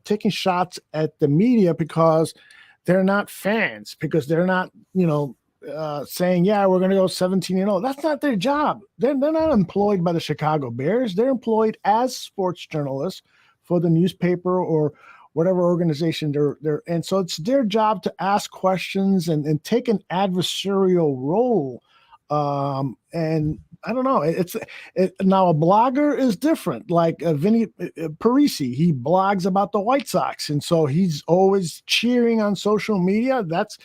taking shots at the media because they're not fans, because they're not, saying, we're going to go 17-0. That's not their job. They're not employed by the Chicago Bears. They're employed as sports journalists for the newspaper or whatever organization they're in. So it's their job to ask questions and take an adversarial role. And I don't know. Now a blogger is different. Like Vinny Parisi, he blogs about the White Sox, and so he's always cheering on social media. That's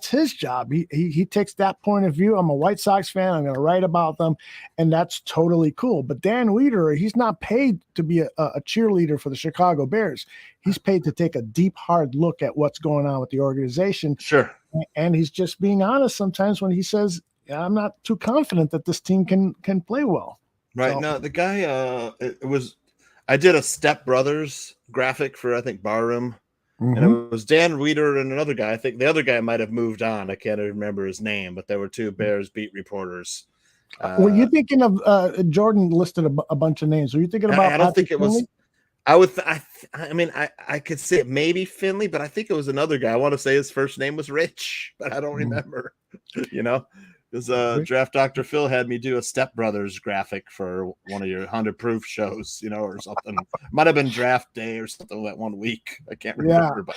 his job. He takes that point of view. I'm a White Sox fan. I'm going to write about them, and that's totally cool. But Dan Wiederer, he's not paid to be a cheerleader for the Chicago Bears. He's paid to take a deep, hard look at what's going on with the organization. Sure. And he's just being honest sometimes when he says, I'm not too confident that this team can play well. Right. So, no, the guy, I did a Step Brothers graphic for, I think, Barroom. And it was Dan Wiederer and another guy. I think the other guy might have moved on. I can't remember his name, but there were two Bears beat reporters. were you thinking of Jordan listed a bunch of names? Were you thinking about? I don't think it was. I could say it maybe Finley, but I think it was another guy. I want to say his first name was Rich, but I don't remember. Because Draft Dr. Phil had me do a Step Brothers graphic for one of your 100 Proof shows, or something. Might have been draft day or something that one week. I can't remember. But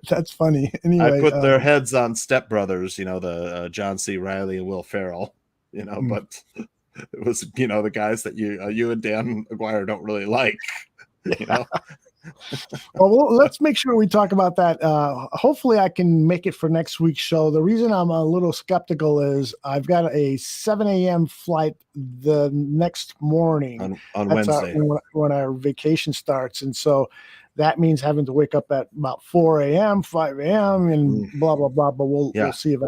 that's funny. Anyway, I put their heads on Step Brothers, the John C. Reilly and Will Ferrell, but it was, the guys that you and Dan Aguire don't really like. Well, let's make sure we talk about that. Hopefully I can make it for next week's show. The reason I'm a little skeptical is I've got a 7 a.m. flight the next morning on Wednesday when our vacation starts. And so that means having to wake up at about 4 a.m., 5 a.m. and blah, blah, blah. But we'll see if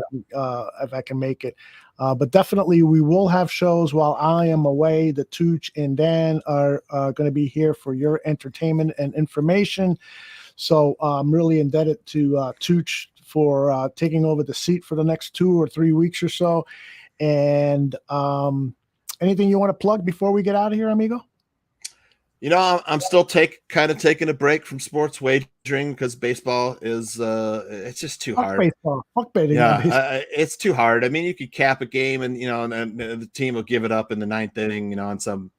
I can make it. But definitely we will have shows while I am away. The Tooch and Dan are going to be here for your entertainment and information. So I'm really indebted to Tooch for taking over the seat for the next 2 or 3 weeks or so. And anything you want to plug before we get out of here, amigo? I'm still taking a break from sports wagering because baseball is it's just too hard. Baseball. Fuck betting. Yeah, it's too hard. I mean, you could cap a game and and the team will give it up in the 9th inning, on some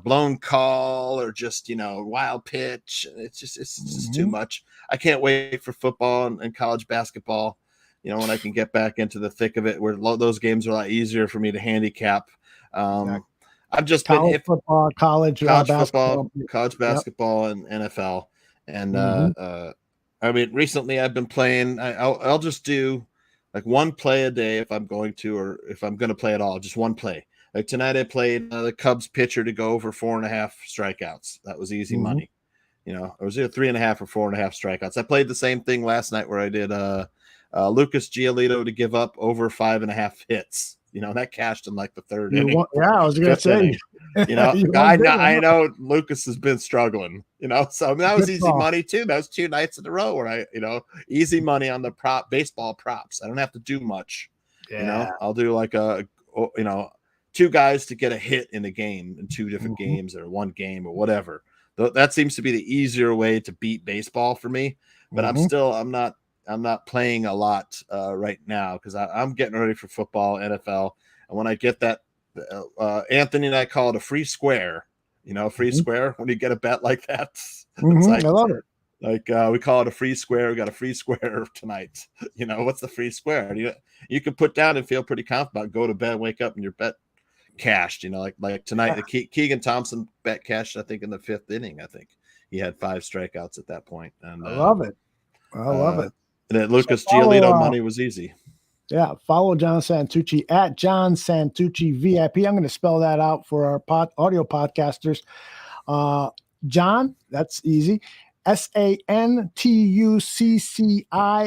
blown call or just wild pitch. It's just too much. I can't wait for football and college basketball. When I can get back into the thick of it, where those games are a lot easier for me to handicap. Exactly. I've just college football, college basketball, and NFL. And recently I've been playing. I'll just do like one play a day if I'm going to, or if I'm going to play at all, just one play. Like tonight I played the Cubs pitcher to go over 4.5 strikeouts. That was easy money. It was either 3.5 or 4.5 strikeouts. I played the same thing last night where I did Lucas Giolito to give up over 5.5 hits. That cashed in like the 3rd inning. I was going to say. I know Lucas has been struggling. So that was easy money too. that was 2 nights in a row where I, easy money on the baseball props. I don't have to do much. I'll do like 2 guys to get a hit in a game in 2 different games or 1 game or whatever. That seems to be the easier way to beat baseball for me. But I'm not playing a lot right now because I'm getting ready for football, NFL. And when I get that, Anthony and I call it a free square, free square when you get a bet like that. Like, I love it. Like we call it a free square. We got a free square tonight. What's the free square? You can put down and feel pretty confident, go to bed, wake up and your bet cashed, like tonight, the Keegan Thompson bet cashed, I think in the 5th inning. I think he had 5 strikeouts at that point. And I love it. I love it. And that Lucas Giolito money was easy. Yeah, follow John Santucci at John Santucci VIP. I'm going to spell that out for our audio podcasters. John, that's easy. SANTUCCI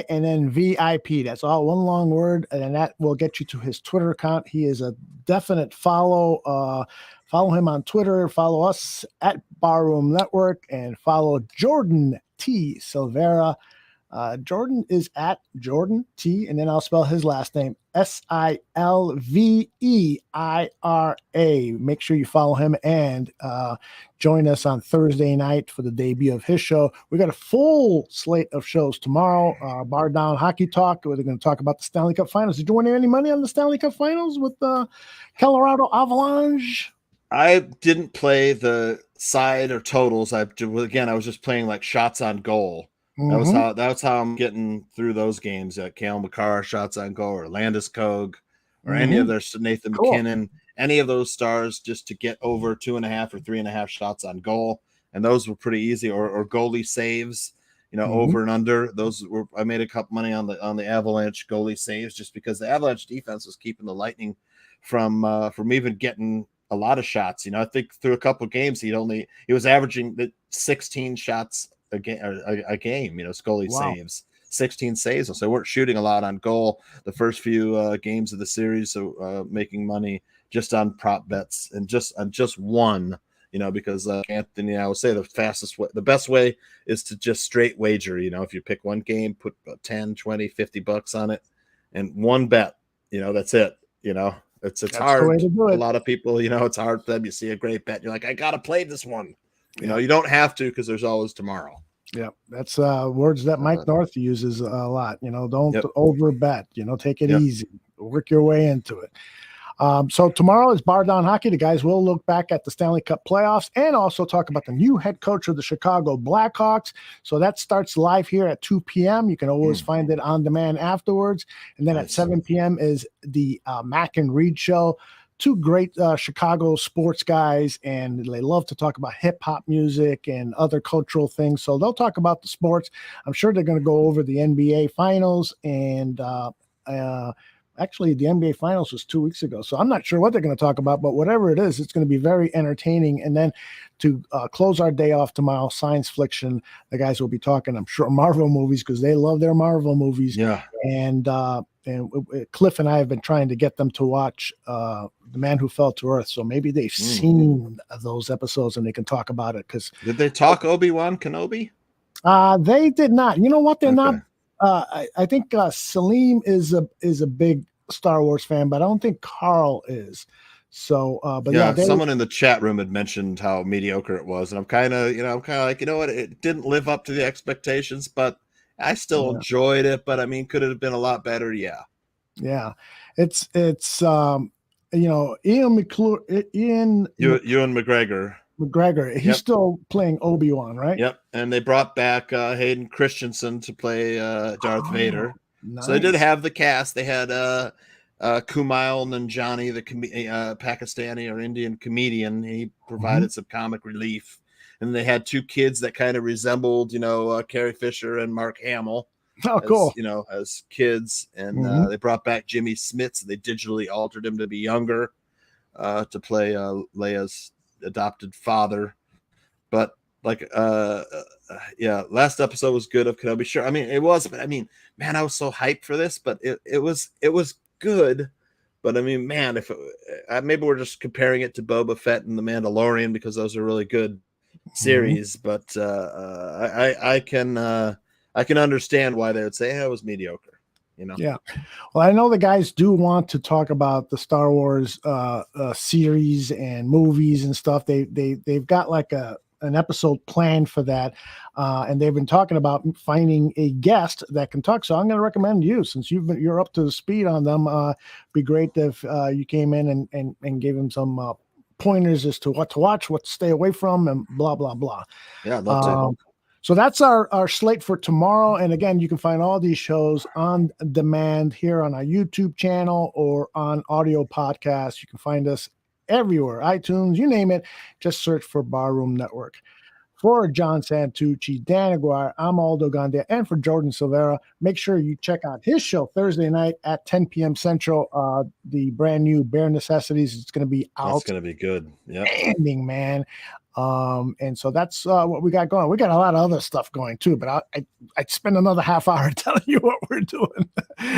and then VIP. That's all one long word, and that will get you to his Twitter account. He is a definite follow. Follow him on Twitter. Follow us at Barroom Network, and follow Jordan T. Silvera. Jordan is at Jordan T, and then I'll spell his last name Silveira. Make sure you follow him and join us on Thursday night for the debut of his show. We got a full slate of shows tomorrow. Bar Down Hockey Talk. We're going to talk about the Stanley Cup Finals. Did you win any money on the Stanley Cup Finals with the Colorado Avalanche? I didn't play the side or totals. I was just playing like shots on goal. That's how I'm getting through those games. Cale Makar shots on goal, or Landeskog, or any of their Nathan McKinnon, any of those stars, just to get over 2.5 or 3.5 shots on goal, and those were pretty easy. Or goalie saves, over and under. I made a couple money on the Avalanche goalie saves, just because the Avalanche defense was keeping the Lightning from even getting a lot of shots. I think through a couple of games he was averaging 16 shots a game. Scully saves 16 saves, so they weren't shooting a lot on goal the first few games of the series. So making money just on prop bets and just one, because Anthony, I would say the best way is to just straight wager. If you pick one game, put 10, 20, $50 on it, and one bet. That's it. It's hard. A lot of people, it's hard for them. You see a great bet, you're like, I gotta play this one. You know, you don't have to because there's always tomorrow. Yeah, that's words that Mike North uses a lot. You know, don't over bet. You know, take it easy. Work your way into it. So tomorrow is Bar Down Hockey. The guys will look back at the Stanley Cup playoffs and also talk about the new head coach of the Chicago Blackhawks. So that starts live here at 2 p.m. You can always find it on demand afterwards. And then at 7 p.m. is the Mac and Reed Show. Two great Chicago sports guys, and they love to talk about hip hop music and other cultural things. So they'll talk about the sports. I'm sure they're going to go over the NBA Finals, and actually the NBA Finals was 2 weeks ago. So I'm not sure what they're going to talk about, but whatever it is, it's going to be very entertaining. And then to close our day off tomorrow, science fiction. The guys will be talking, I'm sure, Marvel movies because they love their Marvel movies. Yeah, and Cliff and I have been trying to get them to watch The Man Who Fell to Earth, so maybe they've seen those episodes and they can talk about it. Because did they talk Obi-Wan Kenobi? They did not. You know what? They're not. I think Salim is a big Star Wars fan, but I don't think Carl is. So, but yeah, someone in the chat room had mentioned how mediocre it was, and I'm kind of like, you know what, it didn't live up to the expectations, but I still enjoyed it. But I mean, could it have been a lot better? Yeah. It's you know, Ewan McGregor. He's still playing Obi-Wan, right? Yep. And they brought back Hayden Christensen to play Darth Vader. Nice. So they did have the cast. They had Kumail Nanjiani, the Pakistani or Indian comedian. He provided some comic relief. And they had two kids that kind of resembled, Carrie Fisher and Mark Hamill. Oh, cool. As kids. And they brought back Jimmy Smits. They digitally altered him to be younger to play Leia's adopted father. But last episode was good of Kenobi. Sure. I mean, it was, but I mean, man, I was so hyped for this, but it was good. But I mean, man, if maybe we're just comparing it to Boba Fett and The Mandalorian because those are really good series. But I can understand why they would say it was mediocre. Yeah. Well, I know the guys do want to talk about the Star Wars series and movies and stuff. They've got like an episode planned for that, and they've been talking about finding a guest that can talk. So I'm going to recommend you, since you're up to the speed on them. Be great if you came in and gave them some pointers as to what to watch, what to stay away from, and blah blah blah. Yeah, I'd love to. So that's our slate for tomorrow. And again, you can find all these shows on demand here on our YouTube channel or on audio podcasts. You can find us everywhere, iTunes, you name it. Just search for Barroom Network. For John Santucci, Dan Aguire, I'm Aldo Gandia, and for Jordan Silvera, make sure you check out his show Thursday night at 10 p.m. Central, the brand new Bare Necessities. It's going to be out. It's going to be good. Yeah. Ending, man. And so that's what we got going. We got a lot of other stuff going too, but I'd spend another half hour telling you what we're doing.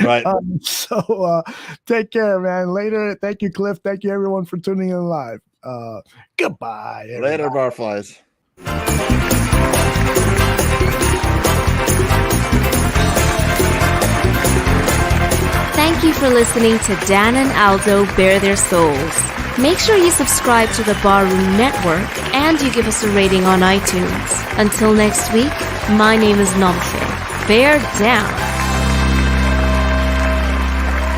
Right. So take care, man. Later. Thank you, Cliff. Thank you, everyone, for tuning in live. Goodbye. Everybody. Later, barflies. Thank you for listening to Dan and Aldo Bare Their Souls. Make sure you subscribe to the Barroom Network and you give us a rating on iTunes. Until next week, my name is Nomke. Bear down.